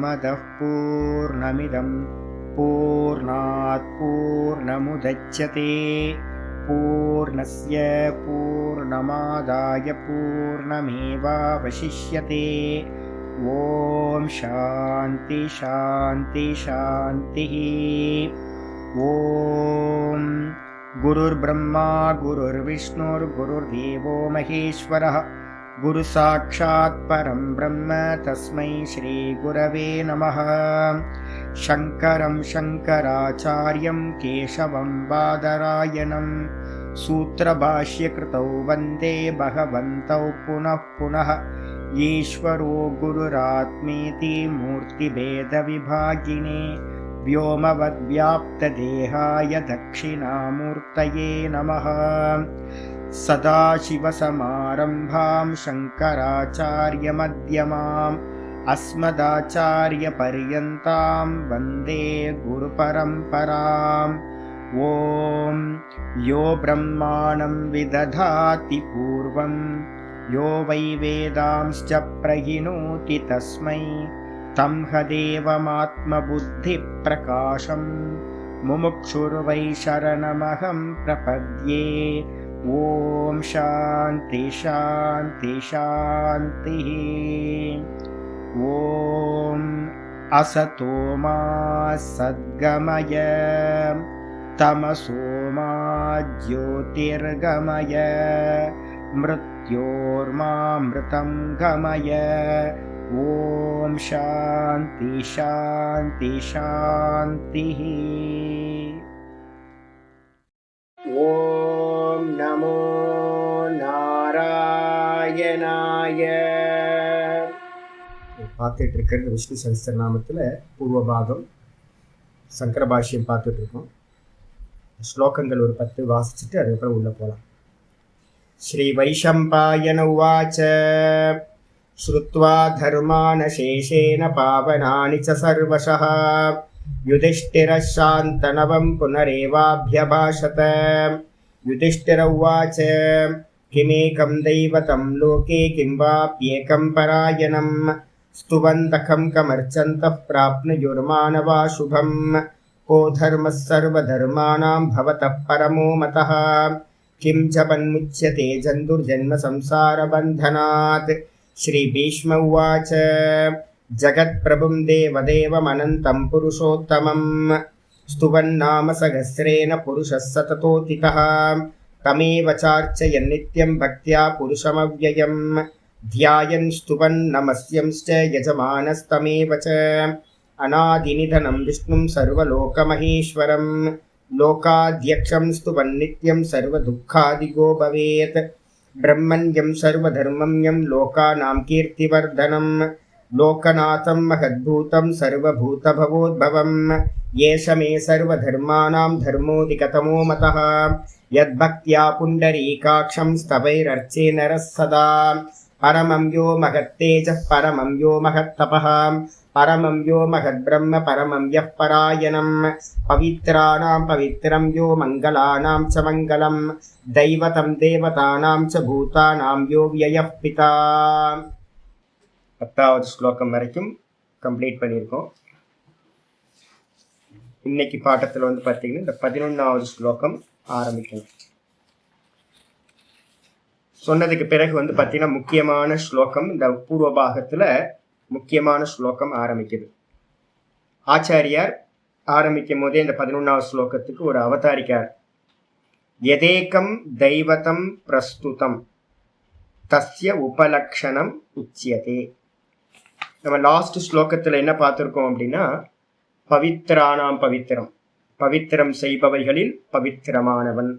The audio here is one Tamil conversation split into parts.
पूर्णमदः पूर्णमिदं पूर्णात् पूर्णमुदच्यते पूर्णस्य पूर्णमादाय पूर्णमेवावशिष्यते। ॐ शान्ति शान्ति शान्तिः। ॐ गुरुर्ब्रह्मा गुरुर्विष्णुर्गुरुर्देवो महेश्वरः गुरुसाक्षात् परं ब्रह्म तस्मै श्रीगुरवे नमः। शङ्करं शङ्कराचार्यं केशवं बादरायणं सूत्रभाष्यकृतौ वन्दे भगवन्तौ पुनः पुनः। ईश्वरो गुरुरात्मेति मूर्तिभेदविभागिने व्योमवद्व्याप्तदेहाय दक्षिणामूर्तये नमः। सदाशिवसमारम्भां शङ्कराचार्यमध्यमाम् अस्मदाचार्यपर्यन्तां वन्दे गुरुपरम्पराम्। ॐ यो ब्रह्माणं विदधाति पूर्वं यो वै वेदांश्च प्रहिणोति तस्मै तं हदेवमात्मबुद्धिप्रकाशं मुमुक्षुर्वै शरणमहं प्रपद्ये। ॐ शान्ति शान्ति शान्तिः। ॐ असतो मा सद्गमय तमसो मा ज्योतिर्गमय मृत्योर्मामृतं गमय। ॐ शान्ति शान्ति शान्तिः। ॐ नमो नारायणाय। பார்த்துட்டு இருக்கிறது விஷ்ணு சஹஸ்ரநாமத்தில் பூர்வபாகம் சங்கர பாஷ்யம் பார்த்துட்டு இருக்கோம். ஸ்லோகங்கள் ஒரு 10 வாசிச்சுட்டு அதுக்கப்புறம் உள்ள போகலாம். ஸ்ரீ வைஷம்பாயன உவாச்ச ஸ்ருத்வா தர்மான சேஷேன பாவனானி ச சர்வசஹ யுதிஷ்டிரः சாந்தனவம் புனரேவாப்யபாஷத. யுதிஷ்டிர உவாச்ச கிமேகம் தைவதம் லோகே கிம் வாப்யேகம் பராயணம் स्तुवन्तखं कमर्चन्तः प्राप्नुयुर्मानवा शुभं को धर्मः सर्वधर्माणां भवतः परमो मतः किं जपन्मुच्यते जन्तुर्जन्म संसारबन्धनात्। श्रीभीष्म उवाच जगत्प्रभुं देवदेवमनन्तं पुरुषोत्तमं स्तुवन्नाम सहस्रेण पुरुषः सततोऽतितः तमेव चार्चयन् नित्यं भक्त्या पुरुषमव्ययम् ध्यायन् स्तुवन् नमस्यंश्च यजमानस्तमेव च अनादिनिधनं विष्णुं सर्वलोकमहेश्वरं लोकाध्यक्षं स्तुवन् नित्यं सर्वदुःखादिगो भवेत्। ब्रह्मण्यं सर्वधर्मं यं लोकानां कीर्तिवर्धनं लोकनाथं महद्भूतं सर्वभूतभवोद्भवं येष मे सर्वधर्माणां धर्मोऽधिकतमो मतः यद्भक्त्या पुण्डरीकाक्षं स्तवैरर्चे नरः सदा। परमं यो महत्तेजः परमं यो महत्तपः परमं यो महद्ब्रह्म परमं यः परायणं पवित्राणां पवित्रं यो मङ्गलानां च मङ्गलं दैवतं देवतानां च भूतानां यो व्ययः पिता. 10வது ஸ்லோகம் வரைக்கும் கம்ப்ளீட் பண்ணியிருக்கோம். இன்னைக்கு பாட்டத்தில் வந்து பார்த்தீங்கன்னா இந்த 11வது ஸ்லோகம் ஆரம்பிக்கணும். சொன்னதுக்கு பிறகு வந்து பார்த்தீங்கன்னா முக்கியமான ஸ்லோகம் இந்த பூர்வபாகத்தில் முக்கியமான ஸ்லோகம் ஆரம்பிக்குது. ஆச்சாரியார் ஆரம்பிக்கும் போதே இந்த 11வது ஸ்லோகத்துக்கு ஒரு அவதாரிக்கார். யதேகம் தைவதம் பிரஸ்துதம் தஸ்ய உபலக்ஷணம் உச்சியதே. நம்ம லாஸ்ட் ஸ்லோகத்தில் என்ன பார்த்துருக்கோம் அப்படின்னா பவித்ரானாம் பவித்திரம், பவித்திரம் செய்பவைகளில் பவித்திரமானவன்,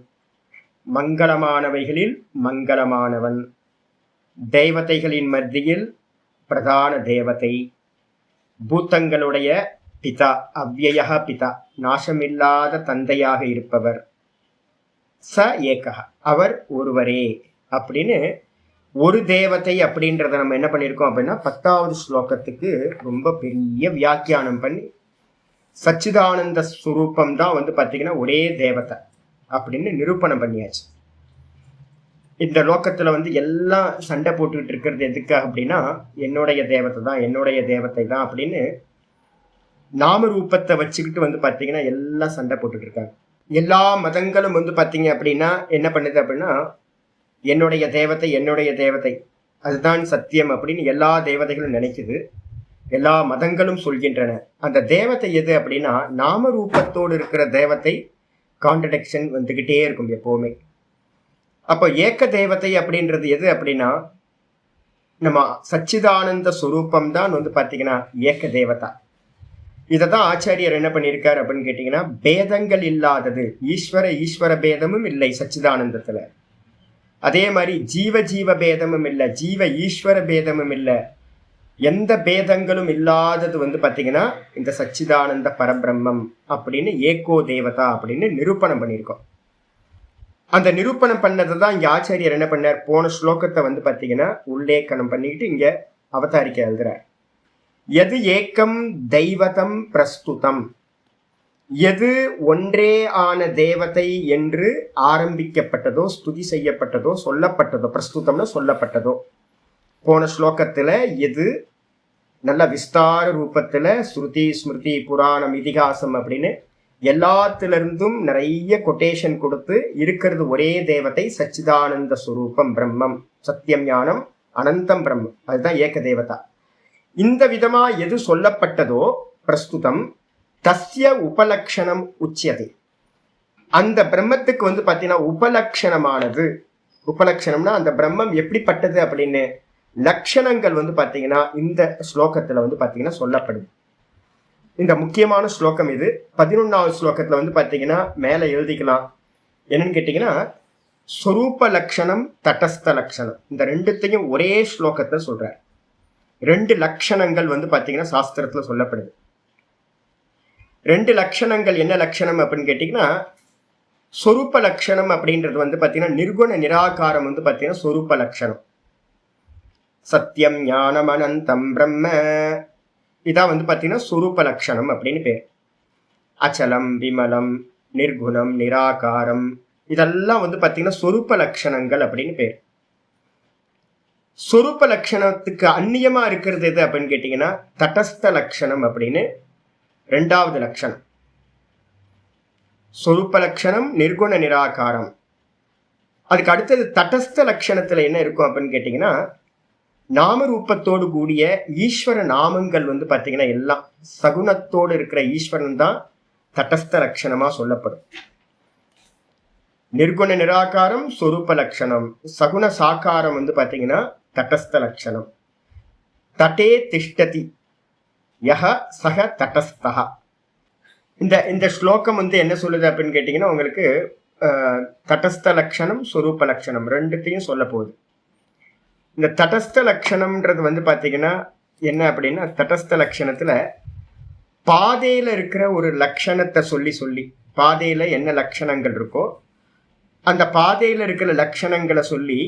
மங்களமானவைகளில் மங்களமானவன், தேவதைகளின் மத்தியில் பிரதான தேவதை, பூத்தங்களுடைய பிதா அவ்யய பிதா நாசமில்லாத தந்தையாக இருப்பவர், ச ஏகா அவர் ஒருவரே அப்படின்னு ஒரு தேவதை அப்படின்றத நம்ம என்ன பண்ணியிருக்கோம் அப்படின்னா 10வது ஸ்லோகத்துக்கு ரொம்ப பெரிய வியாக்கியானம் பண்ணி சச்சிதானந்த ஸ்வரூபம் தான் வந்து பார்த்தீங்கன்னா ஒரே தேவதை அப்படின்னு நிரூபணம் பண்ணியாச்சு. இந்த லோக்கத்தில் வந்து எல்லாம் சண்டை போட்டுக்கிட்டு இருக்கிறது எதுக்காக அப்படின்னா என்னுடைய தேவத்தை தான் அப்படின்னு நாம ரூபத்தை வச்சுக்கிட்டு வந்து பார்த்தீங்கன்னா எல்லாம் சண்டை போட்டுட்டு இருக்காங்க. எல்லா மதங்களும் வந்து பார்த்தீங்க அப்படின்னா என்ன பண்ணுது அப்படின்னா, என்னுடைய தேவதை அதுதான் சத்தியம் அப்படின்னு எல்லா தேவதைகளும் நினைக்குது. எல்லா மதங்களும் சொல்கின்றன. அந்த தேவதை எது அப்படின்னா, நாம ரூபத்தோடு இருக்கிற தேவதை கான்ட்ரடிக்ஷன் வந்துகிட்டே இருக்கும் எப்பவுமே. அப்போ ஏக்க தேவதை அப்படின்றது எது அப்படின்னா, நம்ம சச்சிதானந்த சுரூபம் தான் வந்து பார்த்தீங்கன்னா ஏக்க தேவதா. இதை தான் ஆச்சாரியர் என்ன பண்ணியிருக்காரு அப்படின்னு கேட்டீங்கன்னா, பேதங்கள் இல்லாதது. ஈஸ்வர பேதமும் இல்லை சச்சிதானந்தத்துல. அதே மாதிரி ஜீவ பேதமும் இல்லை, ஜீவ ஈஸ்வர பேதமும் இல்லை. எந்த பேதங்களும் இல்லாதது வந்து பார்த்தீங்கன்னா இந்த சச்சிதானந்த பரபிரம்மம் அப்படின்னு ஏகோ தேவதா அப்படின்னு நிரூபணம் பண்ணியிருக்கோம். அந்த நிரூபணம் பண்ணதை தான் இங்க ஆச்சாரியர் என்ன பண்ணார், போன ஸ்லோகத்தை வந்து பார்த்தீங்கன்னா உல்லேக்கனம் பண்ணிக்கிட்டு இங்க அவதாரிக்க எழுதுறார். எது ஏக்கம் தெய்வதம் பிரஸ்துதம், எது ஒன்றே ஆன தேவதை என்று ஆரம்பிக்கப்பட்டதோ, ஸ்துதி செய்யப்பட்டதோ, சொல்லப்பட்டதோ, பிரஸ்துதம்னு சொல்லப்பட்டதோ. போன ஸ்லோகத்துல எது நல்ல விஸ்தார ரூபத்துல ஸ்ருதி ஸ்மிருதி புராணம் இதிகாசம் அப்படின்னு எல்லாத்திலிருந்தும் நிறைய கொட்டேஷன் கொடுத்து இருக்கிறது ஒரே தேவதை சச்சிதானந்த சுரூபம் பிரம்மம், சத்தியம் ஞானம் அனந்தம் பிரம்மம், அதுதான் ஏக தேவதா. இந்த விதமா எது சொல்லப்பட்டதோ பிரஸ்துதம் தஸ்ய உபலக்ஷணம் உச்சியதை, அந்த பிரம்மத்துக்கு வந்து பார்த்தீங்கன்னா உபலக்ஷணமானது. உபலக்ஷணம்னா அந்த பிரம்மம் எப்படிப்பட்டது அப்படின்னு லட்சணங்கள் வந்து பார்த்தீங்கன்னா இந்த ஸ்லோகத்துல வந்து பார்த்தீங்கன்னா சொல்லப்படுது. இந்த முக்கியமான ஸ்லோகம் இது. 11வது ஸ்லோகத்துல வந்து பார்த்தீங்கன்னா மேல எழுதிக்கலாம். என்னன்னு கேட்டீங்கன்னா, ஸ்வரூப லட்சணம் தட்டஸ்த லட்சணம், இந்த ரெண்டுத்தையும் ஒரே ஸ்லோகத்துல சொல்றார். 2 லட்சணங்கள் வந்து பார்த்தீங்கன்னா சாஸ்திரத்துல சொல்லப்படுது. 2 லட்சணங்கள் என்ன லட்சணம் அப்படின்னு கேட்டீங்கன்னா, ஸ்வரூப லட்சணம் அப்படின்றது வந்து பார்த்தீங்கன்னா நிர்குண நிராகாரம் வந்து பார்த்தீங்கன்னா ஸ்வரூப லட்சணம். சத்தியம் ஞானம் அனந்தம் பிரம்ம, இதான் வந்து பார்த்தீங்கன்னா ஸ்வரூப லட்சணம் அப்படின்னு பேர். அச்சலம் விமலம் நிர்குணம் நிராகாரம் இதெல்லாம் வந்து பார்த்தீங்கன்னா ஸ்வரூப லட்சணங்கள் அப்படின்னு பேர். ஸ்வரூப லட்சணத்துக்கு அந்நியமா இருக்கிறது எது அப்படின்னு கேட்டீங்கன்னா தட்டஸ்த லட்சணம் அப்படின்னு 2வது லட்சணம். ஸ்வரூப லட்சணம் நிர்குண நிராகாரம். அதுக்கு அடுத்தது தட்டஸ்த லட்சணத்துல என்ன இருக்கும் அப்படின்னு கேட்டீங்கன்னா, நாம ரூபத்தோடு கூடிய ஈஸ்வர நாமங்கள் வந்து பார்த்தீங்கன்னா எல்லாம் சகுனத்தோடு இருக்கிற ஈஸ்வரன் தான் தட்டஸ்த லட்சணமா சொல்லப்படும். நிர்குண நிராகாரம் ஸ்வரூப லட்சணம், சகுன சாக்காரம் வந்து பார்த்தீங்கன்னா தட்டஸ்த லட்சணம். தட்டே திஷ்டதி யஹ சக தட்டஸ்தஹ. இந்த ஸ்லோகம் வந்து என்ன சொல்லுது அப்படின்னு கேட்டீங்கன்னா, உங்களுக்கு தட்டஸ்த லட்சணம் ஸ்வரூப லட்சணம் ரெண்டுத்தையும் சொல்ல போகுது. இந்த தட்டஸ்த லட்சணம்ன்றது வந்து பார்த்தீங்கன்னா என்ன அப்படின்னா, தட்டஸ்த லட்சணத்துல பாதையில இருக்கிற ஒரு லட்சணத்தை சொல்லி பாதையில என்ன லட்சணங்கள் இருக்கோ அந்த பாதையில இருக்கிற லட்சணங்களை சொல்லி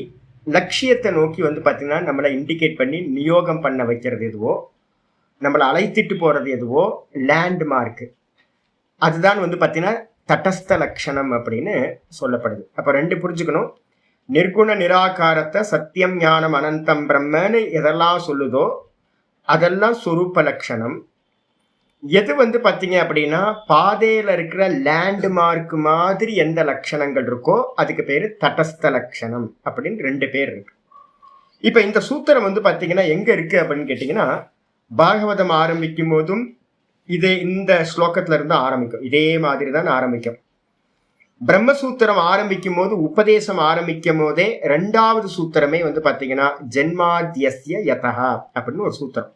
லட்சியத்தை நோக்கி வந்து பார்த்தீங்கன்னா நம்மளை இண்டிகேட் பண்ணி நியோகம் பண்ண வைக்கிறது எதுவோ, நம்மளை அழைத்திட்டு போறது எதுவோ லேண்ட்மார்க்கு, அதுதான் வந்து பார்த்தீங்கன்னா தட்டஸ்த லட்சணம் அப்படின்னு சொல்லப்படுது. அப்போ 2 புரிஞ்சுக்கணும். நிர்குண நிராகாரத்தை சத்தியம் ஞானம் அனந்தம் பிரம்மன்னு எதெல்லாம் சொல்லுதோ அதெல்லாம் ஸ்வரூப லட்சணம். எது வந்து பார்த்தீங்க அப்படின்னா பாதையில இருக்கிற லேண்ட்மார்க் மாதிரி எந்த லட்சணங்கள் இருக்கோ அதுக்கு பேரு தட்டஸ்த லட்சணம் அப்படின்னு 2 பேர் இருக்கு. இப்ப இந்த சூத்திரம் வந்து பார்த்தீங்கன்னா எங்க இருக்கு அப்படின்னு கேட்டீங்கன்னா, பாகவதம் ஆரம்பிக்கும் போதும் இந்த ஸ்லோகத்துல இருந்து ஆரம்பிக்கும், இதே மாதிரி தான் ஆரம்பிக்கும். பிரம்மசூத்திரம் ஆரம்பிக்கும் போது உபதேசம் ஆரம்பிக்கும் போதே 2வது சூத்திரமே வந்து பார்த்தீங்கன்னா ஜென்மாத்யஸ்ய யதஹ அப்படின்னு ஒரு சூத்திரம்.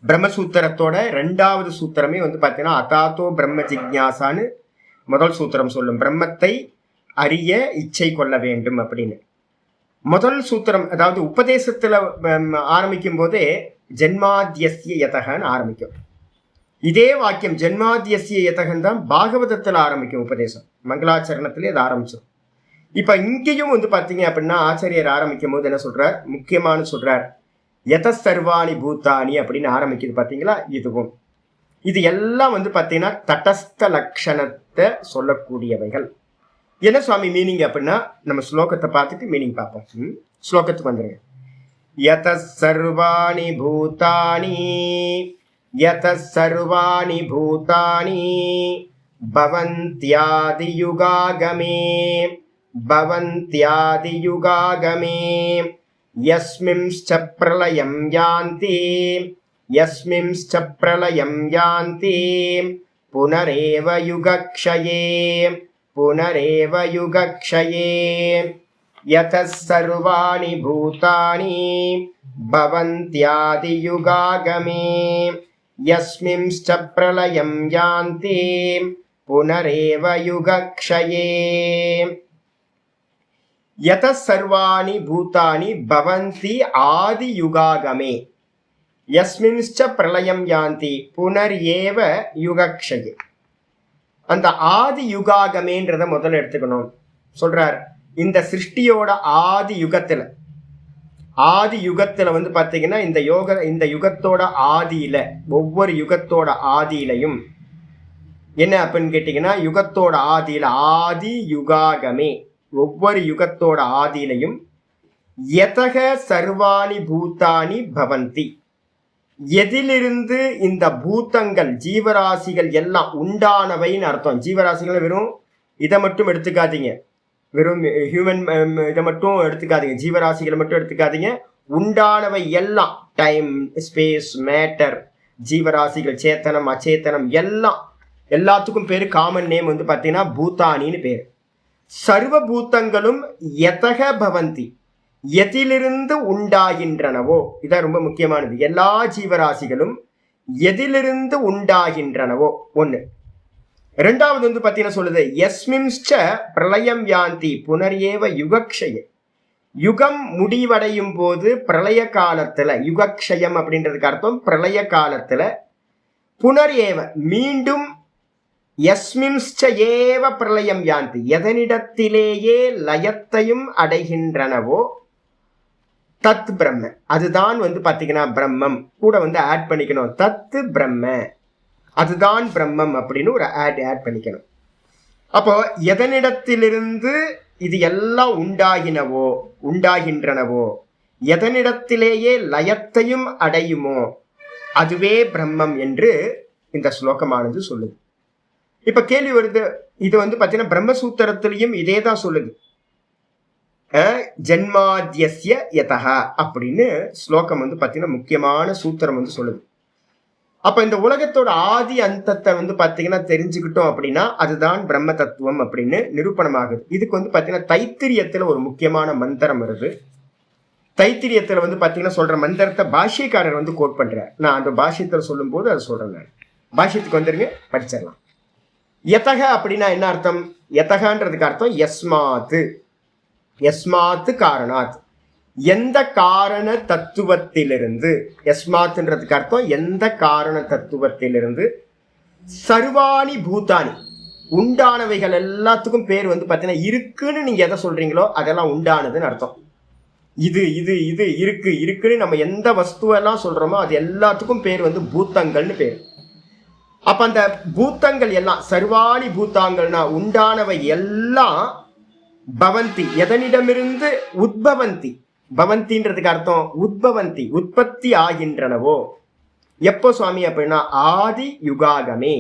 பிரம்மசூத்திரத்தோட 2வது சூத்திரமே வந்து பார்த்தீங்கன்னா அதாத்தோ பிரம்ம ஜிக்ஞாசான்னு முதல் சூத்திரம் சொல்லும், பிரம்மத்தை அறிய இச்சை கொள்ள வேண்டும் அப்படின்னு. முதல் சூத்திரம் அதாவது உபதேசத்துல ஆரம்பிக்கும் போதே ஜென்மாத்யஸ்ய யதஹன்னு ஆரம்பிக்கும். இதே வாக்கியம் ஜென்மாத்யஸ்ய யதஹன் தான் பாகவதத்தில் ஆரம்பிக்கும் உபதேசம், மங்களாச்சரணத்திலே அது ஆரம்பிச்சோம். இப்ப இங்கேயும் வந்து பாத்தீங்க அப்படின்னா ஆச்சாரியர் ஆரம்பிக்கும் போது என்ன சொல்றார், முக்கியமான சொல்றார், யத சர்வாணி பூத்தானி அப்படின்னு ஆரம்பிக்குது பாத்தீங்களா. இதுவும் இது எல்லாம் வந்து பாத்தீங்கன்னா தட்டஸ்த லட்சணத்தை சொல்லக்கூடியவைகள். என்ன சுவாமி மீனிங் அப்படின்னா, நம்ம ஸ்லோகத்தை பார்த்துட்டு மீனிங் பார்ப்போம். ஸ்லோகத்துக்கு வந்துருங்க. யத சர்வாணி பூத்தானி யதः சர்வாணி பூதானி பவந்த்யாதியுகாகமே பவந்த்யாதியுகாகமே யஸ்மின்ச்ச பிரளயம் யாந்தி யஸ்மின்ச்ச பிரளயம் யாந்தி புனரேவ யுகக்ஷயே புனரேவ யுகக்ஷயே யதः சர்வாணி பூதானி பவந்த்யாதியுகாகமே யஸ்மின்ச்ச பிரளயம் யாந்தி புனரேவ யுகக்ஷயே யதः சர்வாணி பூதானி பவந்தி ஆதியுகாகமே யஸ்மின்ச்ச பிரளயம் யாந்தி புனரேவ யுகக்ஷயே. அந்த ஆதி யுகாகமேன்றத முதல்ல எடுத்துக்கணும். சொல்றார், இந்த சிருஷ்டியோட ஆதி யுகத்துல வந்து பாத்தீங்கன்னா இந்த யுகத்தோட ஆதியில, ஒவ்வொரு யுகத்தோட ஆதியிலையும் என்ன அப்படின்னு கேட்டீங்கன்னா, யுகத்தோட ஆதியில ஆதி யுகாகமே, ஒவ்வொரு யுகத்தோட ஆதியிலையும் யதக சர்வாணி பூதானி பவந்தி, எதிலிருந்து இந்த பூதங்கள் ஜீவராசிகள் எல்லாம் உண்டானவைன்னு அர்த்தம். ஜீவராசிகள் வெறும் இதை மட்டும் எடுத்துக்காதீங்க, வெறும் ஹியூமன் இதை மட்டும் எடுத்துக்காதீங்க, ஜீவராசிகளை மட்டும் எடுத்துக்காதீங்க. உண்டானவை எல்லாம், டைம், ஸ்பேஸ், மேட்டர், ஜீவராசிகள், சேத்தனம், அச்சேத்தனம் எல்லாம், எல்லாத்துக்கும் பேர் காமன் நேம் வந்து பார்த்தீங்கன்னா பூதானின்னு பேர். சர்வ பூத்தங்களும் யதக பவந்தி, எதிலிருந்து உண்டாகின்றனவோ, இதான் ரொம்ப முக்கியமானது. எல்லா ஜீவராசிகளும் எதிலிருந்து உண்டாகின்றனவோ ஒண்ணு. இரண்டாவது வந்து பார்த்தீங்கன்னா சொல்லுது, யஸ்மின்ச்ச பிரளயம் யாந்தி புனரேவ யுகக்ஷய, யுகம் முடிவடையும் போது பிரளய காலத்துல, யுகக்ஷயம் அப்படின்றதுக்கு அர்த்தம் பிரளய காலத்துல, புனரேவ மீண்டும், யஸ்மின்ச்ச ஏவ பிரளயம் யாந்தி எதனிடத்திலேயே லயத்தையும் அடைகின்றனவோ தத் பிரம்ம, அதுதான் வந்து பாத்தீங்கன்னா பிரம்மம். கூட வந்து ஆட் பண்ணிக்கணும், தத்து பிரம்ம, அதுதான் பிரம்மம் அப்படின்னு ஒரு ஆட் பண்ணிக்கணும். அப்போ எதனிடத்திலிருந்து இது எல்லாம் உண்டாகின்றனவோ, எதனிடத்திலேயே லயத்தையும் அடையுமோ அதுவே பிரம்மம் என்று இந்த ஸ்லோகமானது சொல்லுது. இப்ப கேள்வி வருது, இது வந்து பாத்தீங்கன்னா பிரம்மசூத்திரத்திலையும் இதே தான் சொல்லுது. ஜன்மாத்யஸ்ய யதஹா அப்படின்னு ஸ்லோகம் வந்து பாத்தீங்கன்னா முக்கியமான சூத்திரம் வந்து சொல்லுது. அப்ப இந்த உலகத்தோட ஆதி அந்தத்தை வந்து பாத்தீங்கன்னா தெரிஞ்சுக்கிட்டோம் அப்படின்னா அதுதான் பிரம்ம தத்துவம் அப்படின்னு நிரூபணமாகுது. இதுக்கு வந்து பாத்தீங்கன்னா தைத்திரியத்துல ஒரு முக்கியமான மந்திரம் வருது. தைத்திரியத்துல வந்து பாத்தீங்கன்னா சொல்ற மந்திரத்தை பாஷ்யக்காரர் வந்து கோட் பண்றார். நான் அந்த பாஷ்யத்துல சொல்லும் போது அதை சொல்றேன். நான் பாஷ்யத்துக்கு வந்துருங்க, படிச்சிடலாம். யதக அப்படின்னா என்ன அர்த்தம்? யதகன்றதுக்கு அர்த்தம் யஸ்மாத்து, யஸ்மாத்து காரணாத், எந்த காரண தத்துவத்திலிருந்து, யஸ்மாத்ன்றதுக்கு அர்த்தம் எந்த காரண தத்துவத்திலிருந்து, சர்வாணி பூதானி உண்டானவைகள் எல்லாத்துக்கும் பேர் வந்து பார்த்தீங்கன்னா இருக்குன்னு நீங்க எதை சொல்றீங்களோ அதெல்லாம் உண்டானதுன்னு அர்த்தம். இது இது இது இருக்குன்னு நம்ம எந்த வஸ்துவெல்லாம் சொல்றோமோ அது எல்லாத்துக்கும் பேர் வந்து பூத்தங்கள்னு பேர். அப்ப அந்த பூத்தங்கள் எல்லாம், சர்வாணி பூத்தாங்கள்னா உண்டானவை எல்லாம், பவந்தி எதனிடமிருந்து, உத்பவந்தி, பவந்தின்றதுக்கு அர்த்தம் உத்பவந்தி உற்பத்தி ஆகின்றனவோ. எப்போ சுவாமி அப்படின்னா ஆதி யுகாகமே.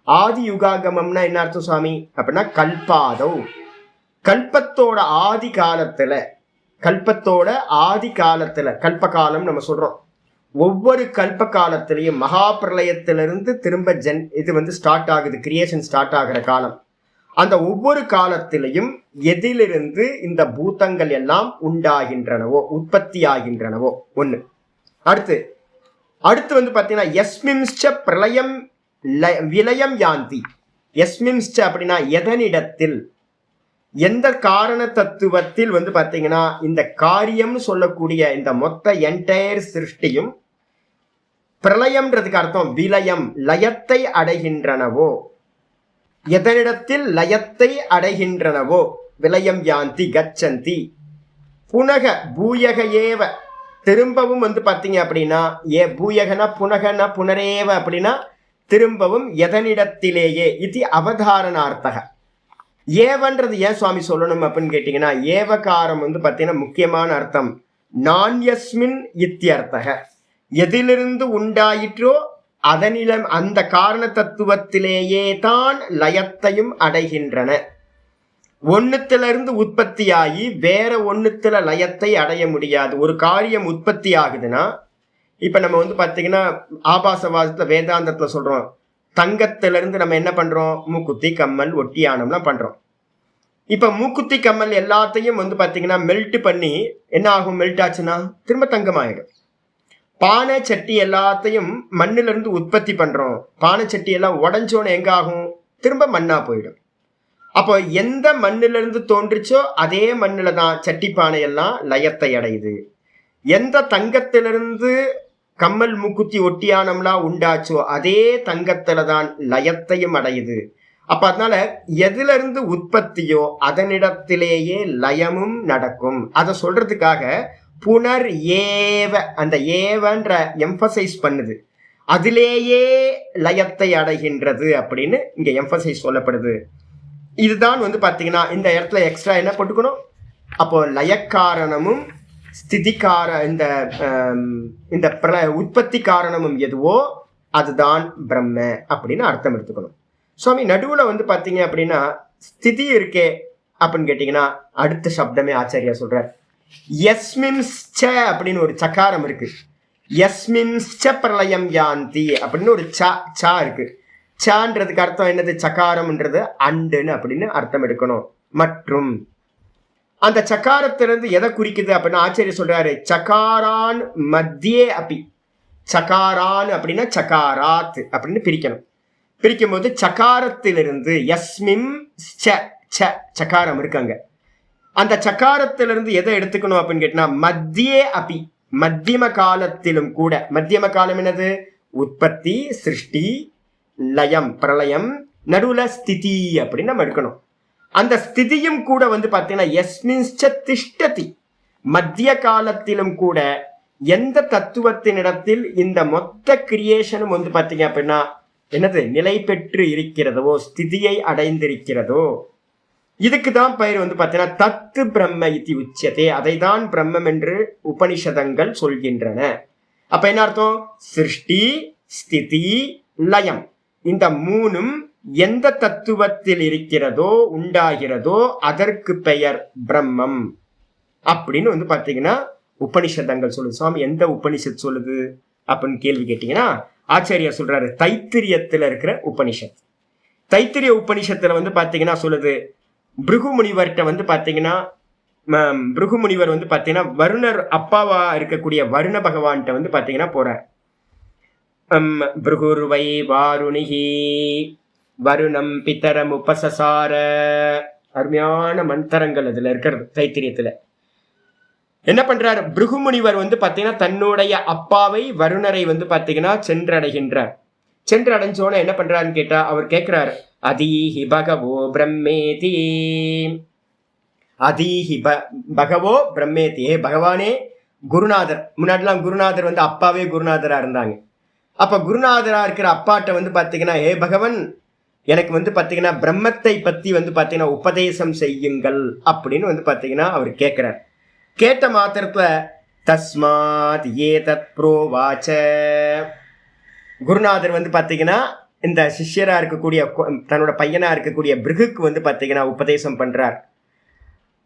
ஆதி யுகாகமம்னா என்ன அர்த்தம் சுவாமி அப்படின்னா கல்பாதவ், கல்பத்தோட ஆதி காலத்துல, கல்பத்தோட ஆதி காலத்துல, கல்பகாலம் நம்ம சொல்றோம். ஒவ்வொரு கல்ப காலத்திலையும் மகா பிரளயத்திலிருந்து திரும்ப இது வந்து ஸ்டார்ட் ஆகுது, கிரியேஷன் ஸ்டார்ட் ஆகிற காலம். அந்த ஒவ்வொரு காலத்திலையும் எதிலிருந்து இந்த பூதங்கள் எல்லாம் உண்டாகின்றனவோ, உற்பத்தி ஆகின்றனவோ ஒண்ணு. அடுத்து வந்து பாத்தீங்கன்னா யஸ்மின்ச்ச பிரளயம் விலயம் யாந்தி. யஸ்மின்ச்ச அப்படின்னா எதனிடத்தில், எந்த காரண தத்துவத்தில் வந்து பாத்தீங்கன்னா இந்த காரியம்னு சொல்லக்கூடிய இந்த மொத்த என்டையர் சிருஷ்டியும், பிரளயம்ன்றதுக்கு அர்த்தம் விலயம், லயத்தை அடைகின்றனவோ, எதனிடத்தில் லயத்தை அடைகின்றனவோ, விலயம் யாந்தி கச்சந்தி. புனக பூயக ஏவ, திரும்பவும் வந்து பாத்தீங்க அப்படின்னா பூயகனா புனகனா புனரேவ அப்படின்னா திரும்பவும் எதனிடத்திலேயே, இது அவதாரணார்த்தக. ஏவன்றது ஏன் சுவாமி சொல்லணும் அப்படின்னு கேட்டீங்கன்னா, ஏவகாரம் வந்து பாத்தீங்கன்னா முக்கியமான அர்த்தம் நான்யஸ்மின் இத்தியர்த்தக, எதிலிருந்து உண்டாயிற்றோ அதனிலம் அந்த காரண தத்துவத்திலேயே தான் லயத்தையும் அடைகின்றன. ஒன்னுத்திலிருந்து உற்பத்தியாகி வேற ஒன்னுத்துல லயத்தை அடைய முடியாது. ஒரு காரியம் உற்பத்தி ஆகுதுன்னா, இப்ப நம்ம பாத்தீங்கன்னா ஆபாசவாதத்துல வேதாந்தத்துல சொல்றோம், தங்கத்திலிருந்து நம்ம என்ன பண்றோம், மூக்குத்தி கம்மல் ஒட்டியானம்லாம் பண்றோம். இப்ப மூக்குத்தி கம்மல் எல்லாத்தையும் பாத்தீங்கன்னா மெல்ட் பண்ணி என்ன ஆகும், மெல்ட் ஆச்சுன்னா திரும்ப தங்கமாயிடும். பானை சட்டி எல்லாத்தையும் மண்ணில இருந்து உற்பத்தி பண்றோம், பானை சட்டி எல்லாம் உடஞ்சோன்னு எங்க ஆகும், திரும்ப மண்ணா போயிடும். அப்போ எந்த மண்ணில இருந்து தோன்றுச்சோ அதே மண்ணில தான் சட்டி பானை எல்லாம் லயத்தை அடையுது. எந்த தங்கத்திலிருந்து கம்மல் மூக்குத்தி ஒட்டியானம்லாம் உண்டாச்சோ அதே தங்கத்துல தான் லயத்தையும் அடையுது. அப்ப அதனால எதுல இருந்து உற்பத்தியோ அதனிடத்திலேயே லயமும் நடக்கும். அதை சொல்றதுக்காக புனர் ஏவ, அந்த ஏவன்ற எம்பசைஸ் பண்ணுது, அதிலேயே லயத்தை அடைகின்றது அப்படின்னு இங்க எம்பசைஸ் சொல்லப்படுது. இதுதான் பாத்தீங்கன்னா இந்த இடத்துல எக்ஸ்ட்ரா என்ன போட்டுக்கணும், அப்போ லயக்காரணமும் ஸ்திதிகார இந்த உற்பத்தி காரணமும் எதுவோ அதுதான் பிரம்ம அப்படின்னு அர்த்தம் எடுத்துக்கணும். சுவாமி நடுவுல பாத்தீங்க அப்படின்னா ஸ்திதி இருக்கே அப்படின்னு கேட்டீங்கன்னா அடுத்த சப்தமே ஆச்சாரியா சொல்றார், யஸ்மின்ஸ்ச அப்படின்னு ஒரு சக்காரம் இருக்கு, யஸ்மின்ஸ்ச பிரளயம் யாந்தி அப்படின்னு ஒரு சா இருக்கு. சான்றதுக்கு அர்த்தம் என்னது, சக்காரம்ன்றது அண்டுன்னு அப்படின்னு அர்த்தம் எடுக்கணும். மற்றும் அந்த சக்காரத்திலிருந்து எதை குறிக்குது அப்படின்னா ஆச்சரிய சொல்றாரு, சக்காரான் மத்தியே அப்பி, சக்காரான் அப்படின்னா சக்காராத் அப்படின்னு பிரிக்கணும். பிரிக்கும் போது சக்காரத்திலிருந்து யஸ்மிம் சக்காரம் இருக்காங்க, அந்த சக்காரத்திலிருந்து எதை எடுத்துக்கணும் அப்படின்னு கேட்டா மத்தியே அப்பி, மத்தியம காலத்திலும் கூட. மத்தியம காலம் என்னது, உற்பத்தி சிருஷ்டி லயம் பிரளயம், நடுவுல ஸ்திதி அப்படின்னு நம்ம எடுக்கணும். அந்த ஸ்திதியும் கூட பாத்தீங்கன்னா யஸ்மின்ஸ்ச திஷ்டதி, மத்திய காலத்திலும் கூட எந்த தத்துவத்தினிடத்தில் இந்த மொத்த கிரியேஷனும் பாத்தீங்க அப்படின்னா என்னது நிலை பெற்று இருக்கிறதோ, ஸ்திதியை அடைந்திருக்கிறதோ, இதுக்குதான் பெயர் பாத்தீங்கன்னா தத்து பிரம்ம இதி உச்சதே. அதை தான் பிரம்மம் என்று உபனிஷதங்கள் சொல்கின்றன. அப்ப என்ன அர்த்தம், சிருஷ்டி ஸ்திதி லயம் இந்த மூணும் எந்த தத்துவத்தில் இருக்கிறதோ உண்டாகிறதோ அதற்கு பெயர் பிரம்மம் அப்படின்னு பாத்தீங்கன்னா உபனிஷதங்கள் சொல்லுது. சுவாமி எந்த உபனிஷத் சொல்லுது அப்படின்னு கேள்வி கேட்டீங்கன்னா ஆச்சாரியா சொல்றாரு, தைத்திரியத்துல இருக்கிற உபனிஷத். தைத்திரிய உபனிஷத்துல பாத்தீங்கன்னா சொல்லுது, பிருகு முனிவர்கிட்ட பாத்தீங்கன்னா பிருகு முனிவர் பாத்தீங்கன்னா வருணர் அப்பாவா இருக்கக்கூடிய வருண பகவான்கிட்ட பாத்தீங்கன்னா போறார். பிருகுர்வை வாருணிகி வருணம் பிதரம் உபசசார, அருமையான மந்திரங்கள் அதுல இருக்கிறது தைத்திரியத்துல. என்ன பண்றார், பிருகு முனிவர் பாத்தீங்கன்னா தன்னுடைய அப்பாவை வருணரை பாத்தீங்கன்னா சென்றடைகின்றார். சென்றடைஞ்சோன என்ன பண்றாருன்னு கேட்டா அவர் கேட்கிறார், அதீஹி பகவோ பிரம்மேதி, அதீஹி பகவோ பிரம்மேதி, பகவானே குருநாதர். முன்னாடிலாம் குருநாதர் அப்பாவே குருநாதரா இருந்தாங்க. அப்ப குருநாதரா இருக்கிற அப்பாட்ட பாத்தீங்கன்னா ஹே பகவன், எனக்கு பாத்தீங்கன்னா பிரம்மத்தை பத்தி பாத்தீங்கன்னா உபதேசம் செய்யுங்கள் அப்படின்னு பாத்தீங்கன்னா அவர் கேட்கிறார். கேட்ட மாத்திரத்துல தஸ்மாத் ஏதத் ப்ரோவாச்ச, குருநாதர் பாத்தீங்கன்னா இந்த சிஷ்யரா இருக்கக்கூடிய தன்னோட பையனா இருக்கக்கூடிய பிருகுக்கு பாத்தீங்கன்னா உபதேசம் பண்றார்.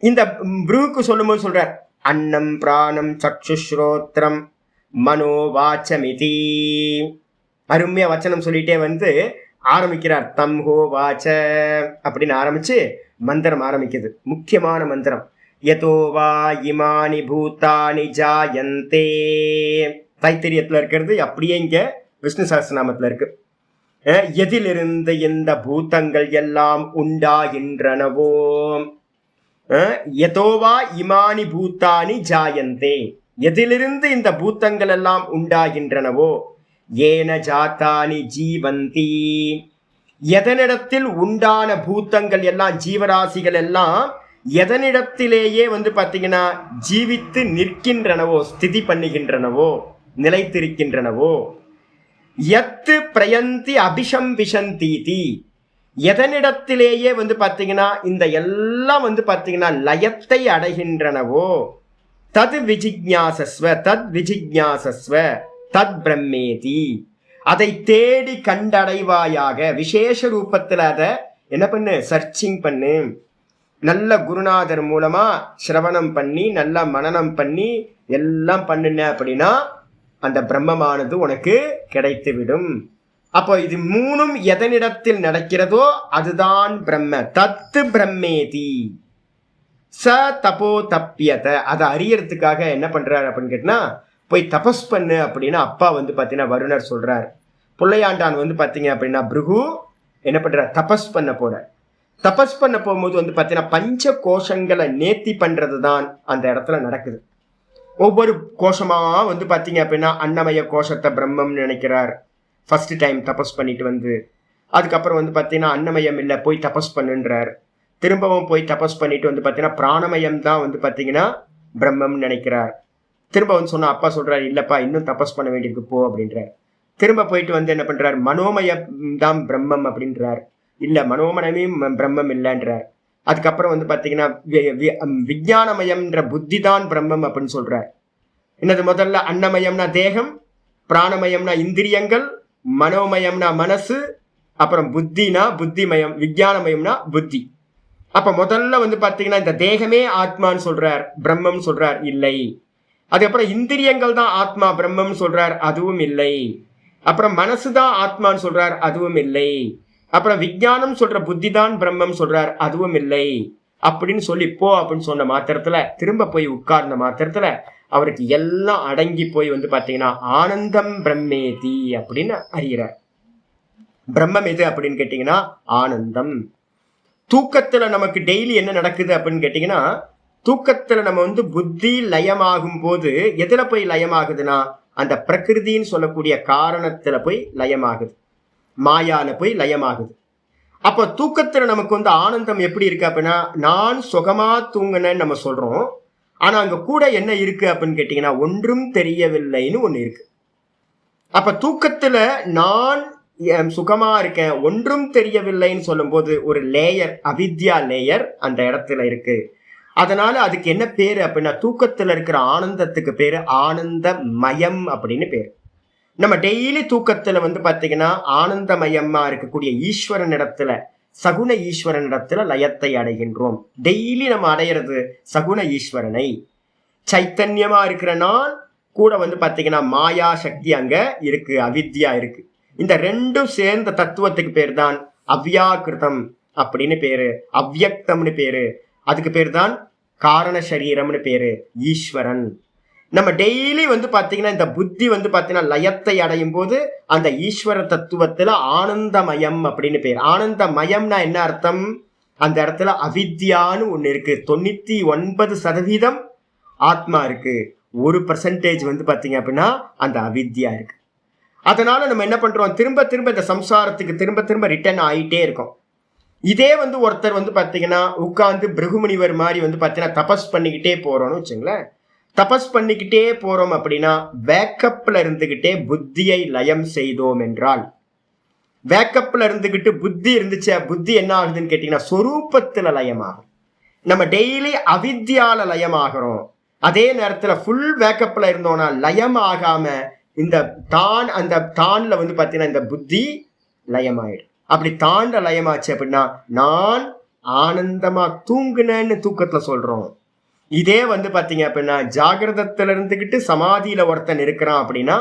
இந்த பிருகுக்கு சொல்லும் போது சொல்றார், அன்னம் பிராணம் சக்ஷுஸ்ரோத்ரம் மனோவாச்சமிதி, அருமையா வச்சனம் சொல்லிட்டே ஆரம்பிக்கிறார். தம் ஹோ வாச்ச அப்படின்னு ஆரம்பிச்சு மந்திரம் ஆரம்பிக்குது, முக்கியமான மந்திரம். யதோ வா இமானி பூதானி ஜாயந்தே, தைத்திரியத்துல இருக்கிறது அப்படியே இங்க விஷ்ணு சஹஸ்ரநாமத்துல இருக்கு. எதிலிருந்து இந்த பூதங்கள் எல்லாம் உண்டாகின்றனவோ, யதோவா இமானி பூத்தானி ஜாயந்தே, எதிலிருந்து இந்த பூத்தங்கள் எல்லாம் உண்டாகின்றனவோ, ஏன ஜாத்தானி ஜீவந்தி, எதனிடத்தில் உண்டான பூத்தங்கள் எல்லாம் ஜீவராசிகள் எல்லாம் எதனிடத்திலேயே பாத்தீங்கன்னா ஜீவித்து நிற்கின்றனவோ, ஸ்திதி பண்ணுகின்றனவோ, நிலைத்திருக்கின்றனவோ. யத்து பிரயந்தி அபிஷம் விஷந்தீதி, எதனிடத்திலேயே பாத்தீங்கன்னா இந்த எல்லாம் பாத்தீங்கன்னா லயத்தை அடைகின்றனவோ, தத் விஜிக்ஞாசஸ்வ தத் விஜிக்ஞாசஸ்வ தத் பிரம்மேதி, அதை தேடி கண்டடைவாயாக. விசேஷ ரூபத்துல அதை என்ன பண்ணு, சர்ச்சிங் பண்ணு. நல்ல குருநாதர் மூலமா சிரவணம் பண்ணி நல்ல மனனம் பண்ணி எல்லாம் பண்ணுன அப்படின்னா அந்த பிரம்மமானது உனக்கு கிடைத்து விடும். அப்போ இது மூணும் எதனிடத்தில் நடக்கிறதோ அதுதான் பிரம்ம. தத்து பிரம்மேதி ச தபோ தப்பியத. அதை அறியறதுக்காக என்ன பண்றாரு அப்படின்னு கேட்டினா, போய் தபஸ் பண்ணு அப்படின்னு அப்பா பார்த்தீங்கன்னா வருணர் சொல்றார். பிள்ளையாண்டான் பார்த்தீங்க அப்படின்னா பிருகு என்ன பண்றார், தபஸ் பண்ண போற. தபஸ் பண்ண போகும்போது பார்த்தீங்கன்னா பஞ்ச கோஷங்களை நேர்த்தி பண்றது தான் அந்த இடத்துல நடக்குது. ஒவ்வொரு கோஷமா பார்த்தீங்க அப்படின்னா அன்னமய கோஷத்தை பிரம்மம்னு நினைக்கிறார் ஃபர்ஸ்ட் டைம் தபஸ் பண்ணிட்டு அதுக்கப்புறம் பார்த்தீங்கன்னா அன்னமயம் இல்லை போய் தபஸ் பண்ணுன்றார். திரும்பவும் போய் தபஸ் பண்ணிட்டு பார்த்தீங்கன்னா பிராணமயம் தான் பார்த்தீங்கன்னா பிரம்மம்னு நினைக்கிறார். திரும்ப சொன்னா அப்பா சொல்றாரு இல்லப்பா இன்னும் தபஸ் பண்ண வேண்டியிருக்கு போ அப்படின்றார். திரும்ப போயிட்டு என்ன பண்றாரு, மனோமயம் தான் பிரம்மம் அப்படின்றார். இல்ல மனோமயமே பிரம்மம் இல்லைன்றார். அதுக்கப்புறம் பார்த்தீங்கன்னா விஞ்ஞானமயம்ன்ற புத்தி தான் பிரம்மம் அப்படின்னு சொல்றார். என்னது, முதல்ல அன்னமயம்னா தேகம், பிராணமயம்னா இந்திரியங்கள், மனோமயம்னா மனசு, அப்புறம் புத்தினா புத்திமயம், விஞ்ஞானமயம்னா புத்தி. அப்ப முதல்ல பார்த்தீங்கன்னா இந்த தேகமே ஆத்மான்னு சொல்றார், பிரம்மம் சொல்றார், இல்லை. அதுக்கப்புறம் இந்திரியங்கள் தான் ஆத்மா பிரம்மம் சொல்றார், அதுவும் இல்லை. அப்புறம் மனசுதான் ஆத்மான்னு சொல்றார், அதுவும் இல்லை. அப்புறம் விஞ்ஞானம் சொல்ற புத்தி தான் பிரம்மம் சொல்றார், அதுவும் இல்லை. அப்படின்னு சொல்லி போ அப்படின்னு சொன்ன மாத்திரத்துல திரும்ப போய் உட்கார்ந்த மாத்திரத்துல அவருக்கு எல்லாம் அடங்கி போய் பார்த்தீங்கன்னா ஆனந்தம் பிரம்மேதி அப்படின்னு அறிகிறார். பிரம்மம் எது அப்படின்னு கேட்டீங்கன்னா ஆனந்தம். தூக்கத்துல நமக்கு டெய்லி என்ன நடக்குது அப்படின்னு கேட்டீங்கன்னா, தூக்கத்துல நம்ம புத்தி லயமாகும் போது எதுல போய் லயமாகுதுன்னா அந்த பிரகிருதின்னு சொல்லக்கூடிய காரணத்துல போய் லயமாகுது, மாயால போய் லயமாகுது. அப்போ தூக்கத்துல நமக்கு ஆனந்தம் எப்படி இருக்கு அப்படின்னா, நான் சுகமா தூங்குனேன்னு நம்ம சொல்றோம். ஆனா அங்க கூட என்ன இருக்கு அப்படின்னு கேட்டீங்கன்னா ஒன்றும் தெரியவில்லைன்னு ஒண்ணு இருக்கு. அப்ப தூக்கத்துல நான் சுகமா இருக்கேன் ஒன்றும் தெரியவில்லைன்னு சொல்லும் போது ஒரு லேயர், அவித்யா லேயர் அந்த இடத்துல இருக்கு. அதனால அதுக்கு என்ன பேரு அப்படின்னா, தூக்கத்துல இருக்கிற ஆனந்தத்துக்கு பேரு ஆனந்த மயம் அப்படின்னு பேரு. நம்ம டெய்லி தூக்கத்துல பாத்தீங்கன்னா ஆனந்தமயமா இருக்கக்கூடிய ஈஸ்வரன் இடத்துல, சகுன ஈஸ்வரன் இடத்துல லயத்தை அடைகின்றோம். டெய்லி நம்ம அடையிறது சகுன ஈஸ்வரனை. சைத்தன்யமா இருக்கிற நான் கூட பாத்தீங்கன்னா மாயா சக்தி அங்க இருக்கு, அவித்யா இருக்கு. இந்த ரெண்டும் சேர்ந்த தத்துவத்துக்கு பேர் தான் அவ்யாக்கிருதம் அப்படின்னு பேரு, அவ்யக்தம்னு பேரு. அதுக்கு பேர் தான் காரண சரீரம்னு பேரு, ஈஸ்வரன். நம்ம டெய்லி பாத்தீங்கன்னா இந்த புத்தி பாத்தீங்கன்னா லயத்தை அடையும் போது அந்த ஈஸ்வர தத்துவத்துல ஆனந்தமயம் அப்படின்னு பேர். ஆனந்தமயம்னா என்ன அர்த்தம், அந்த இடத்துல அவித்யான்னு ஒண்ணு இருக்கு. 99% ஆத்மா இருக்கு, 1% பாத்தீங்க அப்படின்னா அந்த அவித்யா இருக்கு. அதனால நம்ம என்ன பண்றோம், திரும்ப திரும்ப இந்த சம்சாரத்துக்கு திரும்ப திரும்ப ரிட்டர்ன் ஆயிட்டே இருக்கும். இதே ஒருத்தர் பாத்தீங்கன்னா உட்கார்ந்து பிருகுமுனிவர் மாதிரி பாத்தீங்கன்னா தபஸ் பண்ணிக்கிட்டே போறோம்னு வச்சுங்களேன். தபஸ் பண்ணிக்கிட்டே போறோம் அப்படின்னா வேக்கப்ல இருந்துகிட்டே புத்தியை லயம் செய்தோம் என்றால், வேக்கப்ல இருந்துகிட்டு புத்தி இருந்துச்சு, புத்தி என்ன ஆகுதுன்னு கேட்டீங்கன்னா சொரூபத்துல லயமாகும். நம்ம டெய்லி அவித்யால லயமாகிறோம். அதே நேரத்துல ஃபுல் வேக்கப்ல இருந்தோம்னா லயம் ஆகாம இந்த தான், அந்த தான்ல பாத்தீங்கன்னா இந்த புத்தி லயமாயிடும். அப்படி தாண்ட லயமாச்சு அப்படின்னா நான் ஆனந்தமா தூங்குனேன்னு தூக்கத்துல சொல்றோம். இதே பாத்தீங்க அப்படின்னா ஜாகிரதத்துல இருந்துகிட்டு சமாதியில ஒருத்தன் இருக்கிறான் அப்படின்னா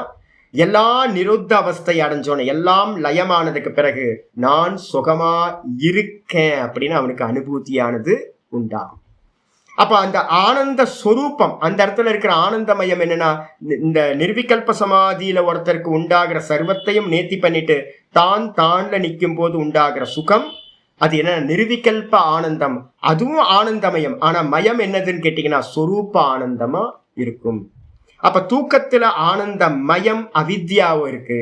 எல்லா நிருத்த அவஸ்தை அடைஞ்சோன்னு, எல்லாம் லயமானதுக்கு பிறகு நான் சுகமா இருக்கேன் அப்படின்னு அவனுக்கு அனுபூதியானது உண்டாகும். அப்ப அந்த ஆனந்த ஸ்வரூபம், அந்த இடத்துல இருக்கிற ஆனந்தமயம் என்னன்னா, இந்த நிர்விகல்ப சமாதியில ஒருத்தருக்கு உண்டாகிற சர்வத்தையும் நேர்த்தி பண்ணிட்டு தான் தான்ல நிற்கும் போது உண்டாகிற சுகம், அது என்ன நிர்விகல்ப ஆனந்தம். அதுவும் ஆனந்தமயம். ஆனா மயம் என்னதுன்னு கேட்டீங்கன்னா சொரூப ஆனந்தமா இருக்கும். அப்ப தூக்கத்துல ஆனந்த மயம் அவித்யாவும் இருக்கு,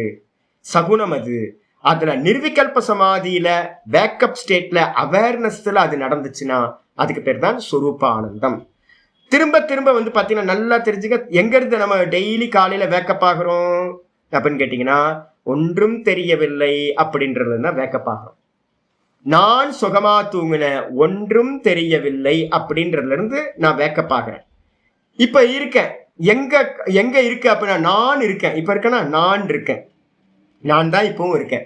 சகுனம் அது. அதுல நிர்விகல்ப சமாதியில வேக்கப் ஸ்டேட்ல அவேர்னஸ்ல அது நடந்துச்சுன்னா அதுக்கு பேர் தான் சொரூப ஆனந்தம். திரும்ப திரும்ப பாத்தீங்கன்னா நல்லா தெரிஞ்சுக்க, எங்க இருந்து நம்ம டெய்லி காலையில வேக்கப் ஆகிறோம் அப்படின்னு கேட்டீங்கன்னா ஒன்றும் தெரியவில்லை அப்படின்றது தான் வேக்கப் ஆகிறோம். நான் சுகமா தூங்குன ஒன்றும் தெரியவில்லை அப்படின்றதுல இருந்து நான் வேக்கப் ஆகிறேன். இப்ப இருக்கேன் எங்க எங்க இருக்கு அப்படின்னா நான் இருக்கேன். இப்ப இருக்கேன்னா நான் இருக்கேன். நான் தான் இப்பவும் இருக்கேன்.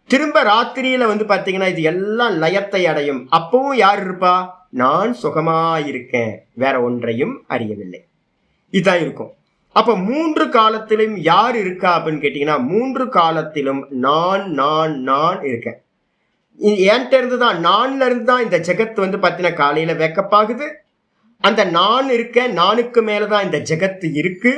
திரும்ப ராத்திரியில வந்து பாத்தீங்கன்னா இது எல்லாம் லயத்தை அடையும். அப்பவும் யார் இருப்பா? நான் சுகமாயிருக்கேன், வேற ஒன்றையும் அறியவில்லை. இதான் இருக்கும். அப்ப 3 காலத்திலும் யார் இருக்கா அப்படின்னு கேட்டீங்கன்னா, 3 காலத்திலும் நான் நான் நான் இருக்கேன். என்கிட்ட இருந்து தான், நான்ல இருந்து தான் இந்த ஜெகத் வந்து பாத்தீங்கன்னா காலையில வேக்கப் ஆகுது. அந்த நான் இருக்க, நானுக்கு மேலதான் இந்த ஜெகத்து இருக்கு.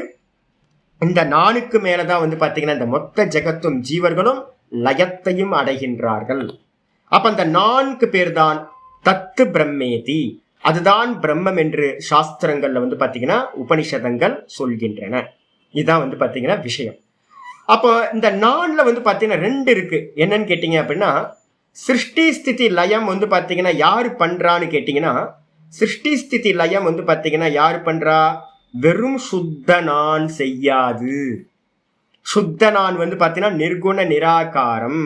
இந்த நானுக்கு மேலதான் வந்து பாத்தீங்கன்னா இந்த மொத்த ஜெகத்தும் ஜீவர்களும் லயத்தையும் அடைகின்றார்கள். அப்ப அந்த நான்கு பேர் தான் தத்து பிரம்மேதி, அதுதான் பிரம்மம் என்று சாஸ்திரங்கள்ல வந்து பாத்தீங்கன்னா உபனிஷதங்கள் சொல்கின்றன. இதுதான் வந்து பாத்தீங்கன்னா விஷயம். அப்போ இந்த நான்ல வந்து பாத்தீங்கன்னா 2 இருக்கு. என்னன்னு கேட்டீங்க அப்படின்னா, சிருஷ்டி ஸ்திதி லயம் வந்து பாத்தீங்கன்னா யாரு பண்றான்னு கேட்டீங்கன்னா, சிருஷ்டி ஸ்திதி லயம் வந்து பாத்தீங்கன்னா யாரு பண்றா? வெறும் சுத்த நான் செய்யாது. சுத்த நான் வந்து பாத்தீங்கன்னா நிர்குண நிராகாரம்.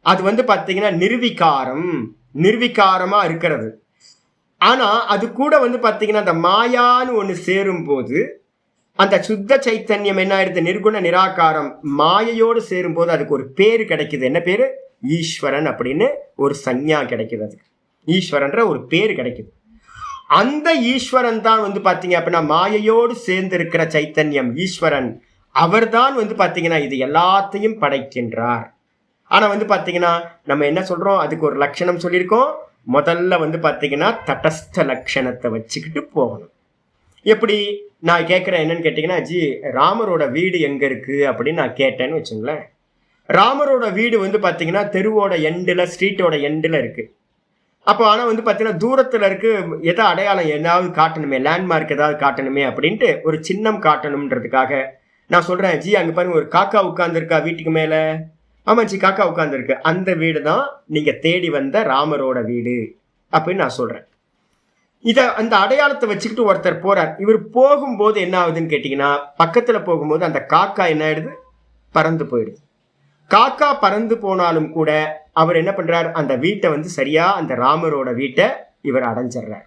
அது வந்து பாத்தீங்கன்னா நிர்விகாரம், நிர்விகாரமா இருக்கிறது. ஆனா அது கூட வந்து பாத்தீங்கன்னா அந்த மாயான்னு ஒண்ணு சேரும் போது அந்த சுத்த சைத்தன்யம் என்ன ஆயிடுது? நிர்குண நிராகாரம் மாயையோடு சேரும் போது அதுக்கு ஒரு பேரு கிடைக்குது. என்ன பேரு? ஈஸ்வரன் அப்படின்னு ஒரு சஞ்ஞா கிடைக்குது. அதுக்கு ஈஸ்வரன்ற ஒரு பேரு கிடைக்குது. அந்த ஈஸ்வரன் தான் வந்து பாத்தீங்க அப்படின்னா மாயையோடு சேர்ந்து இருக்கிற சைத்தன்யம் ஈஸ்வரன். அவர் தான் வந்து பாத்தீங்கன்னா இது எல்லாத்தையும் படைக்கின்றார். ஆனா வந்து பாத்தீங்கன்னா நம்ம என்ன சொல்றோம்? அதுக்கு ஒரு லட்சணம் சொல்லியிருக்கோம். முதல்ல வந்து பாத்தீங்கன்னா தடஸ்த லட்சணத்தை வச்சுக்கிட்டு போகணும். எப்படி? நான் கேட்கிறேன் என்னன்னு கேட்டீங்கன்னா, ஜி ராமரோட வீடு எங்க இருக்கு அப்படின்னு நான் கேட்டேன்னு வச்சுங்களேன். ராமரோட வீடு வந்து பாத்தீங்கன்னா தெருவோட எண்டுல, ஸ்ட்ரீட்டோட எண்டுல இருக்கு. அப்போ ஆனா வந்து பாத்தீங்கன்னா தூரத்துல இருக்கு. ஏதோ அடையாளம் ஏதாவது காட்டணுமே, லேண்ட்மார்க் ஏதாவது காட்டணுமே அப்படின்ட்டு ஒரு சின்னம் காட்டணும்ன்றதுக்காக நான் சொல்றேன், ஜி அங்க பாருங்க ஒரு காக்கா உட்கார்ந்து இருக்கா வீட்டுக்கு மேல. ஆமா ஜி காக்கா உட்கார்ந்து இருக்கு. அந்த வீடு தான் நீங்க தேடி வந்த ராமரோட வீடு அப்படின்னு நான் சொல்றேன். அந்த அடையாளத்தை வச்சுக்கிட்டு ஒருத்தர் போறார். இவர் போகும்போது என்ன ஆகுதுன்னு கேட்டீங்கன்னா, பக்கத்துல போகும்போது அந்த காக்கா என்ன ஆயிடுது? பறந்து போயிடுது. காக்கா பறந்து போனாலும் கூட அவர் என்ன பண்றார்? அந்த வீட்டை வந்து சரியா அந்த ராமரோட வீட்டை இவர் அடைஞ்சிடுறார்.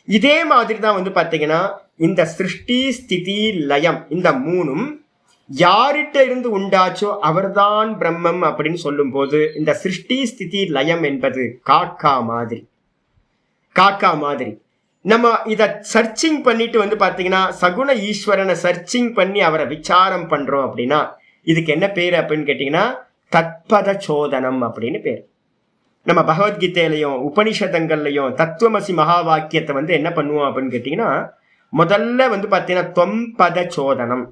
இதே மாதிரி தான் வந்து பாத்தீங்கன்னா இந்த சிருஷ்டி ஸ்திதி லயம் இந்த 3ம் யார்கிட்ட இருந்து உண்டாச்சோ அவர்தான் பிரம்மம் அப்படின்னு சொல்லும் போது இந்த சிருஷ்டி ஸ்திதி லயம் என்பது காக்கா மாதிரி. காக்கா மாதிரி நம்ம இத சர்ச்சிங் பண்ணிட்டு வந்து பாத்தீங்கன்னா சகுண ஈஸ்வரனை சர்ச்சிங் பண்ணி அவரை விசாரம் பண்றோம் அப்படின்னா இதுக்கு என்ன பேரு அப்படின்னு கேட்டீங்கன்னா தத்பத சோதனம் அப்படின்னு பேர். நம்ம பகவத்கீதையிலையும் உபனிஷதங்கள்லையும் தத்துவமசி மகா வாக்கியத்தை வந்து என்ன பண்ணுவோம் அப்படின்னு கேட்டீங்கன்னா, முதல்ல வந்து பாத்தீங்கன்னா தொம்பத சோதனம்.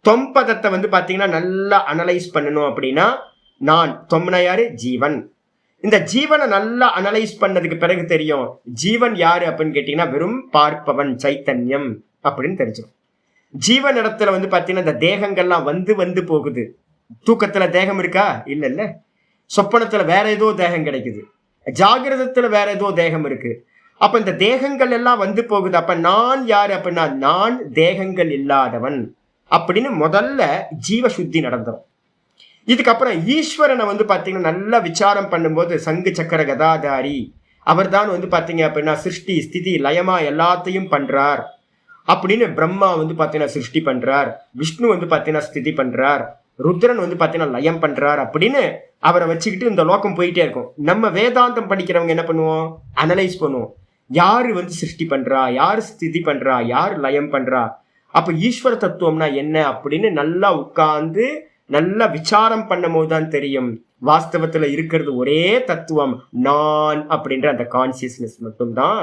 தொம்பதத்தை வந்து பாத்தீங்கன்னா நல்லா அனலைஸ் பண்ணணும் அப்படின்னா, நான் தொம்னா யாரு? ஜீவன். இந்த ஜீவனை நல்லா அனலைஸ் பண்ணதுக்கு பிறகு தெரியும் ஜீவன் யாரு அப்படின்னு கேட்டீங்கன்னா வெறும் பார்ப்பவன் சைத்தன்யம் அப்படின்னு தெரிஞ்சிடும். ஜீவன் இடத்துல வந்து பாத்தீங்கன்னா இந்த தேகங்கள்லாம் வந்து வந்து போகுது. தூக்கத்துல தேகம் இருக்கா? இல்ல இல்ல. சொப்பனத்துல வேற ஏதோ தேகம் கிடைக்குது. ஜாகிரதத்துல வேற ஏதோ தேகம் இருக்கு. அப்ப இந்த தேகங்கள் எல்லாம் வந்து போகுது. அப்ப நான் யாரு அப்படின்னா நான் தேகங்கள் இல்லாதவன் அப்படின்னு முதல்ல ஜீவ சுத்தி நடந்துடும். இதுக்கப்புறம் ஈஸ்வரனை வந்து பாத்தீங்கன்னா நல்லா விசாரம் பண்ணும்போது சங்கு சக்கர கதாதாரி அவர் தான் வந்து பாத்தீங்க அப்படின்னா சிருஷ்டி ஸ்திதி லயமா எல்லாத்தையும் பண்றார் அப்படின்னு பிரம்மா வந்து பாத்தீங்கன்னா சிருஷ்டி பண்றார். விஷ்ணு வந்து பாத்தீங்கன்னா ஸ்திதி பண்றார். ருத்ரன் வந்து பாத்தீங்கன்னா லயம் பண்றார் அப்படின்னு அவரை வச்சுக்கிட்டு இந்த லோகம் போயிட்டே இருக்கும். நம்ம வேதாந்தம் படிக்கிறவங்க என்ன பண்ணுவோம்? அனலைஸ் பண்ணுவோம். யாரு வந்து சிருஷ்டி பண்றா, யாரு ஸ்திதி பண்றா, யாரு லயம் பண்றா, அப்ப ஈஸ்வர தத்துவம்னா என்ன அப்படின்னு நல்லா உட்கார்ந்து நல்லா விசாரம் பண்ணும் போதுதான் தெரியும் வாஸ்தவத்துல இருக்கிறது ஒரே தத்துவம் நான் அப்படின்ற அந்த கான்சியஸ்னஸ் மட்டும்தான்.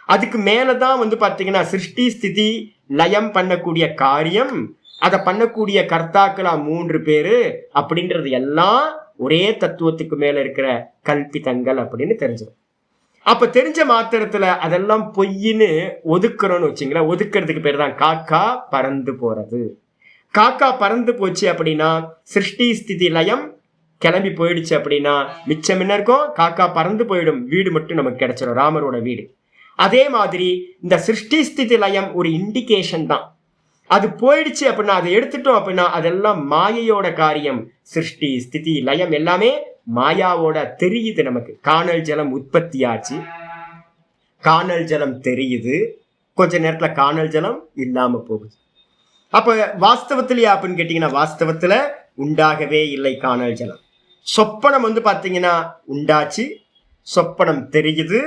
அதுக்கு மேலதான் வந்து பாத்தீங்கன்னா சிருஷ்டி ஸ்திதி லயம் பண்ணக்கூடிய காரியம், அதை பண்ணக்கூடிய கர்த்தாக்களா 3 பேரு அப்படின்றது எல்லாம் ஒரே தத்துவத்துக்கு மேல இருக்கிற கல்பிதங்கள் அப்படின்னு தெரிஞ்சிடும். அப்ப தெரிஞ்ச மாத்திரத்துல அதெல்லாம் பொய்ன்னு ஒதுக்குறோம்னு வச்சுங்களேன். ஒதுக்குறதுக்கு பேர் தான் காக்கா பறந்து போறது. காக்கா பறந்து போச்சு அப்படின்னா சிருஷ்டி ஸ்திதி லயம் கிளம்பி போயிடுச்சு அப்படின்னா மிச்சம் என்ன இருக்கும்? காக்கா பறந்து போயிடும், வீடு மட்டும் நமக்கு கிடைச்சிடும், ராமரோட வீடு. அதே மாதிரி இந்த சிருஷ்டி ஸ்திதி லயம் ஒரு இண்டிகேஷன் தான். அது போயிடுச்சு அப்படின்னா அதை எடுத்துட்டோம் அப்படின்னா அதெல்லாம் மாயையோட காரியம். சிருஷ்டி ஸ்திதி லயம் எல்லாமே மாயாவோட தெரியுது நமக்கு. காணல் ஜலம் உற்பத்தி ஆச்சு, காணல் ஜலம் தெரியுது, கொஞ்ச நேரத்துல காணல் ஜலம் இல்லாம போகுது. அப்ப வாஸ்தவத்திலயா அப்படின்னு கேட்டீங்கன்னா வாஸ்தவத்துல உண்டாகவே இல்லை காணல் ஜலம். சொப்பனம் வந்து பார்த்தீங்கன்னா உண்டாச்சு, சொப்பனம் தெரியுது,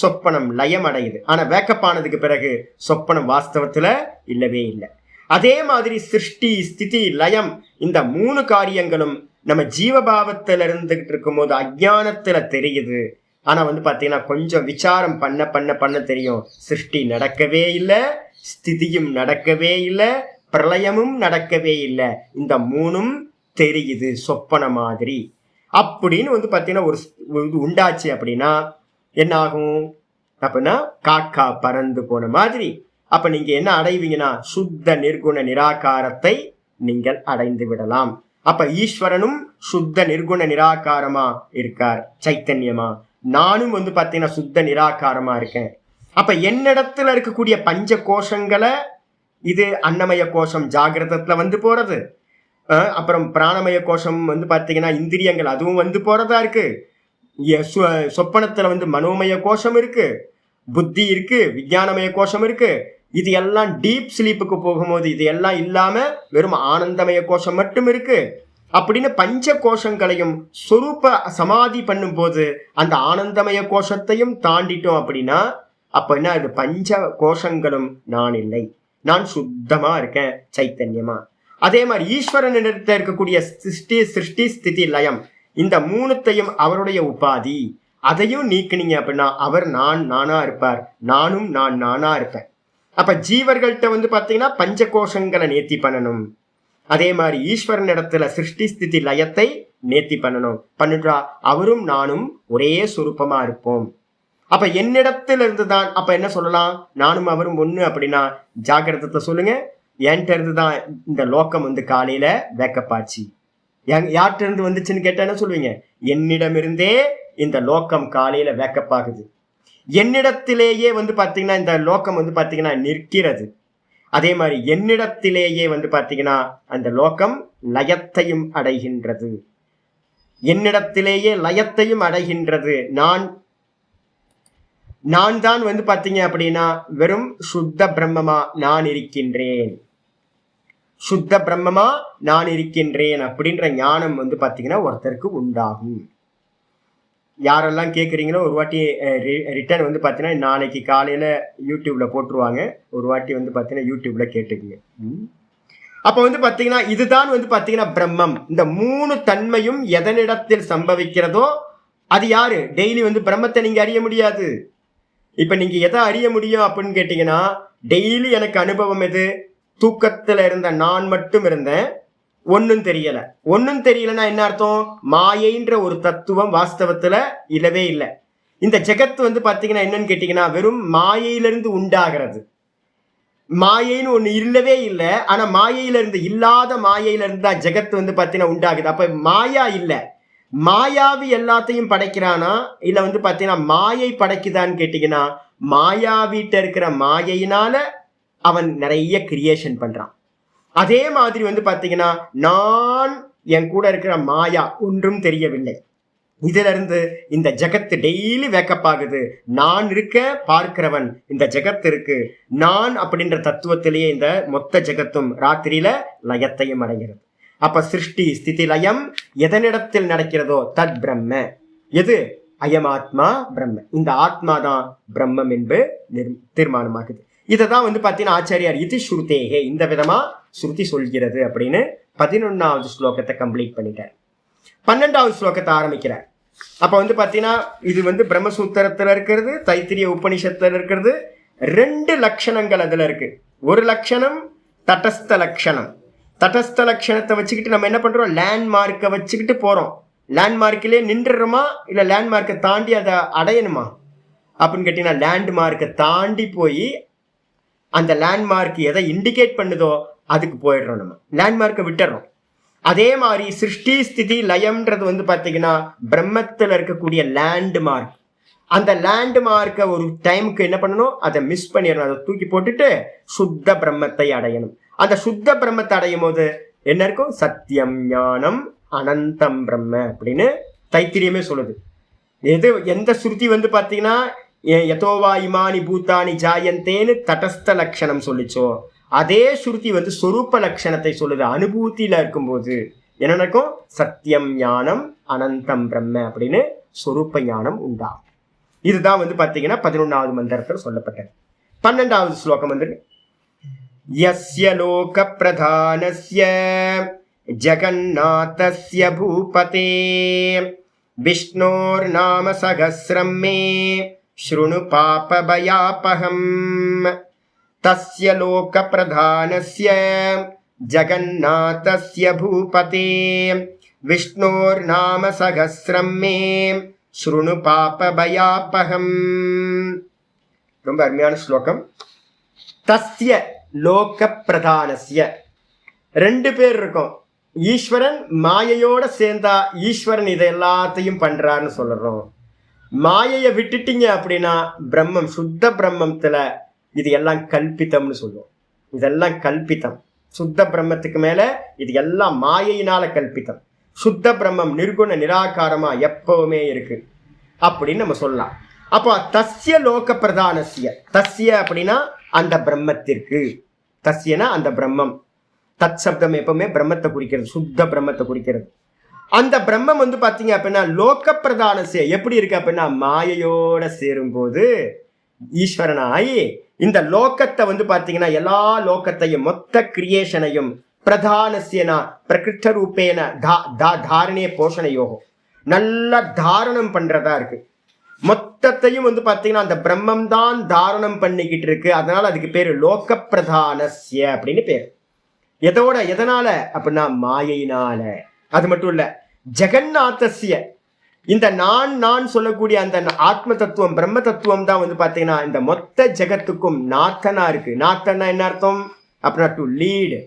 சொப்பனம் லயம் அடையுது. ஆனா வேக்கப் ஆனதுக்கு பிறகு சொப்பனம் வாஸ்தவத்துல இல்லவே இல்லை. அதே மாதிரி சிருஷ்டி ஸ்திதி லயம் இந்த 3 காரியங்களும் நம்ம ஜீவபாவத்துல இருந்துகிட்டு இருக்கும் போது அஜானத்துல தெரியுது. ஆனா வந்து பாத்தீங்கன்னா கொஞ்சம் விசாரம் பண்ண பண்ண பண்ண தெரியும், சிருஷ்டி நடக்கவே இல்லை, ஸ்திதியும் நடக்கவே இல்லை, பிரளயமும் நடக்கவே இல்லை. இந்த 3ம் தெரியுது சொப்பன மாதிரி அப்படின்னு வந்து பாத்தீங்கன்னா ஒரு உண்டாச்சு. அப்படின்னா என்ன ஆகும் அப்படின்னா காக்கா பறந்து போன மாதிரி. அப்ப நீங்க என்ன அடைவீங்கன்னா சுத்த நிர்குண நிராகாரத்தை நீங்கள் அடைந்து விடலாம். அப்ப ஈஸ்வரனும் சுத்த நிர்குண நிராகாரமா இருக்கார், சைத்தன்யமா. நானும் வந்து பாத்தீங்கன்னா சுத்த நிராகாரமா இருக்கேன். அப்ப என்னிடத்துல இருக்கக்கூடிய பஞ்ச கோஷங்களை, இது அன்னமய கோஷம் ஜாகிரதத்துல வந்து போறது, அப்புறம் பிராணமய கோஷம் வந்து பாத்தீங்கன்னா இந்திரியங்கள் அதுவும் வந்து போறதா இருக்கு, சொப்பனத்துல வந்து மனோமய கோஷம் இருக்கு, புத்தி இருக்கு, விஞ்ஞானமய கோஷம் இருக்கு. இது எல்லாம் டீப் ஸ்லீப்புக்கு போகும்போது இது எல்லாம் இல்லாம வெறும் ஆனந்தமய கோஷம் மட்டும் இருக்கு. அப்படின்னு பஞ்ச கோஷங்களையும் சொரூப சமாதி பண்ணும் போது அந்த ஆனந்தமய கோஷத்தையும் தாண்டிட்டோம். அப்படின்னா அப்ப என்ன, இது பஞ்ச கோஷங்களும் நான் இல்லை, நான் சுத்தமா இருக்கேன், சைத்தன்யமா. அதே மாதிரி ஈஸ்வரனிடத்தில் இருக்கக்கூடிய சிருஷ்டி ஸ்திதி லயம் இந்த 3த்தையும் அவருடைய உபாதி, அதையும் நீக்கினீங்க அப்படின்னா அவர் நானா இருப்பார், நானும் நானா இருப்பேன். அப்ப ஜீவர்கள்ட்ட வந்து பாத்தீங்கன்னா பஞ்ச கோஷங்களை நேர்த்தி பண்ணணும். அதே மாதிரி ஈஸ்வரன் இடத்துல சிருஷ்டி ஸ்திதி லயத்தை நேர்த்தி பண்ணணும். பண்ணிட்டா அவரும் நானும் ஒரே சுரூபமா இருப்போம். அப்ப என்னிடத்துல இருந்துதான் அப்ப என்ன சொல்லலாம், நானும் அவரும் ஒண்ணு அப்படின்னா ஜாகிரதத்தை சொல்லுங்க, என்கிட்ட இருந்துதான் இந்த லோகம் வந்து காலையில வேக்கப் ஆச்சு. யார்கிட்ட இருந்து வந்துச்சுன்னு கேட்டா என்ன சொல்லுவீங்க, என்னிடமிருந்தே இந்த லோகம் காலையில வேக்கப் ஆகுது. என்னிடத்திலேயே வந்து பாத்தீங்கன்னா இந்த லோகம் வந்து பாத்தீங்கன்னா நிற்கிறது. அதே மாதிரி என்னிடத்திலேயே வந்து பாத்தீங்கன்னா அந்த லோகம் லயத்தையும் அடைகின்றது, என்னிடத்திலேயே லயத்தையும் அடைகின்றது. நான் தான் வந்து பாத்தீங்க அப்படின்னா வெறும் சுத்த பிரம்மமா நான் இருக்கின்றேன், சுத்த பிரம்மமா நான் இருக்கின்றேன் அப்படின்ற ஞானம் வந்து பாத்தீங்கன்னா ஒருத்தருக்கு உண்டாகும். யாரெல்லாம் கேட்குறீங்களோ ஒரு வாட்டி ரிட்டர்ன் வந்து பார்த்தீங்கன்னா நாளைக்கு காலையில் யூடியூப்ல போட்டுருவாங்க, ஒரு வாட்டி வந்து பார்த்தீங்கன்னா யூடியூப்ல கேட்டுக்குங்க. அப்போ வந்து பார்த்தீங்கன்னா இதுதான் வந்து பார்த்தீங்கன்னா பிரம்மம். இந்த 3 தன்மையும் எதனிடத்தில் சம்பவிக்கிறதோ அது யாரு, டெய்லி வந்து பிரம்மத்தை நீங்க அறிய முடியாது. இப்போ நீங்க எதை அறிய முடியும் அப்படின்னு கேட்டீங்கன்னா, டெய்லி எனக்கு அனுபவம் எது, தூக்கத்தில் இருந்த நான் மட்டும் இருந்தேன், ஒன்னும் தெரியலன்னா என்ன அர்த்தம், மாயைன்ற ஒரு தத்துவம் வாஸ்தவத்துல இல்லவே இல்லை. இந்த ஜெகத் வந்து பாத்தீங்கன்னா என்னன்னு கேட்டீங்கன்னா வெறும் மாயையிலிருந்து உண்டாகிறது. மாயைன்னு ஒண்ணு இல்லவே இல்லை, ஆனா மாயையிலிருந்து இல்லாத மாயையிலிருந்து தான் ஜெகத் வந்து பாத்தீங்கன்னா உண்டாகுது. அப்ப மாயா இல்லை, மாயாவி எல்லாத்தையும் படைக்கிறானா இல்ல வந்து பாத்தீங்கன்னா மாயை படைக்குதான்னு கேட்டீங்கன்னா மாயாவிட்ட இருக்கிற மாயையினால அவன் நிறைய கிரியேஷன் பண்றான். அதே மாதிரி வந்து பாத்தீங்கன்னா நான் என் கூட இருக்கிற மாயா ஒன்றும் தெரியவில்லை. இதுல இருந்து இந்த ஜெகத்து டெய்லி வேக்கப் ஆகுது. நான் இருக்க பார்க்கிறவன், இந்த ஜெகத் இருக்கு, நான் அப்படின்ற தத்துவத்திலேயே இந்த மொத்த ஜெகத்தும் ராத்திரியில லயத்தையும் அடைகிறது. அப்ப சிருஷ்டி ஸ்திதி லயம் எதனிடத்தில் நடக்கிறதோ தத் பிரம்ம. எது, அயமாத்மா பிரம்ம. இந்த ஆத்மா தான் பிரம்மம் என்று தீர்மானமாகுது. இதைதான் வந்து பாத்தீங்கன்னா ஆச்சாரியார் இது ஸ்ருதேகே, இந்த விதமா ஸ்ருதி சொல்கிறது அப்படின்னு 11வது ஸ்லோகத்தை கம்ப்ளீட் பண்ணிட்டார். 12வது ஸ்லோகத்தை ஆரம்பிக்கிறார். அப்ப வந்து பாத்தீங்கன்னா இது வந்து பிரம்மசூத்திரத்துல இருக்கிறது, தைத்திரிய உபனிஷத்துல இருக்கிறது. 2 லட்சணங்கள் அதுல இருக்கு. ஒரு லட்சணம் தடஸ்த லட்சணம். தடஸ்த லட்சணத்தை வச்சுக்கிட்டு நம்ம என்ன பண்றோம், லேண்ட்மார்க்கை வச்சுக்கிட்டு போறோம். லேண்ட்மார்க்கிலே நின்றுறோமா இல்ல லேண்ட்மார்க்கை தாண்டி அதை அடையணுமா அப்படின்னு கேட்டீங்கன்னா, லேண்ட்மார்க்கை தாண்டி போய் அந்த லேண்ட்மார்க் எதை இண்டிகேட் பண்ணுதோ அதுக்கு போயிடுறோம், நம்ம லேண்ட்மார்க்கை விட்டுறோம். அதே மாதிரி சிருஷ்டி ஸ்திதி லயம்ன்றது வந்து பாத்தீங்கன்னா பிரம்மத்தில் இருக்கக்கூடிய லேண்ட்மார்க். அந்த லேண்ட்மார்க்கை ஒரு டைமுக்கு என்ன பண்ணணும், அதை மிஸ் பண்ணிடணும், அதை தூக்கி போட்டுட்டு சுத்த பிரம்மத்தை அடையணும். அந்த சுத்த பிரம்மத்தை அடையும் போது என்ன இருக்கும், சத்தியம் ஞானம் அனந்தம் பிரம்ம அப்படின்னு தைத்திரியமே சொல்லுது. எந்த ஸ்ருதி வந்து பாத்தீங்கன்னா யதோவா இமானி பூத்தானி ஜாயந்தேன்னு தடஸ்த லட்சணம் சொல்லிச்சோ, அதே ஸ்ருதி வந்து சொரூப லட்சணத்தை சொல்லுது. அனுபூதியில இருக்கும்போது என்ன நடக்கும்? சத்தியம் ஞானம் அனந்தம் பிரம்ம அப்படின்னு சொரூப ஞானம் உண்டாகும். இதுதான் வந்து பாத்தீங்கன்னா 11வது மந்திரத்தில் சொல்லப்பட்டது. 12வது ஸ்லோகம் வந்து யஸ்ய லோக பிரதானஸ்ய ஜகன்னாதஸ்ய பூபதே விஷ்ணோர் நாம சகஸ்ரம் மே ஸ்ருணு பாபபயாபஹம். தஸ்ய லோக பிரதானஸ்ய ஜகன்னாதஸ்ய பூபதே விஷ்ணோர் நாம சகஸ்ரம் மே ஸ்ருணு பாபபயாபஹம். ரொம்ப அருமையான ஸ்லோகம். தஸ்ய லோக பிரதானஸ்ய, 2 பேர் இருக்கும். ஈஸ்வரன் மாயையோட சேர்ந்தா ஈஸ்வரன் இதை எல்லாத்தையும் பண்றாருன்னு சொல்றோம். மாயையை விட்டுட்டீங்க அப்படின்னா பிரம்மம், சுத்த பிரம்மத்துல இது எல்லாம் கல்பித்தம்னு சொல்லுவோம். இதெல்லாம் கல்பித்தம். சுத்த பிரம்மத்துக்கு மேல இது எல்லாம் மாயையினால கல்பித்தம். சுத்த பிரம்மம் நிர்குண நிராகாரமா எப்பவுமே இருக்கு அப்படின்னு நம்ம சொல்லலாம். அப்போ தஸ்ய லோக பிரதானஸ்ய, தஸ்ய அப்படின்னா அந்த பிரம்மத்திற்கு, தஸ்யனா அந்த பிரம்மம். தத் சப்தம் எப்பவுமே பிரம்மத்தை குறிக்கிறது, சுத்த பிரம்மத்தை குறிக்கிறது. அந்த பிரம்மம் வந்து பாத்தீங்க அப்படின்னா லோக பிரதானஸ்ய எப்படி இருக்கு அப்படின்னா மாயையோட சேரும் போது ஈஸ்வரனாய் இந்த லோகத்தை வந்து பாத்தீங்கன்னா எல்லா லோகத்தையும் மொத்த கிரியேஷனையும் பிரதானஸ்யனா பிரகிருஷ்ட ரூபேன தாரணே போஷணையோகம் நல்லா தாரணம் பண்றதா இருக்கு. மொத்தத்தையும் வந்து பாத்தீங்கன்னா அந்த பிரம்மம் தான் தாரணம் பண்ணிக்கிட்டு இருக்கு. அதனால அதுக்கு பேரு லோக பிரதானஸ்ய அப்படின்னு பேரு. எதனால அப்படின்னா மாயையினால. அது மட்டும் இல்ல, ஜெகநாதஸ்ய, இந்த நான் சொல்லக்கூடிய அந்த ஆத்ம தத்துவம் பிரம்ம தத்துவம் தான் வந்து பாத்தீங்கன்னா இந்த மொத்த ஜெகத்துக்கும் நாத்தனா இருக்கு. நாத்தனா என்ன அர்த்தம் அப்படின்னா டு லீடு.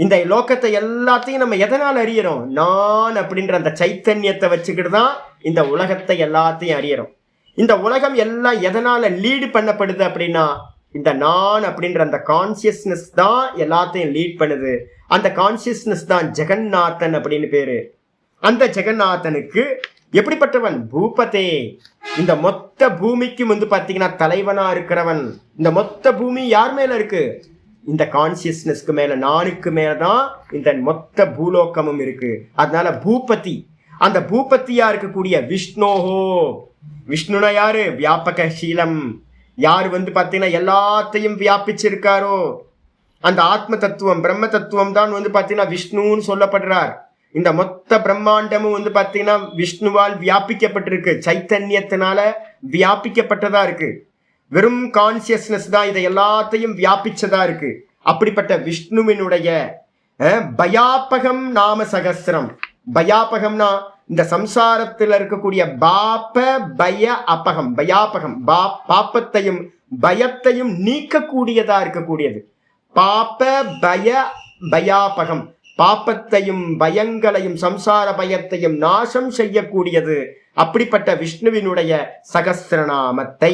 இந்த லோகத்தை எல்லாத்தையும் நம்ம எதனால் அறியறோம்? நான் அப்படின்ற அந்த சைத்தன்யத்தை வச்சுக்கிட்டு தான் இந்த உலகத்தை எல்லாத்தையும் அறியறோம். இந்த உலகம் எல்லாம் எதனால லீடு பண்ணப்படுது அப்படின்னா இந்த நான் அப்படின்ற அந்த கான்சியஸ்னஸ் தான் எல்லாத்தையும் லீட் பண்ணுது. அந்த கான்சியஸ்னஸ் தான் ஜெகநாதன் அப்படின்னு பேரு. அந்த ஜெகநாதனுக்கு எப்படிப்பட்டவன்? பூபதே, இந்த மொத்த பூமிக்கும் வந்து பாத்தீங்கன்னா தலைவனா இருக்கிறவன். இந்த மொத்த பூமி யார் மேல இருக்கு? இந்த கான்சியஸ்னஸ்க்கு மேல, நானுக்கு மேலதான் இந்த மொத்த பூலோகமும் இருக்கு. அதனால பூபதி, அந்த பூபதியா இருக்கக்கூடிய விஷ்ணோஹோ, விஷ்ணுனா யாரு? வியாபக சீலம். யாரு வந்து பாத்தீங்கன்னா எல்லாத்தையும் வியாபிச்சிருக்காரோ அந்த ஆத்ம தத்துவம் பிரம்ம தத்துவம் தான் வந்து பாத்தீங்கன்னா விஷ்ணுன்னு சொல்லப்படுறார். இந்த மொத்த பிரம்மாண்டமும் வந்து பாத்தீங்கன்னா விஷ்ணுவால் வியாபிக்கப்பட்டிருக்கு, சைத்தன்யத்தினால வியாபிக்கப்பட்டதா இருக்கு. வெறும் கான்சியஸ்னஸ் தான் இதை எல்லாத்தையும் வியாபிச்சதா இருக்கு. அப்படிப்பட்ட விஷ்ணுவினுடைய பயாபகம் நாம சகஸ்ரம். பயாபகம்னா இந்த சம்சாரத்தில் இருக்கக்கூடிய பாப பய அபகம். பயாபகம் பாப்பத்தையும் பயத்தையும் நீக்கக்கூடியதா இருக்கக்கூடியது. பாப பய பயாபகம், பாப்பத்தையும் பயங்களையும் சம்சார பயத்தையும் நாசம் செய்யக்கூடியது. அப்படிப்பட்ட விஷ்ணுவினுடைய சகஸ்ரநாமத்தை,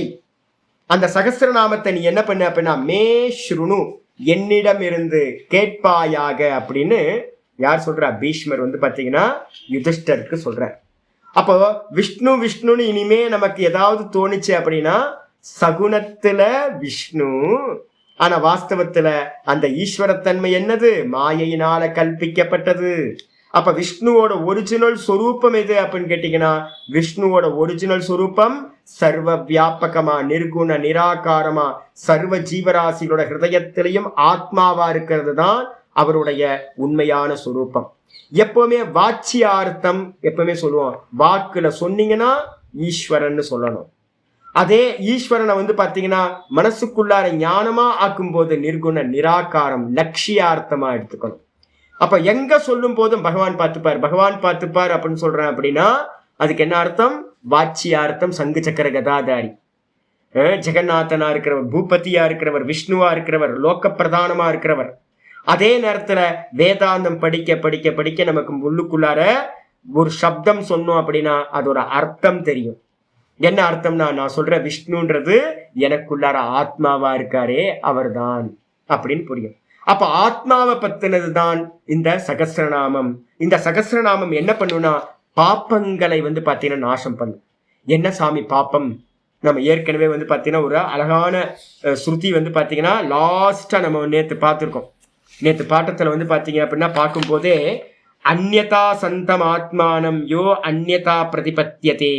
அந்த சகஸ்ரநாமத்தை நீ என்ன பண்ண அப்படின்னா மே ஸ்ருணு, என்னிடம் இருந்து கேட்பாயாக அப்படின்னு யார் சொல்றா? பீஷ்மர் வந்து பாத்தீங்கன்னா யுதிஷ்டருக்கு சொல்ற. அப்போ விஷ்ணு விஷ்ணுன்னு இனிமே நமக்கு ஏதாவது தோணுச்சு அப்படின்னா சகுனத்துல விஷ்ணு, ஆனா வாஸ்தவத்துல அந்த ஈஸ்வரத்தன்மை என்னது? மாயையினால கல்பிக்கப்பட்டது. அப்ப விஷ்ணுவோட ஒரிஜினல் சொரூபம் எது அப்படின்னு கேட்டீங்கன்னா விஷ்ணுவோட ஒரிஜினல் சொரூபம் சர்வ வியாபகமா நிர்குண நிராகாரமா சர்வ ஜீவராசிகளோட ஹிருதயத்திலையும் ஆத்மாவா இருக்கிறது தான் அவருடைய உண்மையான சொரூபம். எப்பவுமே வாச்சியார்த்தம் எப்பவுமே சொல்லுவோம், வாக்குல சொன்னீங்கன்னா ஈஸ்வரன் சொல்லணும். அதே ஈஸ்வரனை வந்து பாத்தீங்கன்னா மனசுக்குள்ளார ஞானமா ஆக்கும் போது நிர்குண நிராகாரம் லட்சியார்த்தமா எடுத்துக்கணும். அப்ப எங்க சொல்லும் போதும் பகவான் பார்த்துப்பார், பகவான் பார்த்துப்பார் அப்படின்னு சொல்றேன் அப்படின்னா அதுக்கு என்ன அர்த்தம்? வாச்சியார்த்தம் சங்கு சக்கர கதாதாரி, ஜெகநாதனா இருக்கிறவர், பூபதியா இருக்கிறவர், விஷ்ணுவா இருக்கிறவர், லோக பிரதானமா இருக்கிறவர். அதே நேரத்துல வேதாந்தம் படிக்க படிக்க படிக்க நமக்கு உள்ளுக்குள்ளார ஒரு சப்தம் சொன்னோம் அப்படின்னா அதோட அர்த்தம் தெரியும். என்ன அர்த்தம்னா நான் சொல்ற விஷ்ணுன்றது எனக்குள்ளார ஆத்மாவா இருக்காரே அவர்தான் அப்படின்னு புரியும். அப்ப ஆத்மாவை பத்தினதுதான் இந்த சகஸ்ரநாமம். இந்த சகஸ்ரநாமம் என்ன பண்ணுனா பாப்பங்களை வந்து பாத்தீங்கன்னா நாசம் பண்ணும். என்ன சாமி பாப்பம்? நம்ம ஏற்கனவே வந்து பாத்தீங்கன்னா ஒரு அழகான ஸ்ருதி வந்து பாத்தீங்கன்னா லாஸ்டா நம்ம நேத்து பார்த்துருக்கோம். நேற்று பாட்டத்துல வந்து பாத்தீங்க அப்படின்னா பார்க்கும் போதே அந்யதா சந்தம் ஆத்மானம் யோ அந்யதா பிரதிபத்தியதே.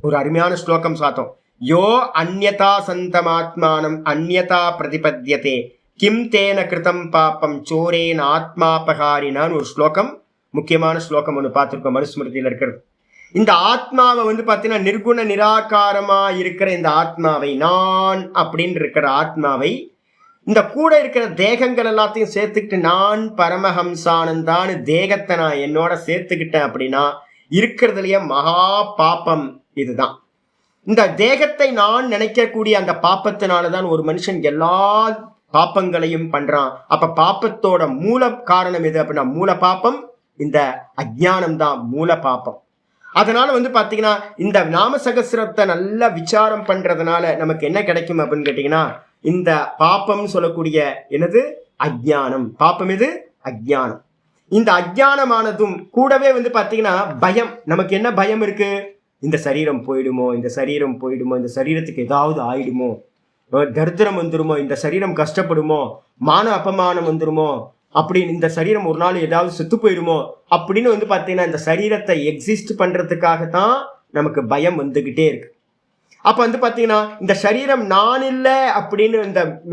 ஒரு அருமையான ஸ்லோகம் சாத்தோம். யோ அந்யதா சந்தம் ஆத்மானம் அந்யதா பிரதிபத்தியதே கிம் தேன கிருதம் பாப்பம் சோரேன் ஆத்மாபகாரினான்னு ஒரு ஸ்லோகம், முக்கியமான ஸ்லோகம் ஒன்று பார்த்துருக்கோம், மனுஸ்மிருதியில் இருக்கிறது. இந்த ஆத்மாவை பார்த்தீங்கன்னா நிர்குண நிராகாரமா இருக்கிற இந்த ஆத்மாவை, நான் அப்படின்னு இருக்கிற ஆத்மாவை இந்த கூட இருக்கிற தேகங்கள் எல்லாத்தையும் சேர்த்துக்கிட்டு நான் பரமஹம்சானந்தான்னு தேகத்தை நான் என்னோட சேர்த்துக்கிட்டேன் அப்படின்னா இருக்கிறதுலயே மகா பாப்பம் இதுதான். இந்த தேகத்தை நான் நினைக்கக்கூடிய அந்த பாப்பத்தினாலதான் ஒரு மனுஷன் எல்லா பாப்பங்களையும் பண்றான். அப்ப பாப்பத்தோட மூல காரணம் எது அப்படின்னா மூல பாப்பம் இந்த அஜ்ஞானம் தான் மூல பாப்பம். அதனால பாத்தீங்கன்னா இந்த நாம சகஸ்ரத்தை நல்லா விசாரம் பண்றதுனால நமக்கு என்ன கிடைக்கும் அப்படின்னு கேட்டீங்கன்னா, இந்த பாப்பம் சொல்லக்கூடிய என்னது அஜ்ஞானம். பாப்பம் எது அஜ்ஞானம். இந்த அஜ்ஞானமானதும் கூடவே பாத்தீங்கன்னா பயம். நமக்கு என்ன பயம் இருக்கு? இந்த சரீரம் போயிடுமோ, இந்த சரீரம் போயிடுமோ, இந்த சரீரத்துக்கு ஏதாவது ஆயிடுமோ, தரித்திரம் வந்துருமோ, இந்த சரீரம் கஷ்டப்படுமோ, மான அபமானம் வந்துருமோ, அப்படின்னு இந்த சரீரம் ஒரு நாள் ஏதாவது செத்து போயிடுமோ அப்படின்னு பாத்தீங்கன்னா இந்த சரீரத்தை எக்ஸிஸ்ட் பண்றதுக்காகத்தான் நமக்கு பயம் வந்துகிட்டே இருக்கு. அப்ப பாத்தீங்கன்னா இந்த சரீரம் நான் இல்லை அப்படின்னு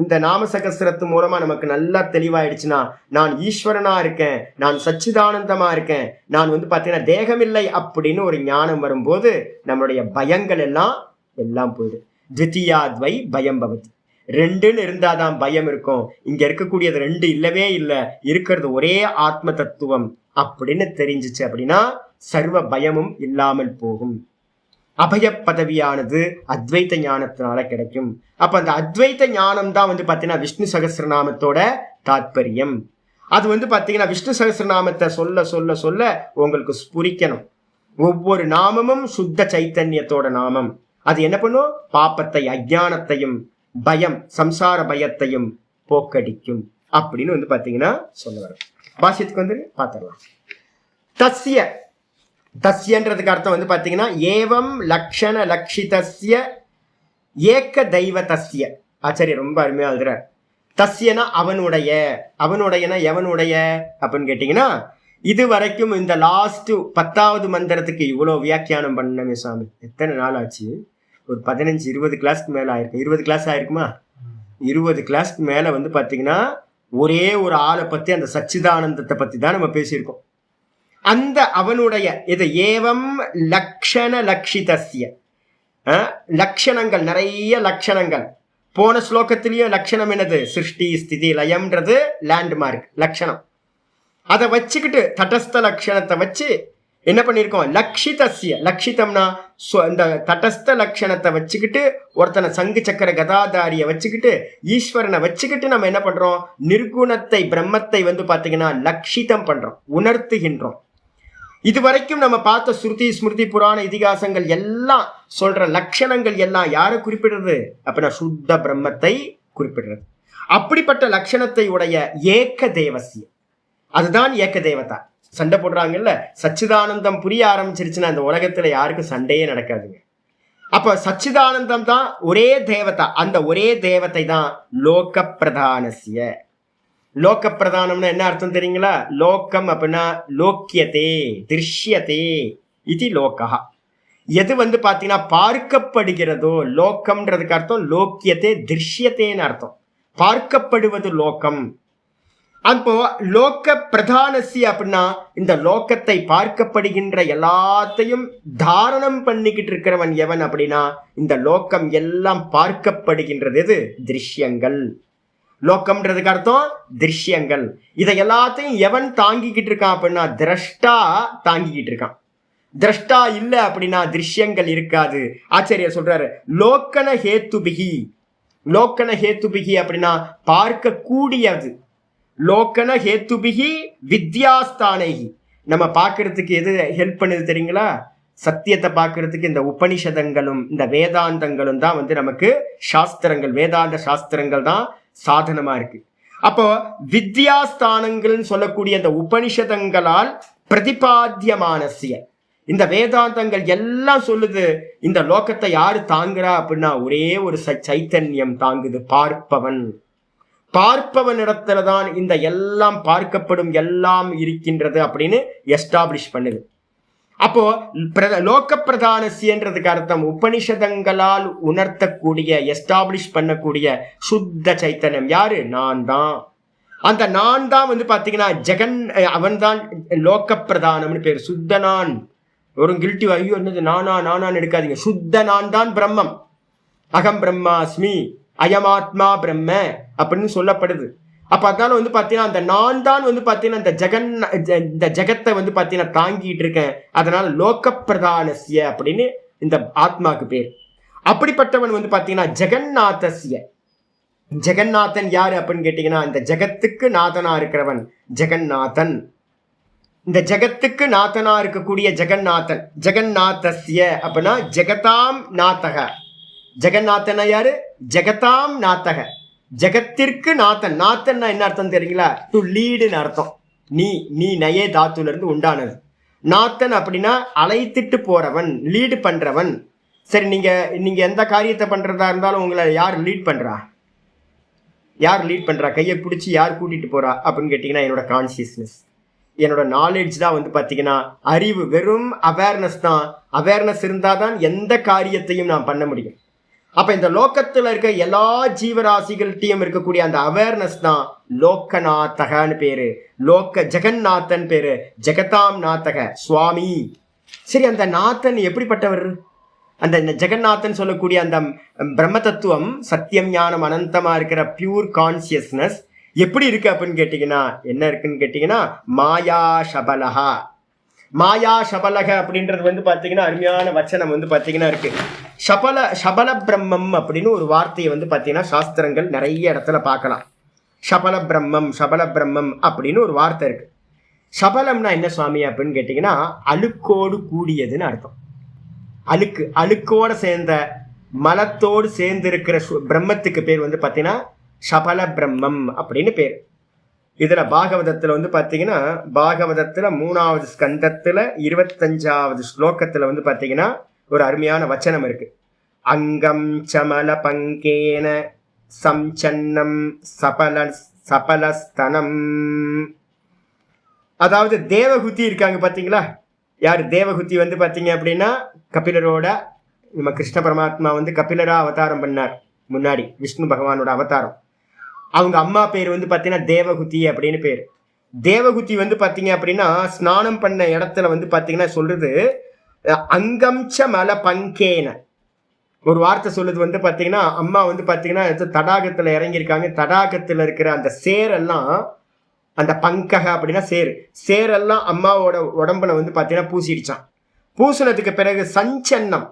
இந்த நாம சகஸ்ரத்து மூலமா நமக்கு நல்லா தெளிவாயிடுச்சுன்னா, நான் ஈஸ்வரனா இருக்கேன், நான் சச்சிதானந்தமா இருக்கேன், நான் பாத்தீங்கன்னா தேகம் இல்லை அப்படின்னு ஒரு ஞானம் வரும்போது நம்மளுடைய பயங்கள் எல்லாம் போயிடும். த்விதியாத்வை பயம் பவதி. ரெண்டுன்னு இருந்தாதான் பயம் இருக்கும். இங்க இருக்கக்கூடியது ரெண்டு இல்லவே இல்லை, இருக்கிறது ஒரே ஆத்ம தத்துவம் அப்படின்னு தெரிஞ்சிச்சு அப்படின்னா சர்வ பயமும் இல்லாமல் போகும். அபய பதவியானது அத்வைத்த ஞானத்தினால கிடைக்கும். அப்ப அந்த அத்வைத்த ஞானம் தான் பாத்தீங்கன்னா விஷ்ணு சகஸ்ரநாமத்தோட தாத்பரியம். அது பாத்தீங்கன்னா விஷ்ணு சகஸ்ரநாமத்தை சொல்ல சொல்ல சொல்ல உங்களுக்கு ஸ்புரிக்கணும். ஒவ்வொரு நாமமும் சுத்த சைத்தன்யத்தோட நாமம். அது என்ன பண்ணும்? பாப்பத்தை அஜ்ஞானத்தையும் பயம் சம்சார பயத்தையும் போக்கடிக்கும் அப்படின்னு பாத்தீங்கன்னா சொல்ல வரும். பாஷ்யத்துக்கு பாத்திரலாம். தஸ்ய தஸ்யன்றதுக்கு அர்த்தம் பாத்தீங்கன்னா ஏவம் லக்ஷண லக்ஷிதஸ்ய ஏக தெய்வ தஸ்ய. ஆச்சாரிய ரொம்ப அருமையா எழுதுற. தஸ்யனா அவனுடைய, அவனுடையனா எவனுடைய அப்படின்னு கேட்டீங்கன்னா, இது வரைக்கும் இந்த லாஸ்ட் 10வது மந்திரத்துக்கு இவ்வளவு வியாக்கியானம் பண்ணமே சாமி. எத்தனை நாள் ஆச்சு? ஒரு 15-20 கிளாஸ்க்கு மேல ஆயிருக்கு. 20 கிளாஸ் ஆயிருக்குமா? 20 கிளாஸ்க்கு மேல பாத்தீங்கன்னா ஒரே ஒரு ஆளை பத்தி, அந்த சச்சிதானந்தத்தை பத்தி தான் நம்ம பேசியிருக்கோம். அந்த அவனுடைய இது ஏவம் லக்ஷண லக்ஷிதஸ்ய, லட்சணங்கள், நிறைய லட்சணங்கள். போன ஸ்லோகத்திலேயும் லட்சணம் என்னது? சிருஷ்டி ஸ்திதி லயம்ன்றது லேண்ட்மார்க் லட்சணம். அதை வச்சுக்கிட்டு தடஸ்த லட்சணத்தை வச்சு என்ன பண்ணிருக்கோம்? லக்ஷிதஸ்ய, லக்ஷிதம்னா இந்த தடஸ்த லட்சணத்தை வச்சுக்கிட்டு ஒருத்தனை சங்கு சக்கர கதாதாரிய வச்சுக்கிட்டு ஈஸ்வரனை வச்சுக்கிட்டு நம்ம என்ன பண்றோம்? நிர்குணத்தை பிரம்மத்தை பாத்தீங்கன்னா லக்ஷிதம் பண்றோம், உணர்த்துகின்றோம். இதுவரைக்கும் நம்ம பார்த்த ஸ்ருதி ஸ்மிருதி புராண இதிகாசங்கள் எல்லாம் சொல்ற லட்சணங்கள் எல்லாம் யாரை குறிப்பிடுறது அப்படின்னா சுத்த பிரம்மத்தை குறிப்பிடுறது. அப்படிப்பட்ட லட்சணத்தை உடைய ஏக தேவசிய, அதுதான் ஏக தேவதா. சண்டை போடுறாங்கல்ல, சச்சிதானந்தம் புரிய ஆரம்பிச்சிருச்சுன்னா அந்த உலகத்துல யாருக்கும் சண்டையே நடக்காதுங்க. அப்ப சச்சிதானந்தம் தான் ஒரே தேவதா. அந்த ஒரே தேவத்தை தான் லோக பிரதானசிய. லோக பிரதானம்னா என்ன அர்த்தம் தெரியுங்களா? லோகம் அப்படின்னா லோக்கியதே திருஷ்யதே இது லோகா. எது பாத்தீங்கன்னா பார்க்கப்படுகிறதோ, லோகம்ன்றதுக்கு அர்த்தம் லோக்கியதே திருஷ்யத்தேன்னு அர்த்தம். பார்க்கப்படுவது லோகம். அப்போ லோக பிரதானசி அப்படின்னா இந்த லோகத்தை பார்க்கப்படுகின்ற எல்லாத்தையும் தாரணம் பண்ணிக்கிட்டு இருக்கிறவன் எவன் அப்படின்னா இந்த லோகம் எல்லாம் பார்க்கப்படுகின்றது எது? திருஷ்யங்கள். லோகம்ன்றதுக்கு அர்த்தம் திருஷ்யங்கள். இதை எல்லாத்தையும் எவன் தாங்கிக்கிட்டு இருக்கான் அப்படின்னா திரஷ்டா தாங்கிக்கிட்டு இருக்கான். திரஷ்டா இல்ல அப்படின்னா திருஷ்யங்கள் இருக்காது. ஆச்சாரியர் சொல்றாரு லோக்கன ஹேத்துபிகி. லோக்கன ஹேத்துபிகி அப்படின்னா பார்க்க கூடியது. லோக்கன ஹேத்துபிகி வித்யாஸ்தானகி. நம்ம பார்க்கறதுக்கு எது ஹெல்ப் பண்ணுது தெரியுங்களா? சத்தியத்தை பார்க்கறதுக்கு இந்த உபனிஷதங்களும் இந்த வேதாந்தங்களும் தான் நமக்கு சாஸ்திரங்கள், வேதாந்த சாஸ்திரங்கள் தான் சாதனமா இருக்கு. அப்போ வித்யாஸ்தானங்கள் சொல்லக்கூடிய இந்த உபனிஷதங்களால் பிரதிபாத்தியமானசிய இந்த வேதாந்தங்கள் எல்லாம் சொல்லுது இந்த லோகத்தை யாரு தாங்குறா அப்படின்னா ஒரே ஒரு சைத்தன்யம் தாங்குது, பார்ப்பவன். பார்ப்பவனிடத்துலதான் இந்த எல்லாம் பார்க்கப்படும் எல்லாம் இருக்கின்றது அப்படின்னு எஸ்டாப்ளிஷ் பண்ணுது. அப்போ லோக பிரதானசியன்றதுக்கு அர்த்தம் உபனிஷதங்களால் உணர்த்தக்கூடிய எஸ்டாப்ளிஷ் பண்ணக்கூடிய சுத்த சைத்தன்யம். யாரு? நான் தான். அந்த நான் தான் பாத்தீங்கன்னா ஜெகன், அவன் தான் லோக பிரதானம்னு பேர். சுத்த நான். ஒரு கில்ட்டி ஐயோ என்னது நானான்னு எடுக்காதீங்க. சுத்த நான் தான் பிரம்மம். அகம் பிரம்மாஸ்மி, அயமாத்மா பிரம்ம அப்படின்னு சொல்லப்படுது. அப்ப அதனால பாத்தீங்கன்னா அந்த நான் தான் பாத்தீங்கன்னா இந்த ஜெகத்தை பாத்தீங்கன்னா தாங்கிட்டு இருக்கேன். அதனால லோக பிரதானசிய அப்படின்னு இந்த ஆத்மாக்கு பேர். அப்படிப்பட்டவன் பாத்தீங்கன்னா ஜெகநாதசிய. ஜெகநாதன் யாரு அப்படின்னு கேட்டீங்கன்னா இந்த ஜெகத்துக்கு நாதனா இருக்கிறவன் ஜெகநாதன். இந்த ஜெகத்துக்கு நாதனா இருக்கக்கூடிய ஜெகநாதன். ஜெகநாதசிய அப்படின்னா ஜெகதாம் நாத்தக. ஜெகநாதன் யாரு? ஜெகதாம் நாத்தக, ஜெகத்திற்கு நாதன். நாத்தன்னா என்ன அர்த்தம் தெரியுங்களா? டு லீடுன்னு அர்த்தம். நீ நயே தாத்துல இருந்து உண்டானது. நாத்தன் அப்படின்னா அழைத்துட்டு போறவன், லீடு பண்றவன். சரி, நீங்க எந்த காரியத்தை பண்றதா இருந்தாலும் உங்களை யார் லீட் பண்றா? யார் லீட் பண்றா? கையை பிடிச்சி யார் கூட்டிட்டு போறா அப்படின்னு கேட்டீங்கன்னா என்னோட கான்சியஸ்னஸ், என்னோட நாலேஜ் தான் பாத்தீங்கன்னா அறிவு. வெறும் அவேர்னஸ் தான். அவேர்னஸ் இருந்தாதான் எந்த காரியத்தையும் நான் பண்ண முடியும். அப்ப இந்த லோக்கத்துல இருக்க எல்லா ஜீவராசிகள்கிட்டையும் இருக்கக்கூடிய அந்த அவேர்னஸ் தான் லோக்கநாதகன்னு பேரு. ஜெகநாதன் பேரு. ஜெகதாம் நாத்தக சுவாமி. சரி, அந்த நாதன் எப்படிப்பட்டவர்? அந்த ஜெகநாதன் சொல்லக்கூடிய அந்த பிரம்ம தத்துவம், சத்தியம் ஞானம் அனந்தமா இருக்கிற பியூர் கான்சியஸ்னஸ் எப்படி இருக்கு அப்படின்னு கேட்டீங்கன்னா என்ன இருக்குன்னு கேட்டீங்கன்னா மாயா சபலகா. மாயா சபலக அப்படின்றது பாத்தீங்கன்னா அருமையான வச்சனம் பாத்தீங்கன்னா இருக்கு. சபல பிரம்மம் அப்படின்னு ஒரு வார்த்தையை பாத்தீங்கன்னா சாஸ்திரங்கள் நிறைய இடத்துல பார்க்கலாம். சபல பிரம்மம் அப்படின்னு ஒரு வார்த்தை இருக்கு. சபலம்னா என்ன சுவாமி அப்படின்னு கேட்டீங்கன்னா அழுக்கோடு கூடியதுன்னு அர்த்தம். அழுக்கோட சேர்ந்த மலத்தோடு சேர்ந்து இருக்கிற பிரம்மத்துக்கு பேர் பாத்தீங்கன்னா சபல பிரம்மம் அப்படின்னு பேர். இதுல பாகவதத்துல பாத்தீங்கன்னா பாகவதத்துல 3வது ஸ்கந்தத்துல 25வது ஸ்லோகத்துல பாத்தீங்கன்னா ஒரு அருமையான வச்சனம் இருக்கு. அங்கம் சமல பங்கேன சம்சன்னம் சபலஸ்தனம். அதாவது தேவகுதி இருக்காங்க பாத்தீங்களா? யாரு தேவகுதி பாத்தீங்க அப்படின்னா கபிலரோட நம்ம கிருஷ்ண பரமாத்மா கபிலரா அவதாரம் பண்ணார் முன்னாடி, விஷ்ணு பகவானோட அவதாரம். அவங்க அம்மா பேர் பாத்தீங்கன்னா தேவகுதி அப்படின்னு பேர். தேவகுதி பாத்தீங்க அப்படின்னா ஸ்நானம் பண்ண இடத்துல பாத்தீங்கன்னா சொல்றது அங்கம்ச மல பங்கேன ஒரு வார்த்தை சொல்லுது. பாத்தீங்கன்னா அம்மா பாத்தீங்கன்னா தடாகத்துல இறங்கியிருக்காங்க. தடாகத்துல இருக்கிற அந்த சேரெல்லாம், அந்த பங்கக அப்படின்னா சேரெல்லாம் அம்மாவோட உடம்புல பாத்தீங்கன்னா பூசிடுச்சான். பூசினதுக்கு பிறகு சஞ்சன்னம்,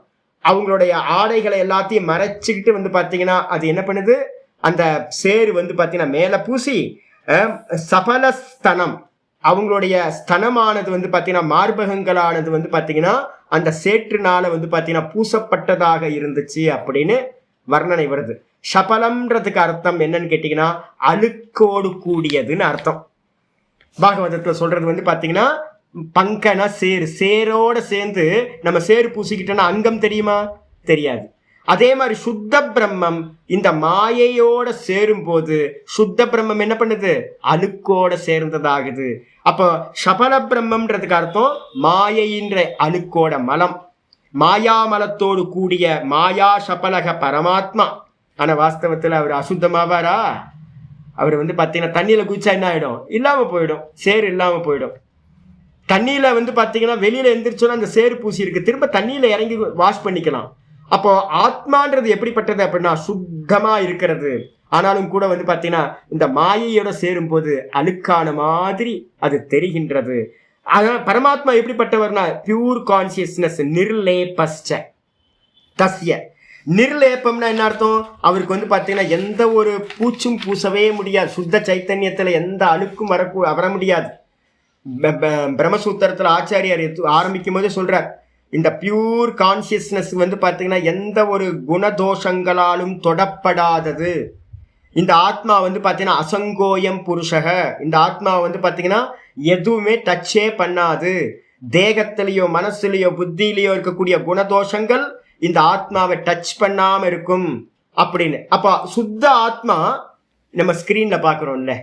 அவங்களுடைய ஆடைகளை எல்லாத்தையும் மறைச்சிக்கிட்டு பாத்தீங்கன்னா அது என்ன பண்ணுது, அந்த சேரு பாத்தீங்கன்னா மேல பூசி சபலஸ்தனம், அவங்களுடைய ஸ்தனமானது பாத்தீங்கன்னா மார்பகங்களானது பாத்தீங்கன்னா அந்த சேற்றுனால பாத்தீங்கன்னா பூசப்பட்டதாக இருந்துச்சு அப்படின்னு வர்ணனை வருது. சபலம்ன்றதுக்கு அர்த்தம் என்னன்னு கேட்டீங்கன்னா அழுக்கோடு கூடியதுன்னு அர்த்தம். பாகவதத்துல சொல்றது பாத்தீங்கன்னா பங்கனா சேரோட சேர்ந்து நம்ம சேரு பூசிக்கிட்டோம்னா அங்கம் தெரியுமா? தெரியாது. அதே மாதிரி சுத்த பிரம்மம் இந்த மாயையோட சேரும் போது சுத்த பிரம்மம் என்ன பண்ணுது? அழுக்கோட சேர்ந்ததாகுது. அப்போ சபல பிரம்மம்ன்றதுக்கு அர்த்தம் மாயைன்ற அழுக்கோட மலம், மாயாமலத்தோடு கூடிய மாயா சபலக பரமாத்மா. ஆனா வாஸ்தவத்துல அவர் அசுத்தமாவாரா? அவர் பாத்தீங்கன்னா தண்ணியில குதிச்சா என்ன ஆயிடும்? இல்லாம போயிடும். சேரு இல்லாம போயிடும். தண்ணியில பாத்தீங்கன்னா வெளியில எந்திரிச்சோன்னா அந்த சேரு பூசி இருக்கு, திரும்ப தண்ணியில இறங்கி வாஷ் பண்ணிக்கலாம். அப்போ ஆத்மான்றது எப்படிப்பட்டது அப்படின்னா சுத்தமா இருக்கிறது. ஆனாலும் கூட பாத்தீங்கன்னா இந்த மாயையோட சேரும் போது அழுக்கான மாதிரி அது தெரிகின்றது. அதனால பரமாத்மா எப்படிப்பட்டவர்னா பியூர் கான்சியஸ்னஸ். நிர்லேபஸ்ச தஸ்ய. நிர்லேபம்னா என்ன அர்த்தம்? அவருக்கு பாத்தீங்கன்னா எந்த ஒரு பூச்சும் பூசவே முடியாது. சுத்த சைத்தன்யத்துல எந்த அழுக்கும் வர முடியாது. பிரம்மசூத்திரத்துல ஆச்சாரியார் ஆரம்பிக்கும் போதே சொல்றார், இந்த பியூர் கான்சியஸ்னஸ் பாத்தீங்கன்னா எந்த ஒரு குணதோஷங்களாலும் தொடப்படாதது. இந்த ஆத்மா பாத்தீங்கன்னா அசங்கோயம் புருஷக. இந்த ஆத்மா பாத்தீங்கன்னா எதுவுமே டச்சே பண்ணாது. தேகத்திலேயோ மனசுலயோ புத்தியிலேயோ இருக்கக்கூடிய குணதோஷங்கள் இந்த ஆத்மாவை டச் பண்ணாம இருக்கும் அப்படின்னு. அப்ப சுத்த ஆத்மா நம்ம ஸ்கிரீன்ல பாக்குறோம்ல,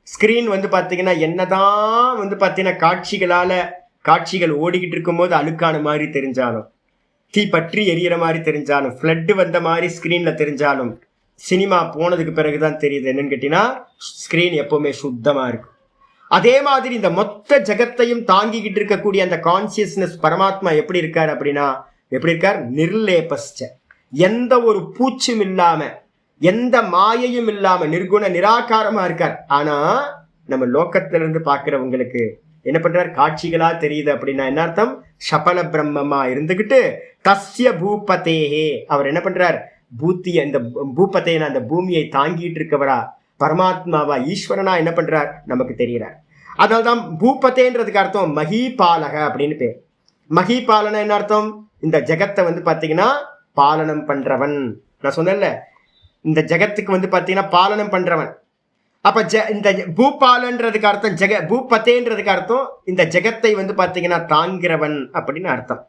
ஸ்கிரீன் வந்து பாத்தீங்கன்னா என்னதான் வந்து பாத்தீங்கன்னா காட்சிகள் ஓடிக்கிட்டு இருக்கும் போது அழுக்கான மாதிரி தெரிஞ்சாலும், தீ பற்றி எரியற மாதிரி தெரிஞ்சாலும், ஃப்ளட் வந்த மாதிரி ஸ்கிரீன்ல தெரிஞ்சாலும், சினிமா போனதுக்கு பிறகுதான் தெரியுது என்னன்னு கேட்டீங்கன்னா ஸ்கிரீன் எப்பவுமே சுத்தமா இருக்கும். அதே மாதிரி இந்த மொத்த ஜகத்தையும் தாங்கிக்கிட்டு இருக்கக்கூடிய அந்த கான்சியஸ்னஸ் பரமாத்மா எப்படி இருக்கார் அப்படின்னா, எப்படி இருக்கார்? நிர்லேபஸ்ச, எந்த ஒரு பூச்சும் இல்லாம, எந்த மாயையும் இல்லாம நிர்குண நிராகாரமா இருக்கார். ஆனா நம்ம லோகத்துல இருந்து பாக்குறவங்களுக்கு என்ன பண்றார்? காட்சிகளா தெரியுது. அப்படின்னா என்ன அர்த்தம்? சபல பிரம்மமா இருந்துகிட்டு தஸ்ய பூபதேஹே, அவர் என்ன பண்றார்? பூத்திய, இந்த பூபதேன அந்த பூமியை தாங்கிட்டு இருக்கவரா, பரமாத்மாவா, ஈஸ்வரனா என்ன பண்றார்? நமக்கு தெரிகிறார். அதனால்தான் பூபதேன்றதுக்கு அர்த்தம் மகிபாலக அப்படின்னு பேர். மகிபாலன என்ன அர்த்தம்? இந்த ஜெகத்தை வந்து பாத்தீங்கன்னா பாலனம் பண்றவன். நான் சொன்னேன்ல, இந்த ஜெகத்துக்கு வந்து பாத்தீங்கன்னா பாலனம் பண்றவன். அப்ப இந்த பூபாலன்றதுக்கு அர்த்தம் பூபதேன்றதுக்கு அர்த்தம் இந்த ஜெகத்தை வந்து பாத்தீங்கன்னா தாங்கிறவன் அப்படின்னு அர்த்தம்.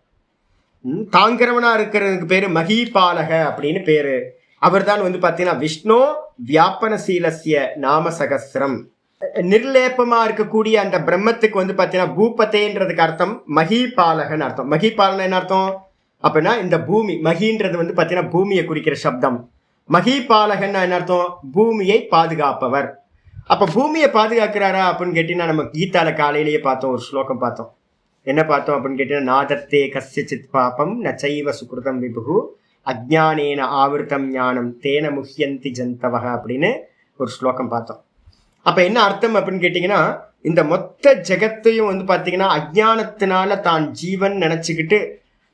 தாங்கிறவனா இருக்கிறதுக்கு பேரு மகிபாலக அப்படின்னு பேரு. அவர் தான் வந்து பாத்தீங்கன்னா விஷ்ணு வியாபனசீலசிய நாம சகஸ்ரம். நிர்லேபமா இருக்கக்கூடிய அந்த பிரம்மத்துக்கு வந்து பாத்தீங்கன்னா பூபதேன்றதுக்கு அர்த்தம் மகிபாலகன் அர்த்தம். மகிபாலன என்ன அர்த்தம் அப்படின்னா இந்த பூமி, மகின்றது வந்து பாத்தீங்கன்னா பூமியை குறிக்கிற சப்தம். மகிபாலகன் என்ன அர்த்தம்? பூமியை பாதுகாப்பவர். அப்ப பூமியை பாதுகாக்கிறாரா அப்படின்னு கேட்டீங்கன்னா நம்ம கீதால காலையிலேயே பார்த்தோம், ஒரு ஸ்லோகம் பார்த்தோம். என்ன பார்த்தோம் அப்படின்னு கேட்டீங்கன்னா, நாதத்தே கஸ்யசித் பாபம் நச்சைவ சுக்ருதம் விபுகு அஜ்ஞானேன ஆவிருத்தம் ஞானம் தேன முஹ்யந்தி ஜந்தவக அப்படின்னு ஒரு ஸ்லோகம் பார்த்தோம். அப்ப என்ன அர்த்தம் அப்படின்னு கேட்டீங்கன்னா, இந்த மொத்த ஜெகத்தையும் வந்து பாத்தீங்கன்னா அஜ்ஞானத்தினால தான் ஜீவன் நினைச்சுக்கிட்டு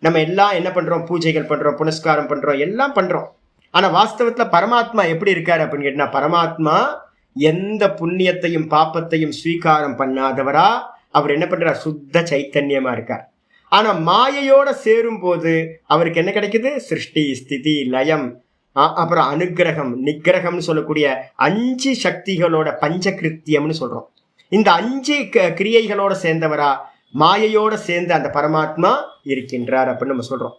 நம்ம எல்லாம் என்ன பண்றோம்? பூஜைகள் பண்றோம், புனஸ்காரம் பண்றோம், எல்லாம் பண்றோம். ஆனா வாஸ்தவத்துல பரமாத்மா எப்படி இருக்காரு அப்படின்னு கேட்டீங்கன்னா, பரமாத்மா எந்த புண்ணியத்தையும் பாப்பத்தையும் ஸ்வீகாரம் பண்ணாதவரா அவர் என்ன பண்றார்? சுத்த சைத்தன்யமா இருக்கார். ஆனா மாயையோட சேரும் போது அவருக்கு என்ன கிடைக்குது? சிருஷ்டி, ஸ்திதி, லயம், அப்புறம் அனுகிரகம், நிகிரகம்னு சொல்லக்கூடிய 5 சக்திகளோட பஞ்சகிருத்தியம்னு சொல்றோம். இந்த 5 கிரியைகளோட சேர்ந்தவரா மாயையோட சேர்ந்து அந்த பரமாத்மா இருக்கின்றார் அப்படின்னு நம்ம சொல்றோம்.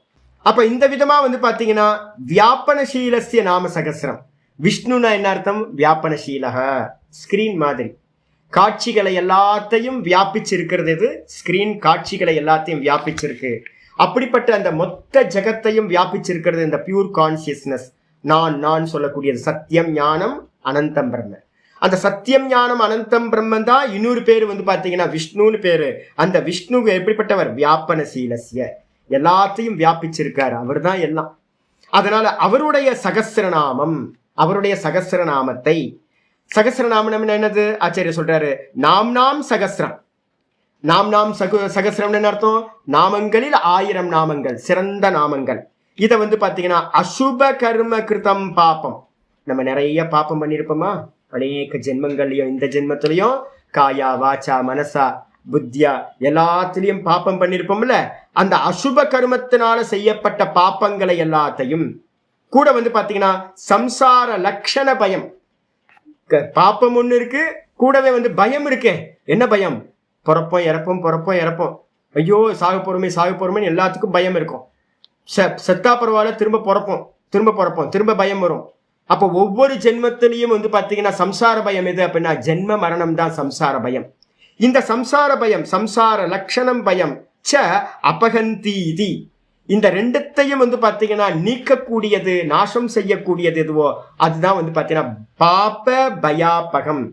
அப்ப இந்த விதமா வந்து பாத்தீங்கன்னா வியாபனசீலஸ்ய நாம சகஸ்ரம். விஷ்ணுனா என்ன அர்த்தம்? வியாபனசீலக, ஸ்கிரீன் மாதிரி காட்சிகளை எல்லாத்தையும் வியாபிச்சிருக்கிறது. இது ஸ்கிரீன் காட்சிகளை எல்லாத்தையும் வியாபிச்சிருக்கு. அப்படிப்பட்ட அந்த மொத்த ஜெகத்தையும் வியாபிச்சிருக்கிறது இந்த பியூர் கான்சியஸ்னஸ். நான் சொல்லக்கூடியது சத்தியம், ஞானம், அனந்தம் பிரம்ம. அந்த சத்தியம், ஞானம், அனந்தம் பிரம்மன் தான் இன்னொரு பேரு வந்து பாத்தீங்கன்னா விஷ்ணுன்னு பேரு. அந்த விஷ்ணு எப்படிப்பட்டவர்? வியாபனசீலஸ்ய, எல்லாத்தையும் வியாபிச்சிருக்காரு. அவர் தான் எல்லாம். அதனால அவருடைய சகஸ்ரநாமம், அவருடைய சகஸ்ரநாமத்தை, சகஸ்ரநாமம் என்னது? ஆச்சாரியர் சொல்றாரு, நாம் சகஸ்ரம். நாம் சகஸ்ரம் என்ன அர்த்தம்? நாமங்களில் 1000 நாமங்கள், சிறந்த நாமங்கள். இதை வந்து பாத்தீங்கன்னா அசுப கர்ம கிருதம் பாப்பம். நம்ம நிறைய பாப்பம் பண்ணிருப்போமா? அநேக ஜென்மங்கள்லயும் இந்த ஜென்மத்திலையும் காயா, வாச்சா, மனசா, புத்தியா எல்லாத்திலையும் பாப்பம் பண்ணிருப்போம்ல. அந்த அசுப கர்மத்தினால செய்யப்பட்ட பாப்பங்களை எல்லாத்தையும் கூட வந்து பாத்தீங்கன்னா சம்சார லட்சண பயம், பாப்பம் ஒண்ணு இருக்கு, கூடவே வந்து பயம் இருக்கு. என்ன பயம்? பிறப்போம் இறப்போம், ஐயோ சாக போறோமே எல்லாத்துக்கும் பயம் இருக்கும். செத்தா பரவாயில்ல, திரும்ப பிறப்போம், திரும்ப பயம் வரும். அப்போ ஒவ்வொரு ஜென்மத்திலையும் வந்து பாத்தீங்கன்னா சம்சார பயம் எது அப்படின்னா ஜென்ம மரணம் தான் சம்சார பயம். இந்த சம்சார பயம், சம்சார லட்சணம் பயம் ச அபகந்தி, இந்த ரெண்டத்தையும் வந்து பாத்தீங்கன்னா நீக்கக்கூடியது, நாசம் செய்யக்கூடியது எதுவோ அதுதான் வந்து பாத்தீங்கன்னா பாப பயாபகம்.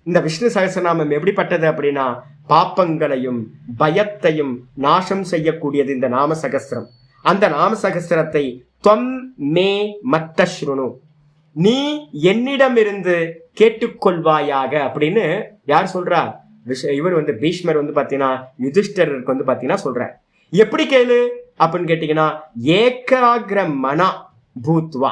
இந்த விஷ்ணு சகஸ்ரநாமம் எப்படிப்பட்டது அப்படின்னா பாப்பங்களையும் பயத்தையும் நாசம் செய்யக்கூடியது இந்த நாம சகஸ்ரம். அந்த நாம சகஸ்ரத்தை துவம் மே மத்தஸ்ருணு, நீ என்னிடமிருந்து கேட்டுக்கொள்வாயாக அப்படின்னு யார் சொல்றா? இவர் வந்து பீஷ்மர் வந்து பாத்தீங்கன்னா யுதிஷ்டருக்கு வந்து பாத்தீங்கன்னா சொல்ற. எப்படி கேளு அப்படின்னு கேட்டீங்கன்னா ஏகாகிர மனா பூத்வா,